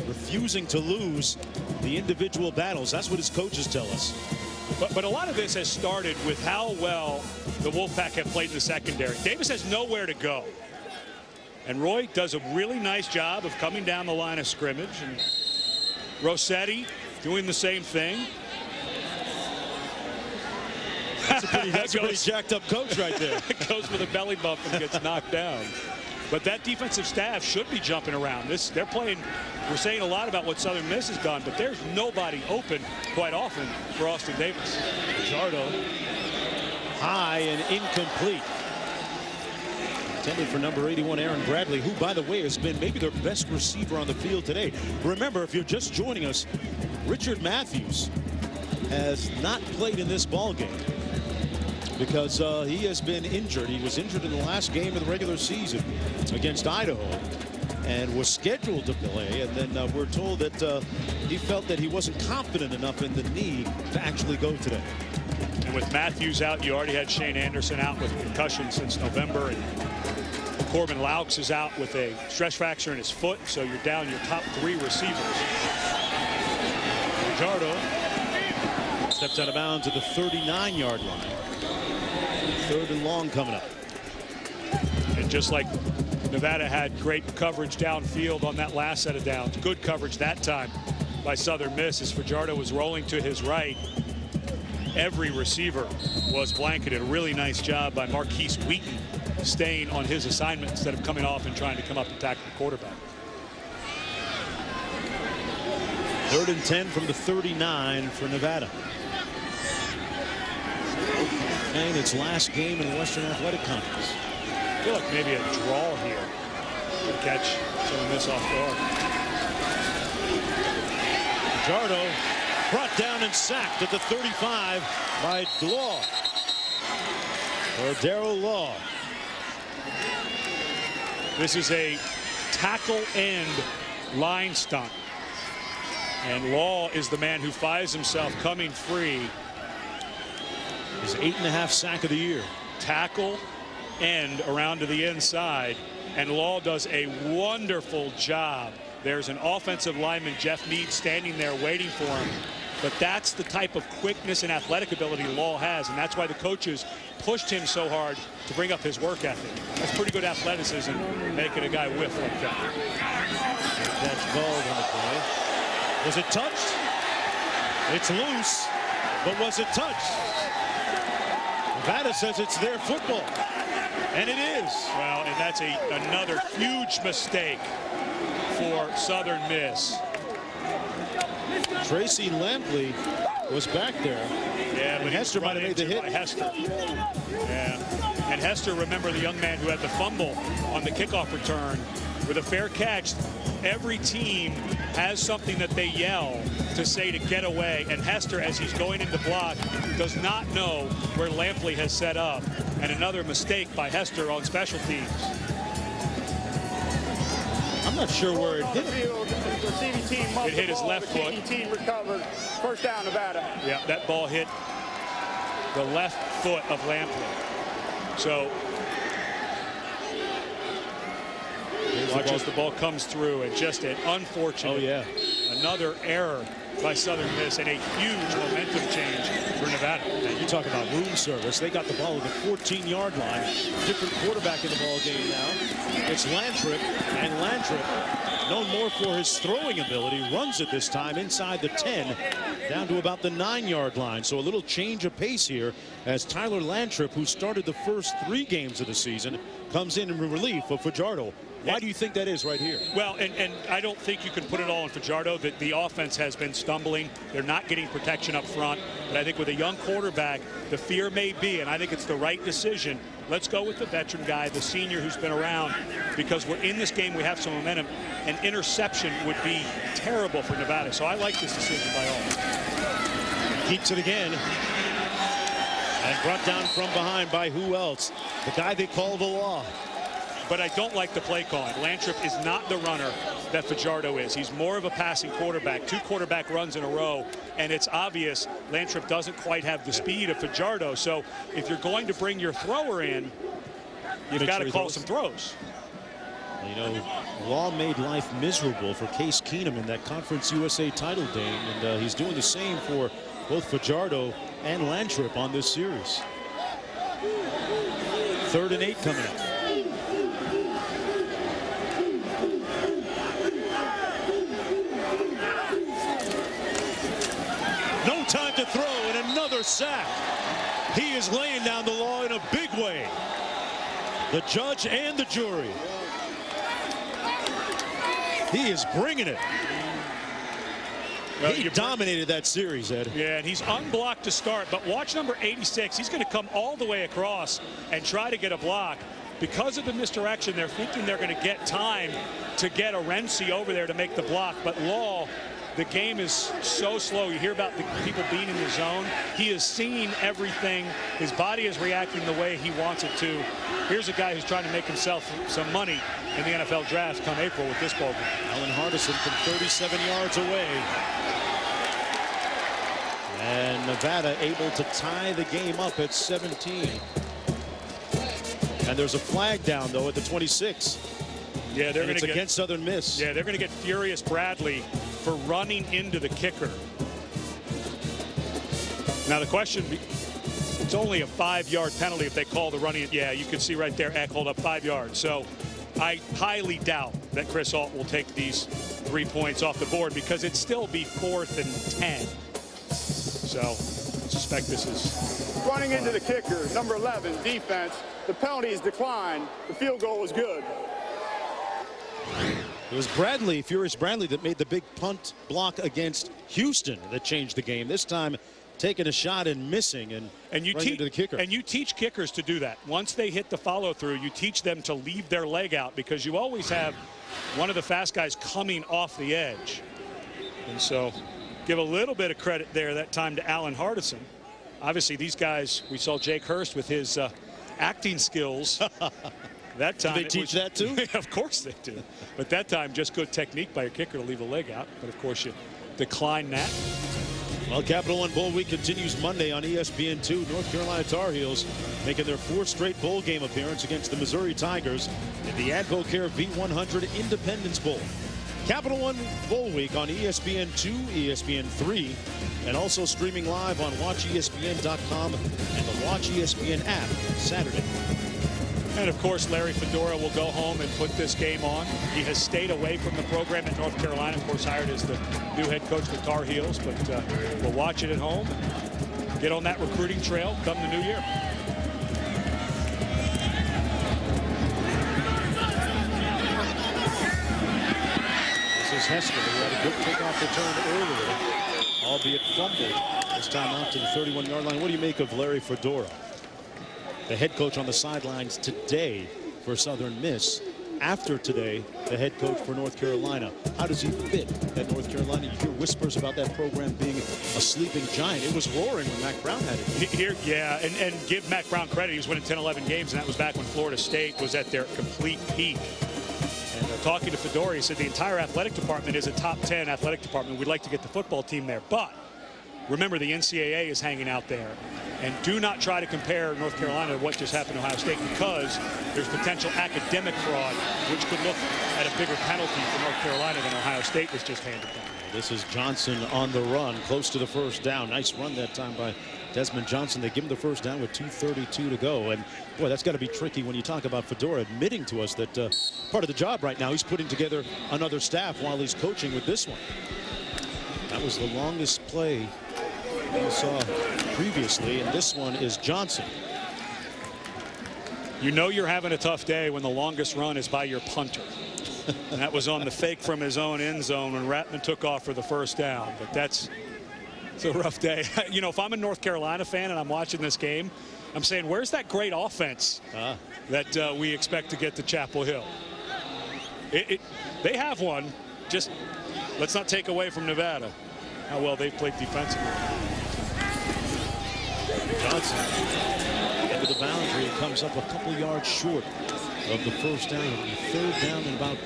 refusing to lose the individual battles. That's what his coaches tell us. But a lot of this has started with how well the Wolfpack have played in the secondary. Davis has nowhere to go. And Roy does a really nice job of coming down the line of scrimmage. And Rossetti doing the same thing. That's a pretty jacked up coach right there. Goes with a belly bump and gets knocked down. But that defensive staff should be jumping around. They're playing. We're saying a lot about what Southern Miss has done, but there's nobody open quite often for Austin Davis. Jardo high and incomplete. Intended for number 81, Aaron Bradley, who, by the way, has been maybe their best receiver on the field today. Remember, if you're just joining us, Richard Matthews has not played in this ball game because he has been injured. He was injured in the last game of the regular season against Idaho and was scheduled to play. And then we're told that he felt that he wasn't confident enough in the knee to actually go today. And with Matthews out, you already had Shane Anderson out with concussion since November. And Corbin Laux is out with a stress fracture in his foot. So you're down your top 3 receivers. Jardo Steps out of bounds at the 39-yard line. 3rd and long coming up. And just like Nevada had great coverage downfield on that last set of downs, good coverage that time by Southern Miss as Fajardo was rolling to his right. Every receiver was blanketed. A really nice job by Marquise Wheaton staying on his assignment instead of coming off and trying to come up and tackle the quarterback. 3rd and 10 from the 39 for Nevada. And its last game in the Western Athletic Conference. I feel like maybe a draw here. Good catch. Southern Miss off guard. Fajardo brought down and sacked at the 35 by Law. Or Darryl Law. This is a tackle end line stunt. And Law is the man who finds himself coming free. His 8.5 sack of the year. Tackle end around to the inside. And Law does a wonderful job. There's an offensive lineman, Jeff Mead, standing there waiting for him. But that's the type of quickness and athletic ability Law has, and that's why the coaches pushed him so hard to bring up his work ethic. That's pretty good athleticism, making a guy whiff like that. Catch called on the play. Was it touched? It's loose, but was it touched? Nevada says it's their football, and it is. Well, and that's another huge mistake for Southern Miss. Tracy Lampley was back there. Yeah, but Hester might have made the hit. Hester. Yeah. And Hester, remember the young man who had the fumble on the kickoff return with a fair catch. Every team has something that they yell to say to get away. And Hester, as he's going into block, does not know where Lampley has set up. And another mistake by Hester on special teams. I'm not sure where it hit him. It hit his left foot. The team recovered. First down, Nevada. Yeah, that ball hit the left foot of Lampley. So watch as the ball comes through, and just an unfortunate, another error by Southern Miss, and a huge momentum change for Nevada. And you talk about room service. They got the ball at the 14-yard line. Different quarterback in the ball game now. It's Lantrip, and Lantrip, known more for his throwing ability, runs it this time inside the 10, down to about the 9-yard line. So a little change of pace here as Tyler Lantrip, who started the first 3 games of the season, comes in relief of Fajardo. Why do you think that is right here? Well, and I don't think you can put it all on Fajardo. That the offense has been stumbling. They're not getting protection up front. But I think with a young quarterback, the fear may be, and I think it's the right decision. Let's go with the veteran guy, the senior who's been around, because we're in this game. We have some momentum. An interception would be terrible for Nevada. So I like this decision by all. Keeps it again. And brought down from behind by who else? The guy they call the Law. But I don't like the play calling. Lantrip is not the runner that Fajardo is. He's more of a passing quarterback. 2 quarterback runs in a row, and it's obvious Lantrip doesn't quite have the speed of Fajardo. So if you're going to bring your thrower in, you've got to call some throws. You know, Law made life miserable for Case Keenum in that Conference USA title game, and he's doing the same for both Fajardo and Lantrip on this series. 3rd and 8 coming up. No time to throw, and another sack. He is laying down the law in a big way. The judge and the jury. He is bringing it. Well, he dominated that series, Ed. Yeah, and he's unblocked to start, but watch number 86. He's going to come all the way across and try to get a block. Because of the misdirection, they're thinking they're going to get time to get a Renzi over there to make the block, but Law, the game is so slow. You hear about the people being in the zone. He is seeing everything. His body is reacting the way he wants it to. Here's a guy who's trying to make himself some money in the NFL draft come April with this ball game. Allen Hardison from 37 yards away. And Nevada able to tie the game up at 17. And there's a flag down, though, at the 26. Yeah, they're going to get against Southern Miss. Yeah, they're going to get Furious Bradley for running into the kicker. Now the question, it's only a 5-yard penalty if they call the running. Yeah, you can see right there, Eck hold up 5 yards. So I highly doubt that Chris Ault will take these 3 points off the board because it'd still be 4th and 10. So I suspect this is Running into the kicker, number 11, defense. The penalty is declined. The field goal was good. It was Bradley, Furious Bradley, that made the big punt block against Houston that changed the game. This time taking a shot and missing and you into the kicker. And you teach kickers to do that. Once they hit the follow through, you teach them to leave their leg out because you always have one of the fast guys coming off the edge. And so give a little bit of credit there that time to Alan Hardison. Obviously these guys, we saw Jake Hurst with his acting skills. That time do they teach that too? Of course they do. But that time just good technique by your kicker to leave a leg out. But of course you decline that. Well, Capital One Bowl Week continues Monday on ESPN2. North Carolina Tar Heels making their 4th straight bowl game appearance against the Missouri Tigers in the AdvoCare V100 Independence Bowl. Capital One Bowl Week on ESPN2, ESPN3, and also streaming live on WatchESPN.com and the Watch ESPN app Saturday. And of course, Larry Fedora will go home and put this game on. He has stayed away from the program at North Carolina, of course, hired as the new head coach of the Tar Heels, but we'll watch it at home and get on that recruiting trail come the new year. This is Hester, who had a good kickoff return earlier, albeit fumbled. This time out to the 31-yard line. What do you make of Larry Fedora, the head coach on the sidelines today for Southern Miss? After today, the head coach for North Carolina. How does he fit at North Carolina? You hear whispers about that program being a sleeping giant. It was roaring when Mack Brown had it. Here, yeah, and give Mack Brown credit. He was winning 10, 11 games, and that was back when Florida State was at their complete peak. And talking to Fedora, he said the entire athletic department is a top 10 athletic department. We'd like to get the football team there, but remember the NCAA is hanging out there. And do not try to compare North Carolina to what just happened to Ohio State because there's potential academic fraud, which could look at a bigger penalty for North Carolina than Ohio State was just handed down. This is Johnson on the run, close to the first down. Nice run that time by Desmond Johnson. They give him the first down with 2:32 to go. And boy, that's got to be tricky when you talk about Fedora admitting to us that part of the job right now, he's putting together another staff while he's coaching with this one. That was the longest play we saw previously, and this one is Johnson. You know you're having a tough day when the longest run is by your punter. And that was on the fake from his own end zone when Ratman took off for the first down. But it's a rough day. You know, if I'm a North Carolina fan and I'm watching this game, I'm saying, where's that great offense that we expect to get to Chapel Hill? They have one. Just let's not take away from Nevada how well they've played defensively. Johnson into the boundary and comes up a couple yards short of the first down. Third down and about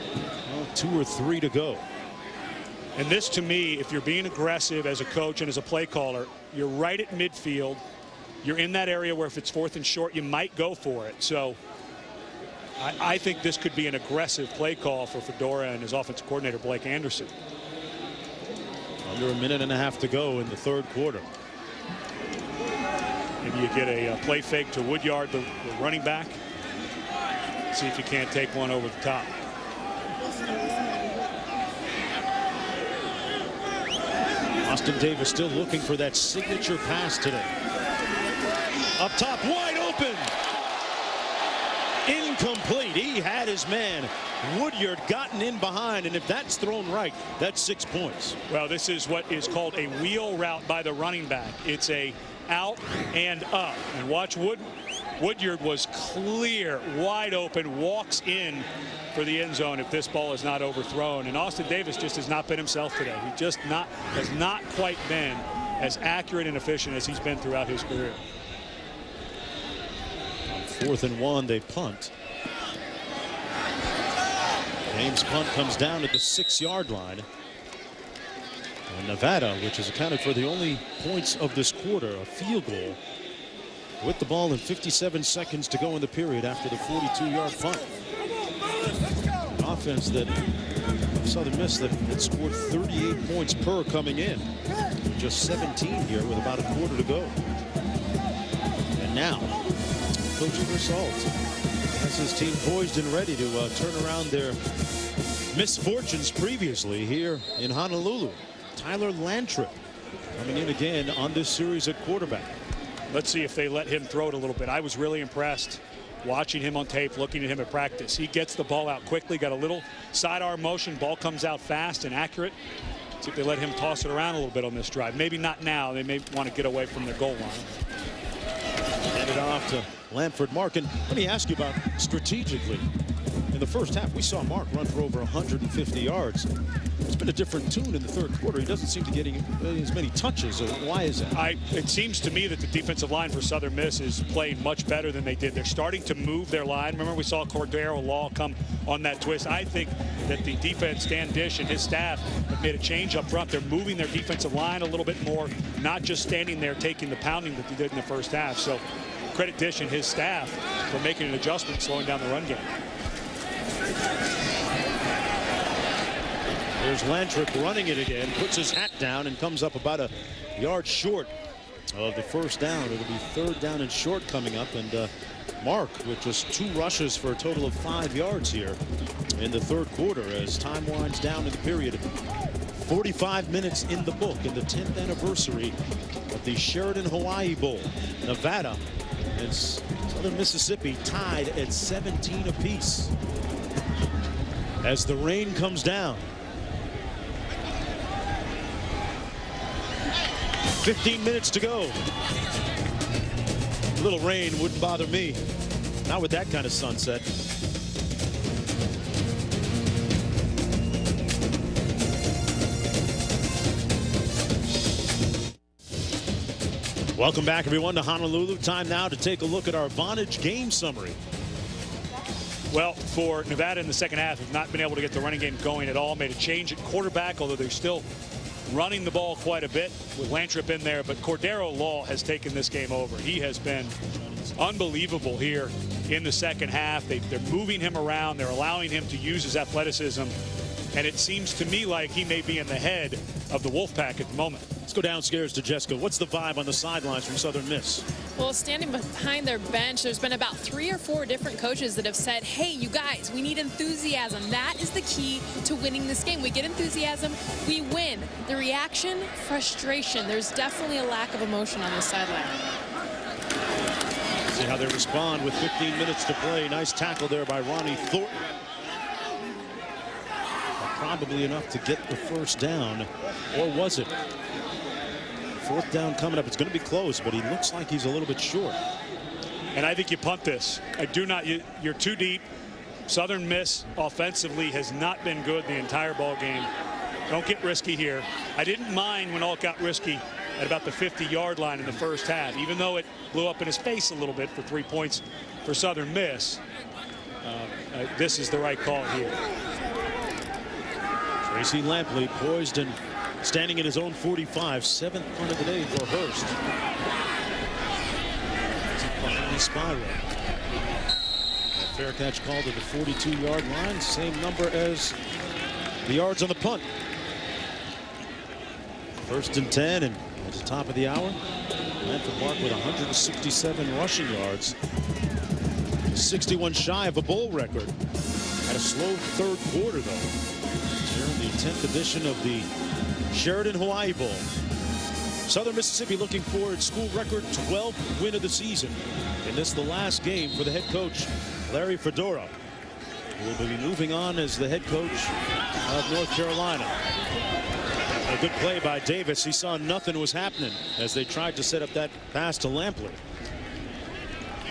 2 or 3 to go. And this, to me, if you're being aggressive as a coach and as a play caller, you're right at midfield. You're in that area where if it's 4th and short, you might go for it. So I think this could be an aggressive play call for Fedora and his offensive coordinator, Blake Anderson. Under a minute and a half to go in the third quarter. Maybe you get a play fake to Woodyard, the running back. See if you can't take one over the top. Austin Davis still looking for that signature pass today. Up top, wide open. Incomplete. He had his man. Woodyard gotten in behind, and if that's thrown right, that's 6 points. Well, this is what is called a wheel route by the running back. It's a out and up. And watch Woodyard was clear, wide open, walks in for the end zone if this ball is not overthrown. And Austin Davis just has not been himself today. He just has not quite been as accurate and efficient as he's been throughout his career. On 4th and 1, they punt. James' punt comes down at the 6-yard line. And Nevada, which has accounted for the only points of this quarter, a field goal, with the ball in 57 seconds to go in the period after the 42-yard punt. An offense that Southern Miss that scored 38 points per coming in. Just 17 here with about a quarter to go. And now, Coach Versalt has his team poised and ready to turn around their misfortunes previously here in Honolulu. Tyler Lantrip coming in again on this series at quarterback. Let's see if they let him throw it a little bit. I was really impressed watching him on tape, looking at him at practice. He gets the ball out quickly, got a little sidearm motion, ball comes out fast and accurate. See if they let him toss it around a little bit on this drive. Maybe not now. They may want to get away from their goal line. Hand it off to Lamford Mark. And let me ask you about strategically. In the first half, we saw Mark run for over 150 yards. It's been a different tune in the third quarter. He doesn't seem to get as many touches. Why is that? It seems to me that the defensive line for Southern Miss is playing much better than they did. They're starting to move their line. Remember, we saw Cordero Law come on that twist. I think that the defense, Dan Dish and his staff, have made a change up front. They're moving their defensive line a little bit more, not just standing there taking the pounding that they did in the first half. So credit Dish and his staff for making an adjustment, slowing down the run game. There's Lantrip running it again, puts his hat down and comes up about a yard short of the first down. It'll be third down and short coming up, and Mark with just 2 rushes for a total of 5 yards here in the third quarter as time winds down in the period. 45 minutes in the book in the 10th anniversary of the Sheraton Hawai'i Bowl. Nevada and Southern Mississippi tied at 17 apiece. As the rain comes down. 15 minutes to go. A little rain wouldn't bother me. Not with that kind of sunset. Welcome back, everyone, to Honolulu. Time now to take a look at our Vonage game summary. Well, for Nevada in the second half, have not been able to get the running game going at all. Made a change at quarterback, although they're still running the ball quite a bit with Lantrip in there. But Cordero Law has taken this game over. He has been unbelievable here in the second half. They're moving him around. They're allowing him to use his athleticism. And it seems to me like he may be in the head of the Wolfpack at the moment. Let's go downstairs to Jessica. What's the vibe on the sidelines from Southern Miss? Well, standing behind their bench, there's been about 3 or 4 different coaches that have said, hey, you guys, we need enthusiasm. That is the key to winning this game. We get enthusiasm, we win. The reaction, frustration. There's definitely a lack of emotion on the sideline. See how they respond with 15 minutes to play. Nice tackle there by Ronnie Thornton. Probably enough to get the first down, or was it? Fourth down coming up. It's going to be close, but he looks like he's a little bit short. And I think you punt this. I do not. You're too deep. Southern Miss offensively has not been good the entire ball game. Don't get risky here. I didn't mind when Alt got risky at about the 50-yard line in the first half, even though it blew up in his face a little bit for 3 points for Southern Miss. This is the right call here. Tracy Lampley poised and standing in his own 45. 7th punt of the day for Hurst. Behind the spiral. A fair catch called at the 42-yard line. Same number as the yards on the punt. 1st and 10, and at the top of the hour, Lamford Mark with 167 rushing yards. 61 shy of a bowl record. Had a slow third quarter, though. Here in the 10th edition of the Sheraton Hawai'i Bowl. Southern Mississippi looking for its school record 12th win of the season. And this is the last game for the head coach, Larry Fedora, who will be moving on as the head coach of North Carolina. A good play by Davis. He saw nothing was happening as they tried to set up that pass to Lampley.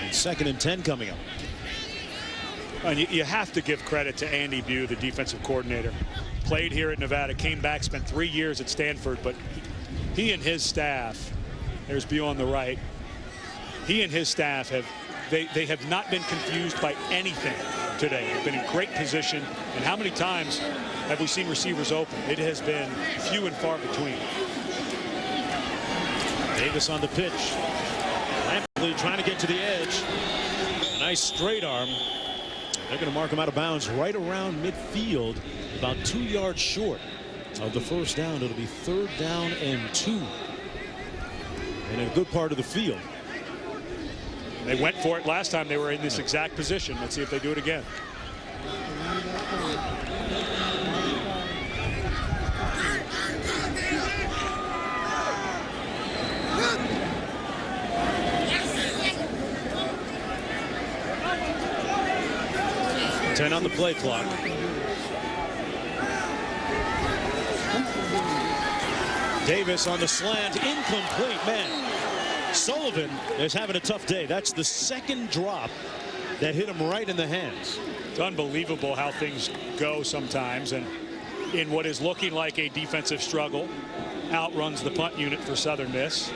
And 2nd and 10 coming up. And you have to give credit to Andy Bew, the defensive coordinator. Played here at Nevada, came back, spent 3 years at Stanford, but he and his staff, there's Bew on the right, he and his staff they have not been confused by anything today. They've been in great position. And how many times have we seen receivers open? It has been few and far between. Davis on the pitch. Lampley trying to get to the edge. A nice straight arm. They're going to mark him out of bounds right around midfield, about 2 yards short of the first down. It'll be 3rd down and 2. In a good part of the field. They went for it last time they were in this exact position. Let's see if they do it again. Ten on the play clock. Davis on the slant, incomplete. Man, Sullivan is having a tough day. That's the second drop that hit him right in the hands. It's unbelievable how things go sometimes, and in what is looking like a defensive struggle, outruns the punt unit for Southern Miss.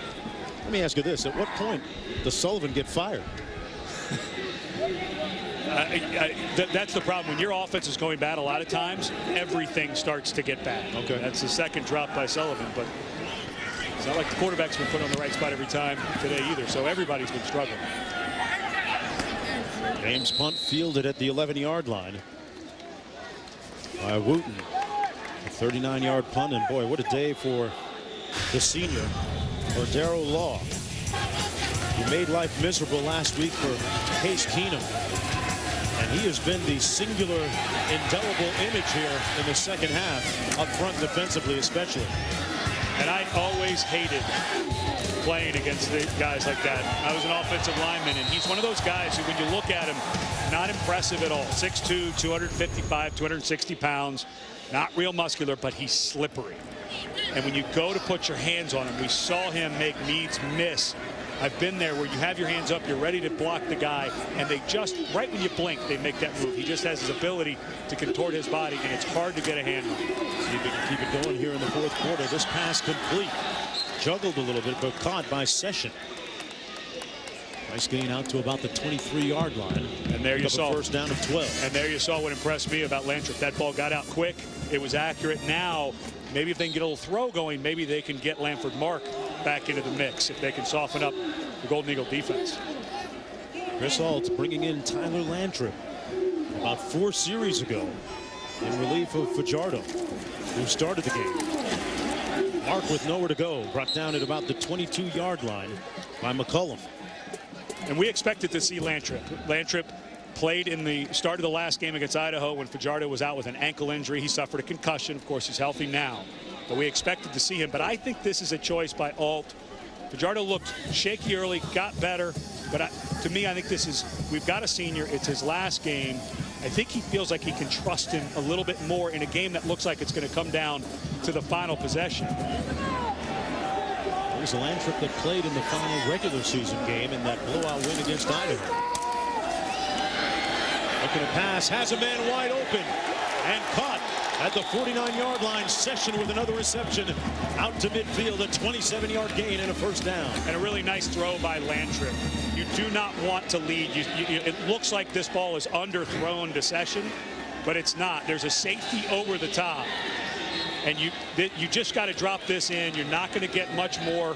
Let me ask you this: at what point does Sullivan get fired? That's the problem. When your offense is going bad, a lot of times everything starts to get bad. Okay. That's the second drop by Sullivan, but it's not like the quarterback's been put on the right spot every time today either. So everybody's been struggling. James punt fielded at the 11-yard line by Wooten. A 39-yard punt, and boy, what a day for the senior, for Darrell Law. He made life miserable last week for Case Keenum. And he has been the singular, indelible image here in the second half, up front defensively especially. And I always hated playing against the guys like that. I was an offensive lineman, and he's one of those guys who, when you look at him, not impressive at all. 6'2", 255, 260 pounds, not real muscular, but he's slippery. And when you go to put your hands on him, we saw him make needs miss. I've been there where you have your hands up, you're ready to block the guy, and they just, right when you blink, they make that move. He just has his ability to contort his body, and it's hard to get a hand on. See if he can keep it going here in the fourth quarter. This pass complete. Juggled a little bit, but caught by Session. Nice gain out to about the 23-yard line. And there you saw first down of 12. And there you saw what impressed me about Lantrip. That ball got out quick. It was accurate. Now, maybe if they can get a little throw going, maybe they can get Lanford Mark back into the mix if they can soften up the Golden Eagle defense. Chris Alt bringing in Tyler Lantrip about 4 series ago in relief of Fajardo, who started the game. Mark with nowhere to go, brought down at about the 22-yard line by McCullum. And we expected to see Lantrip. Lantrip played in the start of the last game against Idaho when Fajardo was out with an ankle injury. He suffered a concussion. Of course, he's healthy now. But we expected to see him. But I think this is a choice by Alt. Fajardo looked shaky early, got better. But to me, I think this is, we've got a senior. It's his last game. I think he feels like he can trust him a little bit more in a game that looks like it's going to come down to the final possession. There's a Lantrip that played in the final regular season game in that blowout win against Idaho. Looking to pass, has a man wide open, and caught at the 49-yard line. Session with another reception out to midfield, a 27-yard gain and a first down. And a really nice throw by Lantrip. You do not want to lead. It looks like this ball is underthrown to Session, but it's not. There's a safety over the top. And you just got to drop this in. You're not going to get much more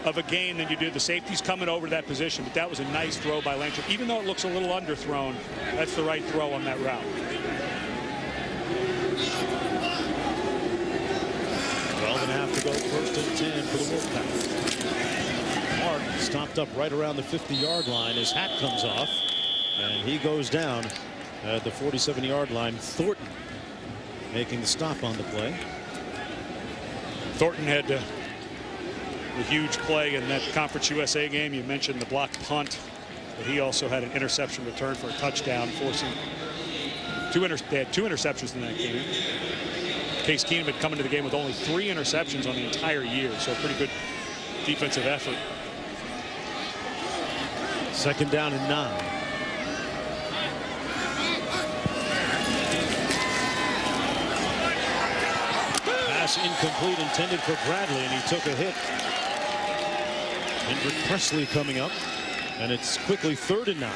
of a gain than you do. The safety's coming over to that position, but that was a nice throw by Lantrip. Even though it looks a little underthrown, that's the right throw on that route. 12.5 to go, first and 10 for the Wolfpack. Mark stopped up right around the 50-yard line. His hat comes off, and he goes down at the 47-yard line. Thornton making the stop on the play. Thornton had a huge play in that Conference USA game. You mentioned the blocked punt, but he also had an interception return for a touchdown, forcing they had 2 interceptions in that game. Case Keenum had come into the game with only 3 interceptions on the entire year, so a pretty good defensive effort. Second down and 9. Pass incomplete, intended for Bradley, and he took a hit. Hendrick Presley coming up, and it's quickly 3rd and 9.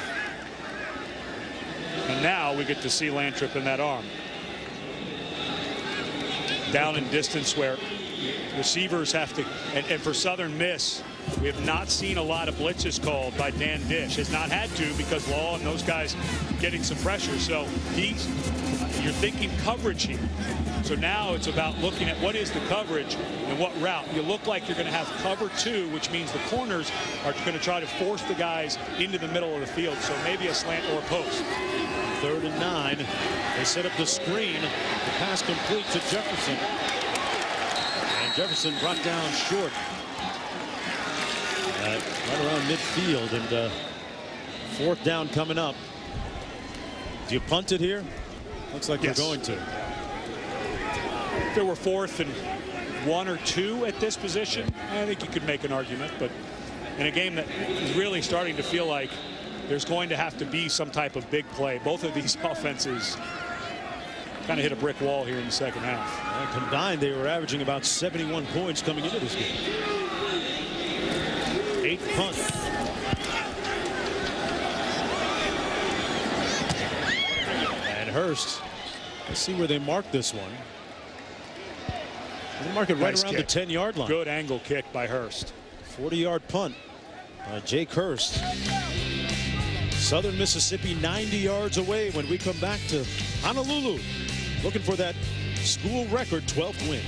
And now we get to see Lantrip in that arm. Down in distance where receivers have to, and for Southern Miss, We have not seen a lot of blitzes called by Dan Dish. Has not had to because Law and those guys getting some pressure. So you're thinking coverage here. So now it's about looking at what is the coverage and what route. You look like you're going to have cover 2, which means the corners are going to try to force the guys into the middle of the field. So maybe a slant or a post. 3rd and 9. They set up the screen. The pass complete to Jefferson. And Jefferson brought down short. Right around midfield. And 4th down coming up. Do you punt it here? Looks like yes. You're going to. If there were 4th and 1 or 2 at this position, I think you could make an argument. But in a game that is really starting to feel like there's going to have to be some type of big play. Both of these offenses kind of hit a brick wall here in the second half. Combined, they were averaging about 71 points coming into this game. 8th punt. And Hurst, let's see where they mark this one. They mark it right nice around kick. the 10-yard line. Good angle kick by Hurst. 40-yard punt by Jake Hurst. Southern Mississippi 90 yards away when we come back to Honolulu, looking for that school record 12th win.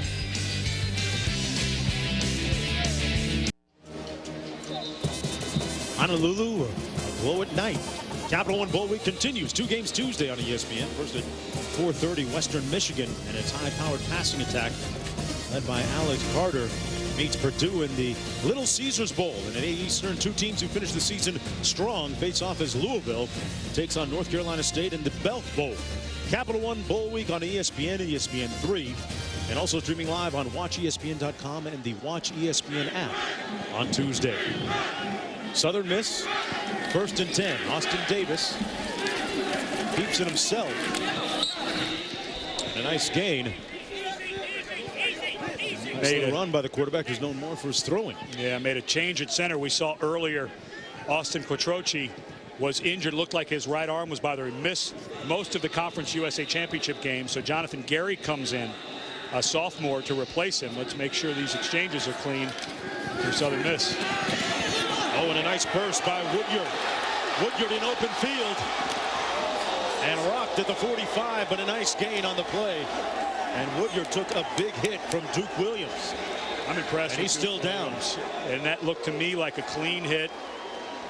Honolulu, a glow at night. Capital One Bowl Week continues. 2 games Tuesday on ESPN. First at 4:30, Western Michigan, and its high-powered passing attack led by Alex Carter meets Purdue in the Little Caesars Bowl. And at 8 Eastern, 2 teams who finished the season strong face off as Louisville takes on North Carolina State in the Belk Bowl. Capital One Bowl Week on ESPN and ESPN3, and also streaming live on WatchESPN.com and the Watch ESPN app on Tuesday. Southern Miss, 1st and 10. Austin Davis keeps it himself. And a nice gain. Made a run by the quarterback, who's known more for his throwing. Yeah, made a change at center. We saw earlier Austin Quattrochi was injured. Looked like his right arm was bothering him. Missed most of the Conference USA Championship games. So Jonathan Gary comes in, a sophomore, to replace him. Let's make sure these exchanges are clean for Southern Miss. Oh, and a nice burst by Woodyard. Woodyard in open field. And rocked at the 45, but a nice gain on the play. And Woodyard took a big hit from Duke Williams. I'm impressed. And he's still down. And that looked to me like a clean hit.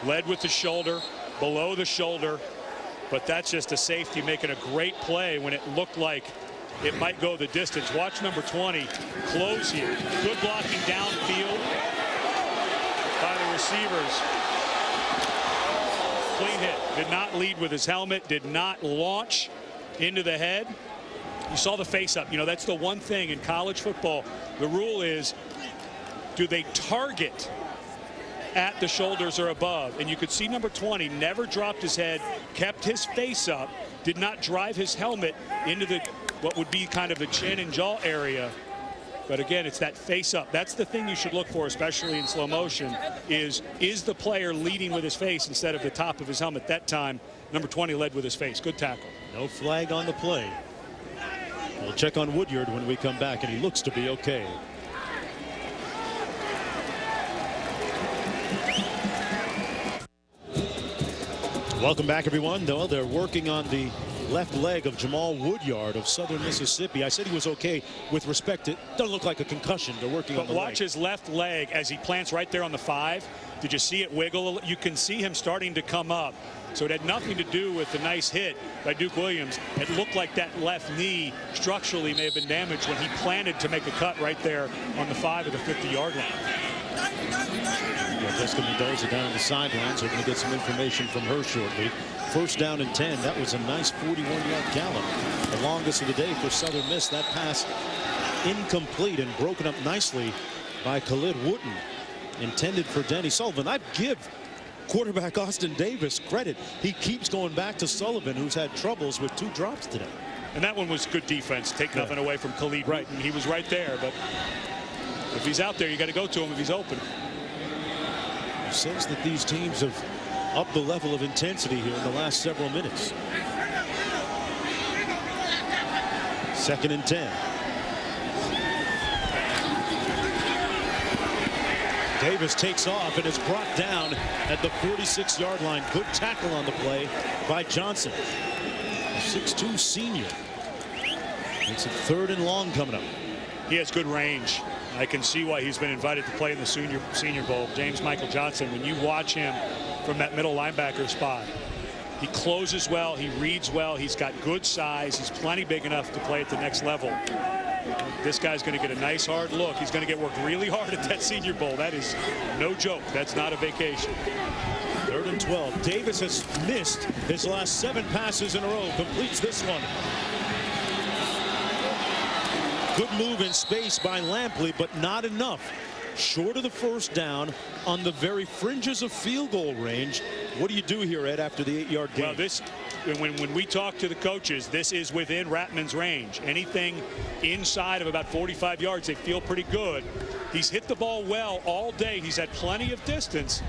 Led with the shoulder, below the shoulder. But that's just a safety making a great play when it looked like it might go the distance. Watch number 20 close here. Good blocking downfield by the receivers. Clean hit. Did not lead with his helmet. Did not launch into the head. You saw the face up. You know, that's the one thing in college football. The rule is, do they target at the shoulders or above? And you could see number 20 never dropped his head, kept his face up, did not drive his helmet into the what would be kind of the chin and jaw area. But again, it's that face up. That's the thing you should look for, especially in slow motion, is the player leading with his face instead of the top of his helmet? That time, number 20 led with his face. Good tackle. No flag on the play. We'll check on Woodyard when we come back, and he looks to be okay. Welcome back, everyone. Though they're working on the left leg of Jamal Woodyard of Southern Mississippi. I said he was okay with respect to, doesn't look like a concussion. They're working on the leg. But watch his left leg as he plants right there on the 5. Did you see it wiggle? You can see him starting to come up. So it had nothing to do with the nice hit by Duke Williams. It looked like that left knee structurally may have been damaged when he planted to make a cut right there on the 5 of the 50-yard line. Yeah, Jessica Mendoza down on the sidelines. We're going to get some information from her shortly. 1st down and 10. That was a nice 41-yard gallop. The longest of the day for Southern Miss. That pass incomplete and broken up nicely by Khalid Wooten. Intended for Denny Sullivan. I'd give quarterback Austin Davis credit. He keeps going back to Sullivan, who's had troubles with 2 drops today. And that one was good defense. Take nothing away from Khalid Wooten. He was right there. But if he's out there, you got to go to him if he's open. You sense that these teams have upped the level of intensity here in the last several minutes. 2nd and 10. Davis takes off and is brought down at the 46-yard line. Good tackle on the play by Johnson. A 6'2 senior. It's a 3rd and long coming up. He has good range. I can see why he's been invited to play in the Senior Bowl. James Michael Johnson, when you watch him from that middle linebacker spot, he closes well, he reads well, he's got good size, he's plenty big enough to play at the next level. This guy's going to get a nice hard look. He's going to get worked really hard at that Senior Bowl. That is no joke. That's not a vacation. 3rd and 12. Davis has missed his last 7 passes in a row. Completes this one. Good move in space by Lampley, but not enough. Short of the 1st down, on the very fringes of field goal range. What do you do here, Ed, after the 8-yard gain? Well, when we talk to the coaches, this is within Ratman's range. Anything inside of about 45 yards, they feel pretty good. He's hit the ball well all day. He's had plenty of distance.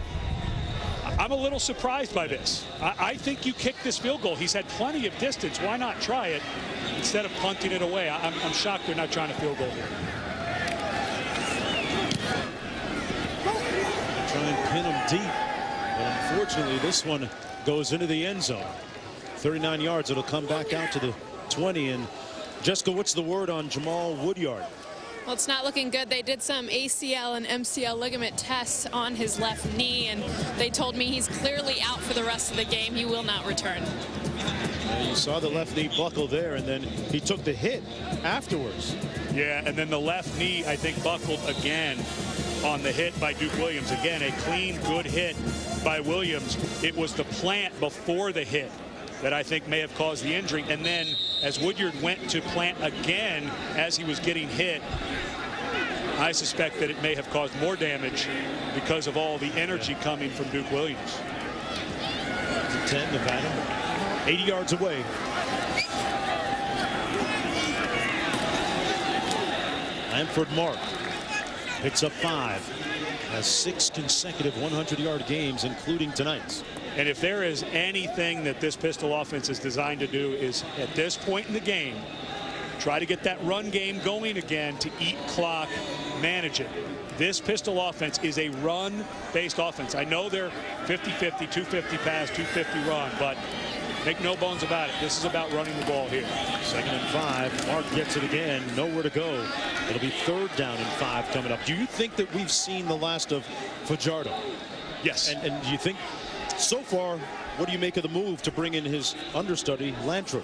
I'm a little surprised by this. I think you kick this field goal. He's had plenty of distance. Why not try it instead of punting it away? I'm shocked they're not trying a field goal here. Try and pin him deep, but unfortunately this one goes into the end zone. 39 yards. It'll come back out to the 20. And Jessica, what's the word on Jamal Woodyard? Well, it's not looking good. They did some ACL and MCL ligament tests on his left knee, and they told me he's clearly out for the rest of the game. He will not return. You saw the left knee buckle there, and then he took the hit afterwards. Yeah, and then the left knee, I think, buckled again on the hit by Duke Williams. Again, a clean, good hit by Williams. It was the plant before the hit that I think may have caused the injury. And then as Woodyard went to plant again as he was getting hit, I suspect that it may have caused more damage because of all the energy coming from Duke Williams. 10, Nevada, 80 yards away. Lanford Mark picks up 5, has 6 consecutive 100-yard games, including tonight's. And if there is anything that this Pistol offense is designed to do is, at this point in the game, try to get that run game going again to eat clock, manage it. This Pistol offense is a run-based offense. I know they're 50-50, 250 pass, 250 run, but make no bones about it. This is about running the ball here. 2nd and 5. Mark gets it again. Nowhere to go. It'll be 3rd down and 5 coming up. Do you think that we've seen the last of Fajardo? Yes. And do you think, so far, what do you make of the move to bring in his understudy, Lantrip?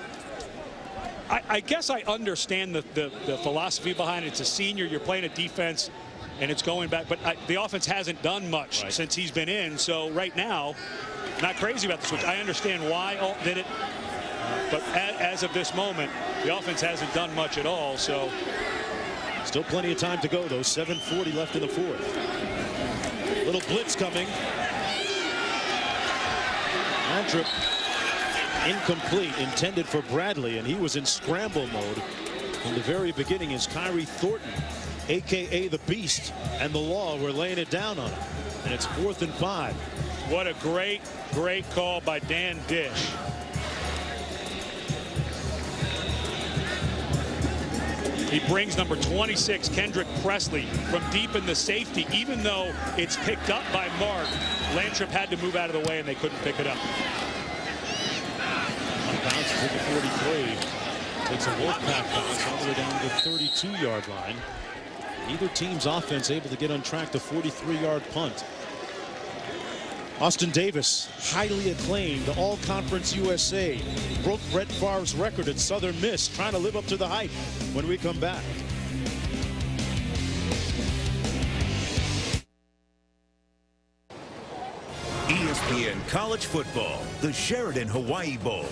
I guess I understand the philosophy behind it. It's a senior. You're playing a defense, and it's going back. But the offense hasn't done much since he's been in. So right now, not crazy about the switch. I understand why Alt did it. But as of this moment, the offense hasn't done much at all. So still plenty of time to go, though. 7:40 left in the 4th. Little blitz coming. Lantrip incomplete, intended for Bradley, and he was in scramble mode from the very beginning as Kyrie Thornton, a.k.a. the Beast, and the Law were laying it down on him. And it's 4th and 5. What a great call by Dan Dish. He brings number 26, Kendrick Presley, from deep in the safety. Even though it's picked up by Mark, Lantrip had to move out of the way, and they couldn't pick it up. Bounces at the 43. Takes a Wolfpack bounce all the way down to the 32-yard line. Neither team's offense able to get on track. The 43-yard punt. Austin Davis, highly acclaimed, All-Conference USA, broke Brett Favre's record at Southern Miss, trying to live up to the hype when we come back. ESPN College Football, the Sheraton Hawai'i Bowl,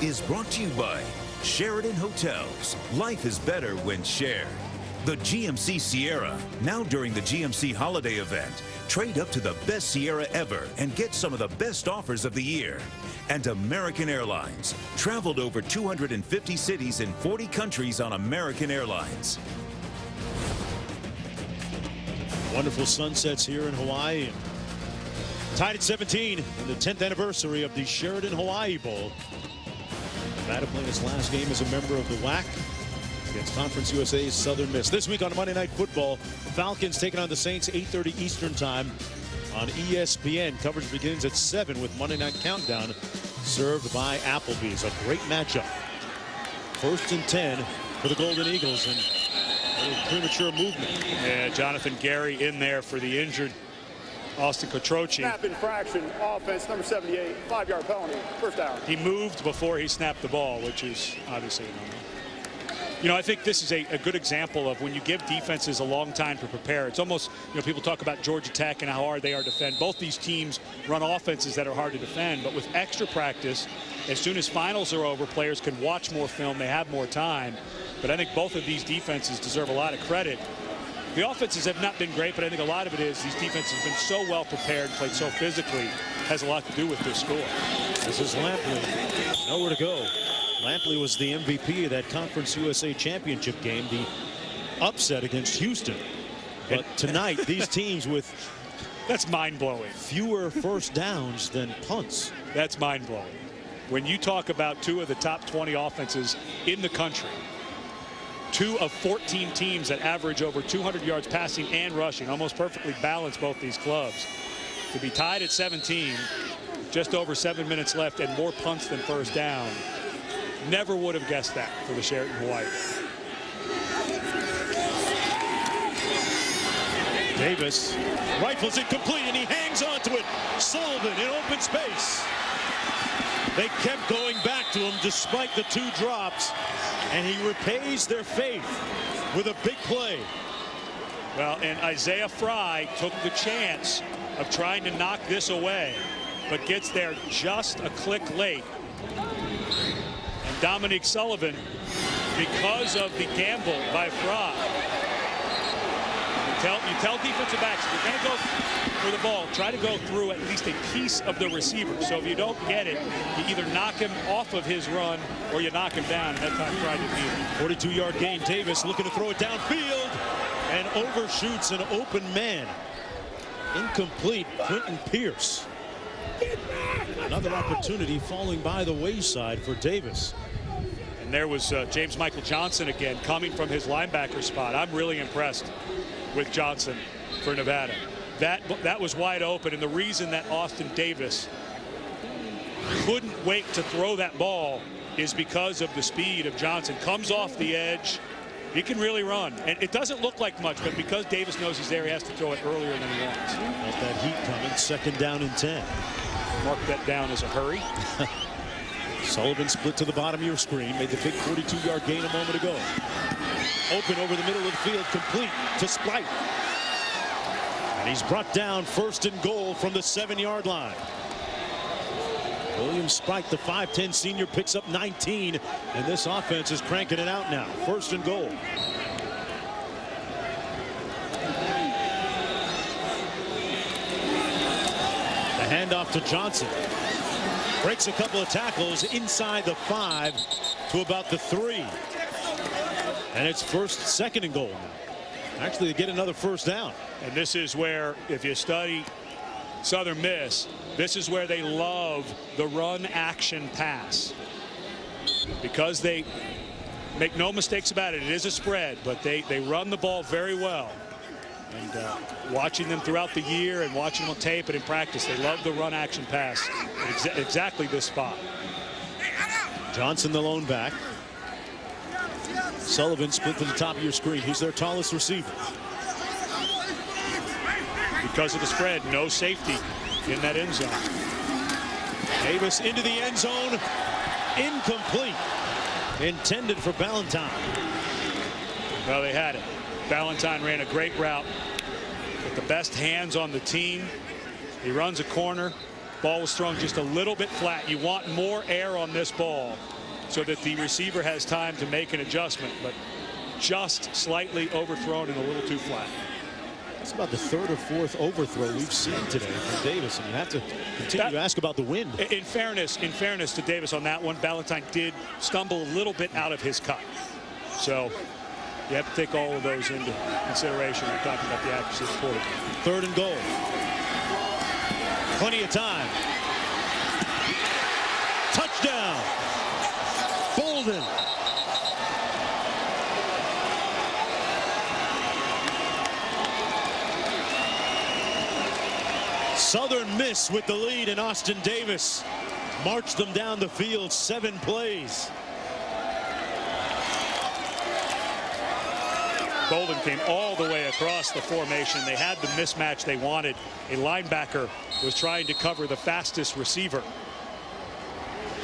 is brought to you by Sheraton Hotels. Life is better when shared. The GMC Sierra, now during the GMC Holiday event. Trade up to the best Sierra ever and get some of the best offers of the year. And American Airlines, traveled over 250 cities in 40 countries on American Airlines. Wonderful sunsets here in Hawaii. Tied at 17 in the 10th anniversary of the Sheraton Hawai'i Bowl. Nevada playing his last game as a member of the WAC. against Conference USA's Southern Miss. This week on Monday Night Football, Falcons taking on the Saints, 8:30 Eastern Time on ESPN. Coverage begins at 7 with Monday Night Countdown served by Applebee's. A great matchup. 1st and 10 for the Golden Eagles, and a little premature movement. Yeah, Jonathan Gary in there for the injured Austin Kotrochi. Snap infraction, offense, number 78, 5-yard penalty, first down. He moved before he snapped the ball, which is obviously a number. You know, I think this is a good example of when you give defenses a long time to prepare. It's almost, you know, people talk about Georgia Tech and how hard they are to defend. Both these teams run offenses that are hard to defend, but with extra practice, as soon as finals are over, players can watch more film, they have more time. But I think both of these defenses deserve a lot of credit. The offenses have not been great, but I think a lot of it is these defenses have been so well prepared, played so physically, has a lot to do with this score. This is Lampley, nowhere to go. Lampley was the MVP of that Conference USA championship game, the upset against Houston. But tonight, these teams with that's mind-blowing. Fewer first downs than punts. That's mind-blowing. When you talk about 2 of the top 20 offenses in the country, 2 of 14 teams that average over 200 yards passing and rushing, almost perfectly balanced both these clubs, to be tied at 17, just over 7 minutes left, and more punts than first down. Never would have guessed that for the Sheraton Hawai'i. Davis rifles it complete, and he hangs onto it. Sullivan in open space. They kept going back to him despite the 2 drops, and he repays their faith with a big play. Well, and Isaiah Fry took the chance of trying to knock this away, but gets there just a click late. And Dominique Sullivan, because of the gamble by Fry, you tell defensive backs, if you're going to go for the ball, try to go through at least a piece of the receiver. So if you don't get it, you either knock him off of his run or you knock him down. That time Fry didn't need it. 42-yard gain. Davis looking to throw it downfield and overshoots an open man. Incomplete. Quentin Pierce. Another opportunity falling by the wayside for Davis. And there was James Michael Johnson again coming from his linebacker spot. I'm really impressed with Johnson for Nevada. That was wide open, and the reason that Austin Davis couldn't wait to throw that ball is because of the speed of Johnson. Comes off the edge. He can really run, and it doesn't look like much, but because Davis knows he's there, he has to throw it earlier than he wants. Felt that heat coming. 2nd down and 10. Mark that down as a hurry. Sullivan split to the bottom of your screen, made the big 42-yard gain a moment ago. Open over the middle of the field, complete to Splight. And he's brought down 1st and goal from the 7-yard line. William Splight, the 5'10 senior, picks up 19, and this offense is cranking it out now. 1st and goal. The handoff to Johnson. Breaks a couple of tackles inside the 5 to about the 3. And it's 2nd and goal now. Actually, they get another 1st down. And this is where, if you study Southern Miss, this is where they love the run action pass. Because they make no mistakes about it. It is a spread, but they run the ball very well. And watching them throughout the year and watching them on tape and in practice, they love the run action pass at exactly this spot. Johnson, the lone back. Sullivan split to the top of your screen. He's their tallest receiver. Because of the spread, no safety in that end zone. Davis into the end zone. Incomplete. Intended for Ballantyne. Well, they had it. Ballantyne ran a great route with the best hands on the team. He runs a corner. Ball was thrown just a little bit flat. You want more air on this ball so that the receiver has time to make an adjustment, but just slightly overthrown and a little too flat. That's about the 3rd or 4th overthrow we've seen today from Davis, and you have to continue to ask about the wind. In fairness to Davis on that one, Ballantyne did stumble a little bit out of his cut. So you have to take all of those into consideration when talking about the accuracy of the quarterback. 3rd and goal. Plenty of time. Touchdown. Bolden. Southern Miss with the lead, and Austin Davis marched them down the field 7 plays. Bolden came all the way across the formation. They had the mismatch they wanted. A linebacker was trying to cover the fastest receiver.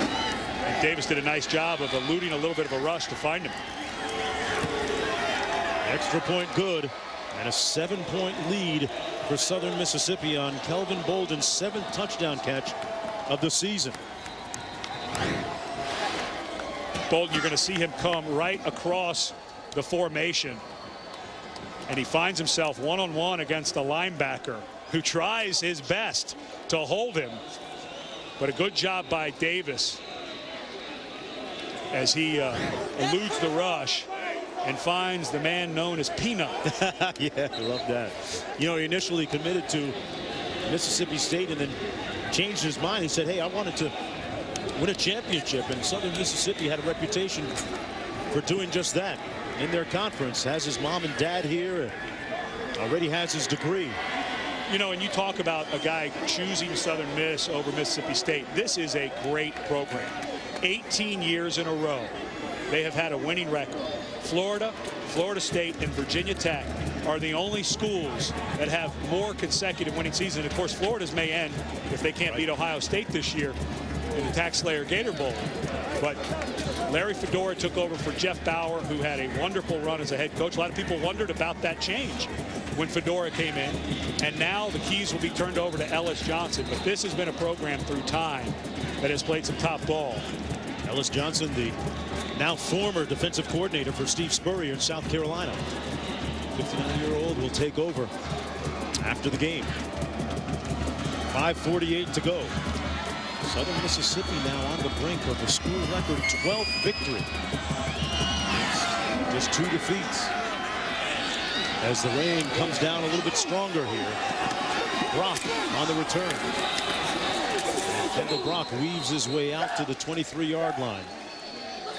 And Davis did a nice job of eluding a little bit of a rush to find him. Extra point good, and a 7-point lead for Southern Mississippi on Kelvin Bolden's 7th touchdown catch of the season. Bolden, you're going to see him come right across the formation. And he finds himself one-on-one against a linebacker who tries his best to hold him. But a good job by Davis as he eludes the rush and finds the man known as Peanut. Yeah, I love that. You know, he initially committed to Mississippi State and then changed his mind. He said, hey, I wanted to win a championship, and Southern Mississippi had a reputation for doing just that in their conference. Has his mom and dad here, already has his degree. You know, and you talk about a guy choosing Southern Miss over Mississippi State. This is a great program. 18 years in a row they have had a winning record. Florida, Florida State, and Virginia Tech are the only schools that have more consecutive winning seasons. Of course, Florida's may end if they can't beat Ohio State this year in the Tax Slayer Gator Bowl. But Larry Fedora took over for Jeff Bauer, who had a wonderful run as a head coach. A lot of people wondered about that change when Fedora came in. And now the keys will be turned over to Ellis Johnson. But this has been a program through time that has played some top ball. Ellis Johnson, the now former defensive coordinator for Steve Spurrier in South Carolina. 59-year-old will take over after the game. 5:48 to go. Southern Mississippi now on the brink of the school record 12th victory. Just 2 defeats. As the rain comes down a little bit stronger here. Brock on the return. And Kendall Brock weaves his way out to the 23-yard line.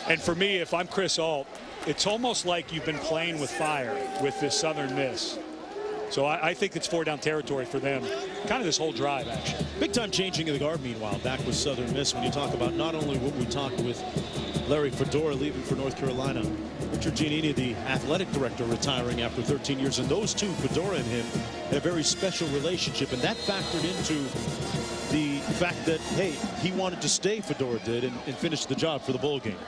And for me, if I'm Chris Ault, it's almost like you've been playing with fire with this Southern Miss. So I think it's 4-down territory for them. Kind of this whole drive, actually. Big time changing of the guard, meanwhile, back with Southern Miss. When you talk about not only what we talked with Larry Fedora leaving for North Carolina, Richard Giannini, the athletic director, retiring after 13 years. And those two, Fedora and him, had a very special relationship. And that factored into the fact that, hey, he wanted to stay, Fedora did, and finish the job for the bowl game.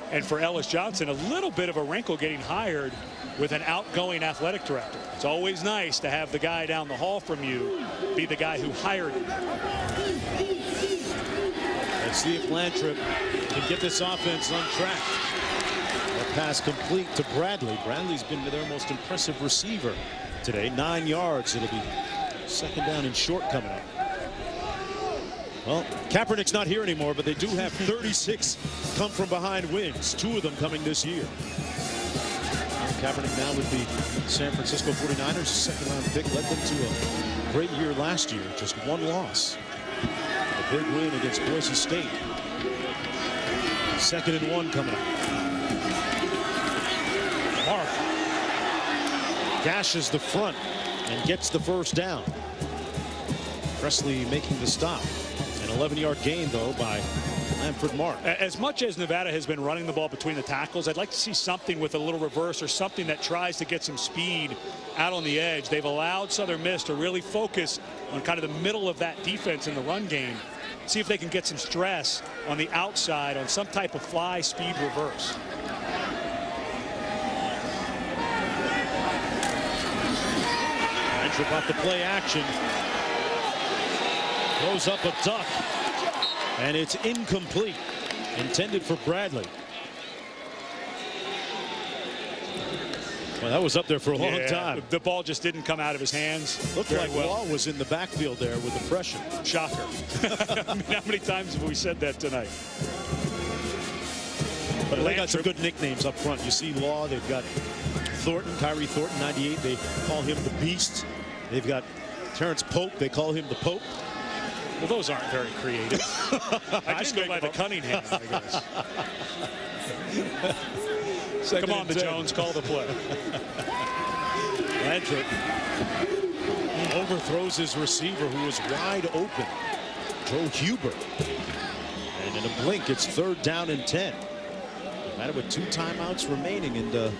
And for Ellis Johnson, a little bit of a wrinkle getting hired with an outgoing athletic director. It's always nice to have the guy down the hall from you be the guy who hired you. Let's see if Lantrip can get this offense on track. That pass complete to Bradley. Bradley's been their most impressive receiver today. 9 yards. It'll be 2nd down and short coming up. Well, Kaepernick's not here anymore, but they do have 36 come from behind wins, 2 of them coming this year. Kaepernick now with the San Francisco 49ers, 2nd-round pick, led them to a great year last year, just 1 loss. A big win against Boise State. 2nd and 1 coming up. Mark gashes the front and gets the 1st down. Presley making the stop. An 11-yard gain, though, by Lamford Mark. As much as Nevada has been running the ball between the tackles, I'd like to see something with a little reverse or something that tries to get some speed out on the edge. They've allowed Southern Miss to really focus on kind of the middle of that defense in the run game. See if they can get some stress on the outside on some type of fly speed reverse. Lantrip off the play action. Throws up a duck, and it's incomplete. Intended for Bradley. Well, that was up there for a long time. The ball just didn't come out of his hands. Looked like Law was in the backfield there with the pressure. Shocker. I mean, how many times have we said that tonight? But they got some good nicknames up front. You see Law, they've got Thornton, Kyrie Thornton, 98. They call him the Beast. They've got Terrence Pope. They call him the Pope. Well, those aren't very creative. I just go by the Cunningham, I guess. Come on, the Jones, call the play. Lantrip Overthrows his receiver, who was wide open, Joe Huber. And in a blink, it's 3rd down and 10. Nevada with 2 timeouts remaining, and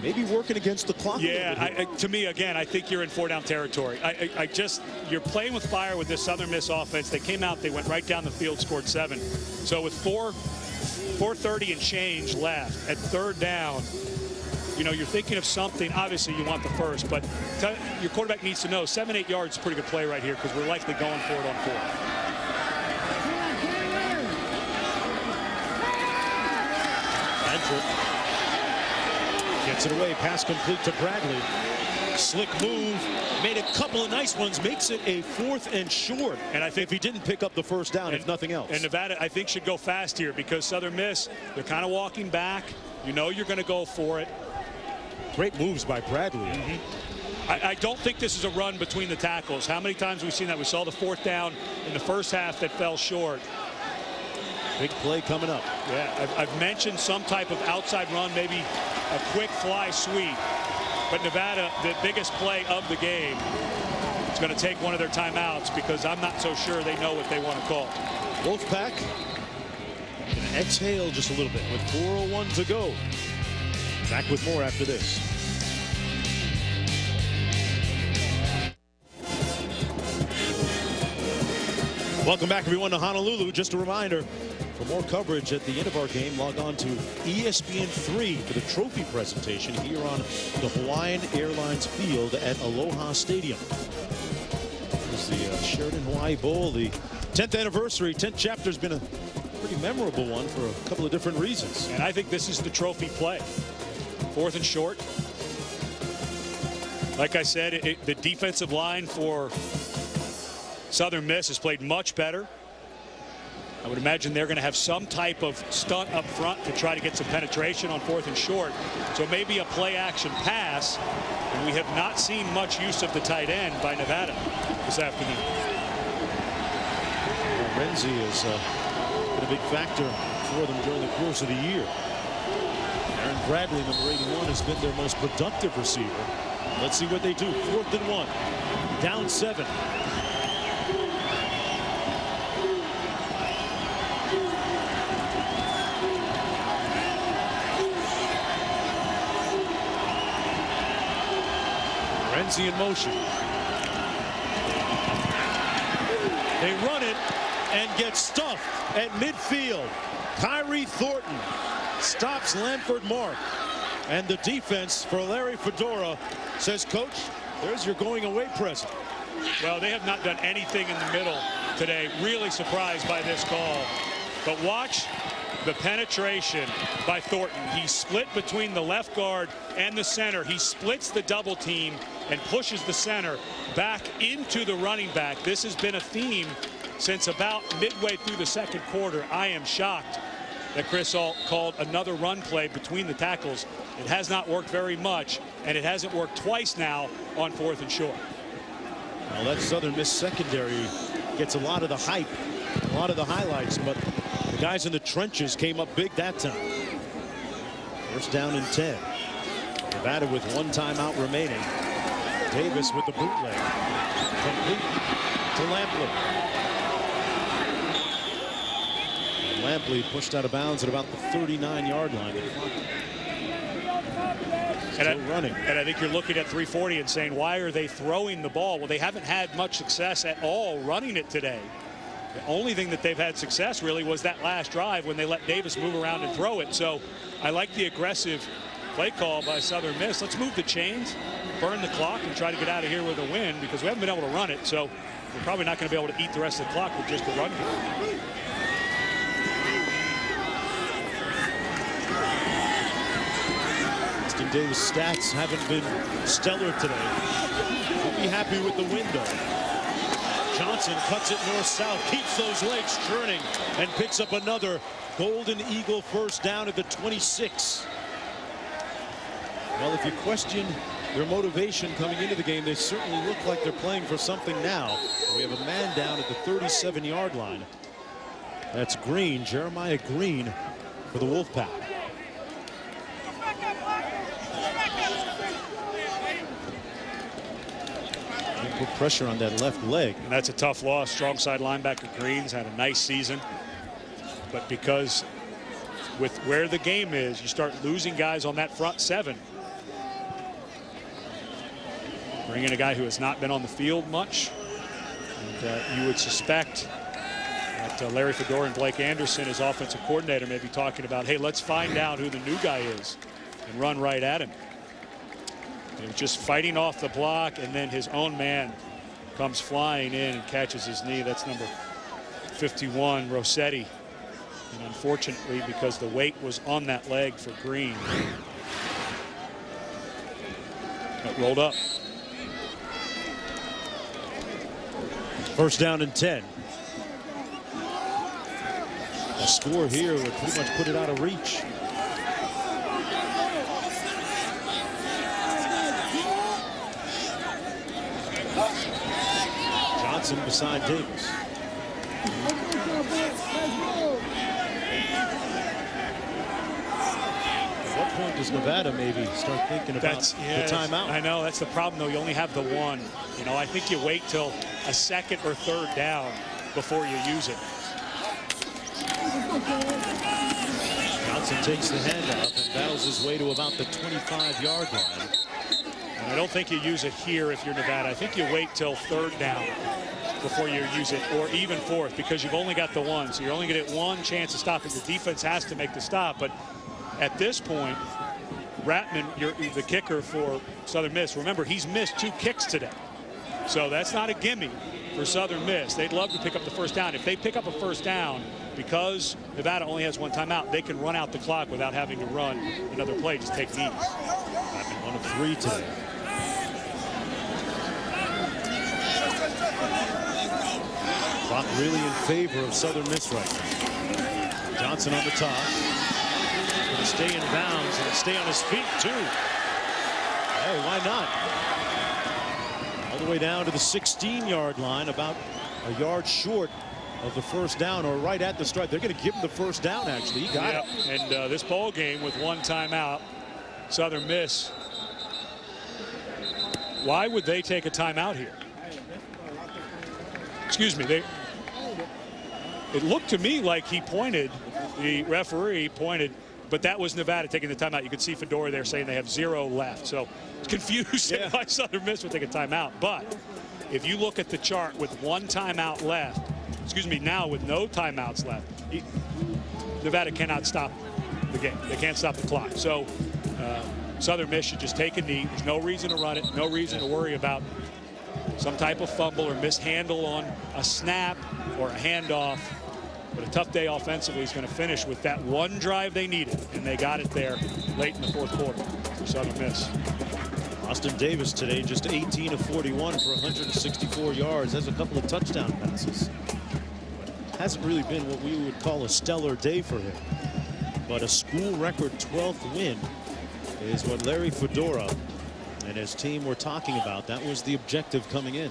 maybe working against the clock. Yeah, to me, again, I think you're in 4-down territory. You're playing with fire with this Southern Miss offense. They came out, they went right down the field, scored 7. So with 4:30 and change left at 3rd down, you know, you're thinking of something. Obviously, you want the first, but your quarterback needs to know 7-8 yards is a pretty good play right here, because we're likely going for it on 4th. Gets it away, pass complete to Bradley. Slick move, made a couple of nice ones, makes it a 4th and short. And I think if he didn't pick up the 1st down, if nothing else. And Nevada, I think, should go fast here, because Southern Miss, they're kind of walking back. You know you're going to go for it. Great moves by Bradley. I don't think this is a run between the tackles. How many times have we seen that? We saw the 4th down in the first half that fell short. Big play coming up. Yeah, I've mentioned some type of outside run, maybe a quick fly sweep. But Nevada, the biggest play of the game, is going to take one of their timeouts, because I'm not so sure they know what they want to call. Wolfpack going to exhale just a little bit with 4:01 to go. Back with more after this. Welcome back, everyone, to Honolulu. Just a reminder, for more coverage at the end of our game, log on to ESPN3 for the trophy presentation here on the Hawaiian Airlines field at Aloha Stadium. This is the Sheraton Hawaii Bowl, the 10th anniversary. 10th chapter has been a pretty memorable one for a couple of different reasons. And I think this is the trophy play. 4th and short. Like I said, the defensive line for Southern Miss has played much better. I would imagine they're going to have some type of stunt up front to try to get some penetration on 4th and short. So maybe a play action pass. And we have not seen much use of the tight end by Nevada this afternoon. Renzi has been a big factor for them during the course of the year. Aaron Bradley, number 81, has been their most productive receiver. Let's see what they do. 4th and 1. Down 7. Renzi in motion. They run it and get stuffed at midfield. Kyrie Thornton stops Lamford Mark. And the defense for Larry Fedora says, Coach, there's your going away present. Well, they have not done anything in the middle today. Really surprised by this call. But watch the penetration by Thornton. He split between the left guard and the center. He splits the double team and pushes the center back into the running back. This has been a theme since about midway through the 2nd quarter. I am shocked that Chris Alt called another run play between the tackles. It has not worked very much, and it hasn't worked twice now on 4th and short. Well, that Southern Miss secondary gets a lot of the hype, a lot of the highlights, but the guys in the trenches came up big that time. 1st down and 10. Nevada with 1 timeout remaining. Davis with the bootleg. Complete to Lampley. Lampley pushed out of bounds at about the 39-yard line. Still running. And I think you're looking at 340 and saying, why are they throwing the ball? Well, they haven't had much success at all running it today. The only thing that they've had success really was that last drive when they let Davis move around and throw it. So I like the aggressive play call by Southern Miss. Let's move the chains, burn the clock, and try to get out of here with a win, because we haven't been able to run it. So we're probably not going to be able to eat the rest of the clock with just the run game. Davis' stats haven't been stellar today. We'll be happy with the win, though. Johnson cuts it north-south, keeps those legs churning, and picks up another Golden Eagle 1st down at the 26. Well, if you question their motivation coming into the game, they certainly look like they're playing for something now. We have a man down at the 37-yard line. That's Green, Jeremiah Green, for the Wolfpack. They put pressure on that left leg. And that's a tough loss. Strong side linebacker Green's had a nice season. But because with where the game is, you start losing guys on that front seven. Bring in a guy who has not been on the field much. And you would suspect that Larry Fedora and Blake Anderson, his offensive coordinator, may be talking about, hey, let's find out who the new guy is and run right at him. He was just fighting off the block, and then his own man comes flying in and catches his knee. That's number 51, Rossetti. And unfortunately, because the weight was on that leg for Green, it rolled up. First down and 10. A score here would pretty much put it out of reach. Johnson beside Davis. At what point does Nevada maybe start thinking about the timeout? I know that's the problem, though. You only have the one. You know, I think you wait till a second or third down before you use it. Johnson takes the handoff and battles his way to about the 25-yard line. And I don't think you use it here if you're Nevada. I think you wait till third down before you use it, or even fourth, because you've only got the one. So you're only going to get one chance to stop it. The defense has to make the stop. But at this point, Ratman, the kicker for Southern Miss, remember, he's missed 2 kicks today. So that's not a gimme for Southern Miss. They'd love to pick up the first down. If they pick up a first down, because Nevada only has 1 timeout, they can run out the clock without having to run another play. Just take knees. Ratman 1 of 3 today. Clock really in favor of Southern Miss right now. Johnson on the toss. Going to stay in bounds and stay on his feet, too. Hey, why not? All the way down to the 16-yard line, about a yard short of the first down, or right at the stripe. They're going to give him the first down, actually. He got it. And this ball game with 1 timeout, Southern Miss, why would they take a timeout here? Excuse me. It looked to me like he pointed, the referee pointed, but that was Nevada taking the timeout. You could see Fedora there saying they have 0 left. So confused why Southern Miss would take a timeout. But if you look at the chart with 1 timeout left, excuse me, now with no timeouts left, Nevada cannot stop the game. They can't stop the clock. So Southern Miss should just take a knee. There's no reason to run it, no reason to worry about some type of fumble or mishandle on a snap or a handoff. But a tough day offensively is going to finish with that 1 drive they needed, and they got it there late in the 4th quarter for Southern Miss. Austin Davis today just 18 of 41 for 164 yards. Has a couple of touchdown passes. Hasn't really been what we would call a stellar day for him. But a school record 12th win is what Larry Fedora and his team were talking about. That was the objective coming in.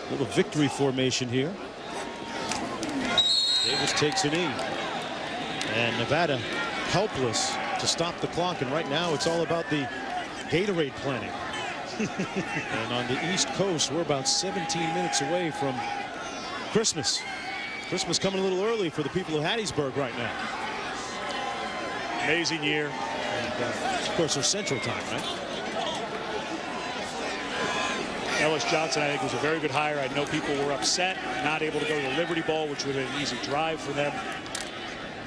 Little victory formation here. Davis takes a knee. And Nevada helpless to stop the clock. And right now it's all about the Gatorade planning. And on the East Coast, we're about 17 minutes away from Christmas. Christmas coming a little early for the people of Hattiesburg right now. Amazing year. And, of course, they're Central Time, right? Ellis Johnson, I think, was a very good hire. I know people were upset, not able to go to the Liberty Bowl, which would have been an easy drive for them.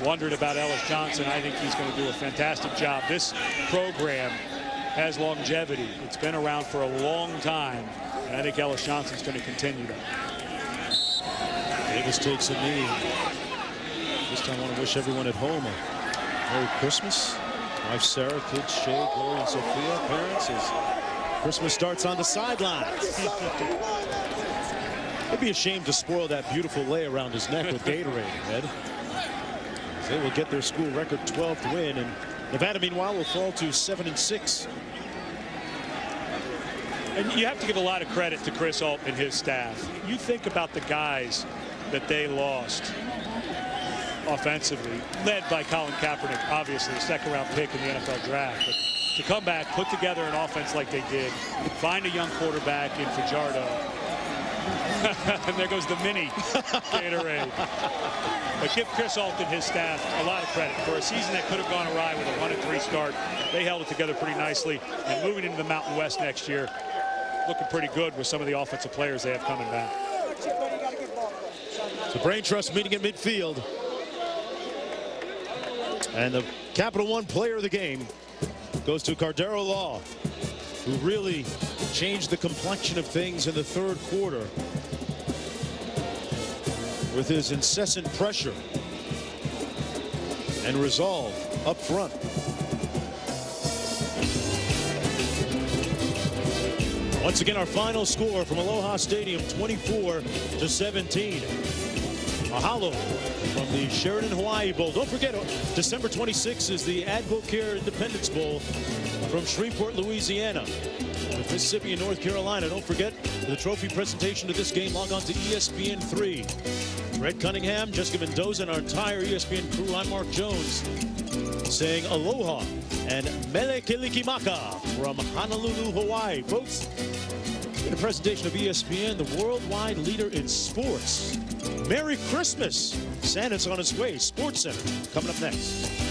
Wondered about Ellis Johnson. I think he's going to do a fantastic job. This program has longevity. It's been around for a long time, and I think Ellis Johnson's going to continue that. Davis takes a knee. This time I want to wish everyone at home a Merry Christmas. Wife Sarah, kids Shay, Gloria, and Sophia, parents, as Christmas starts on the sidelines. It'd be a shame to spoil that beautiful lay around his neck with Gatorade, Ed. They will get their school record 12th win, and Nevada, meanwhile, will fall to 7-6. And you have to give a lot of credit to Chris Alt and his staff. You think about the guys that they lost offensively, led by Colin Kaepernick, obviously a 2nd-round pick in the NFL draft. But to come back, put together an offense like they did, find a young quarterback in Fajardo. And there goes the mini Gatorade. But give Chris Ault and his staff a lot of credit. For a season that could have gone awry with a 1-3 start, they held it together pretty nicely. And moving into the Mountain West next year, looking pretty good with some of the offensive players they have coming back. The Brain Trust meeting at midfield. And the Capital One player of the game goes to Cardero Law, who really changed the complexion of things in the third quarter with his incessant pressure and resolve up front. Once again, our final score from Aloha Stadium, 24-17. Mahalo from the Sheraton Hawai'i Bowl. Don't forget, December 26th is the Advocare Independence Bowl from Shreveport, Louisiana, with Mississippi and North Carolina. Don't forget the trophy presentation to this game. Log on to ESPN3. Red Cunningham, Jessica Mendoza, and our entire ESPN crew. I'm Mark Jones saying aloha and mele kelikimaka from Honolulu, Hawaii. Folks, in a presentation of ESPN, the worldwide leader in sports. Merry Christmas. Santa's on his way. Sports Center coming up next.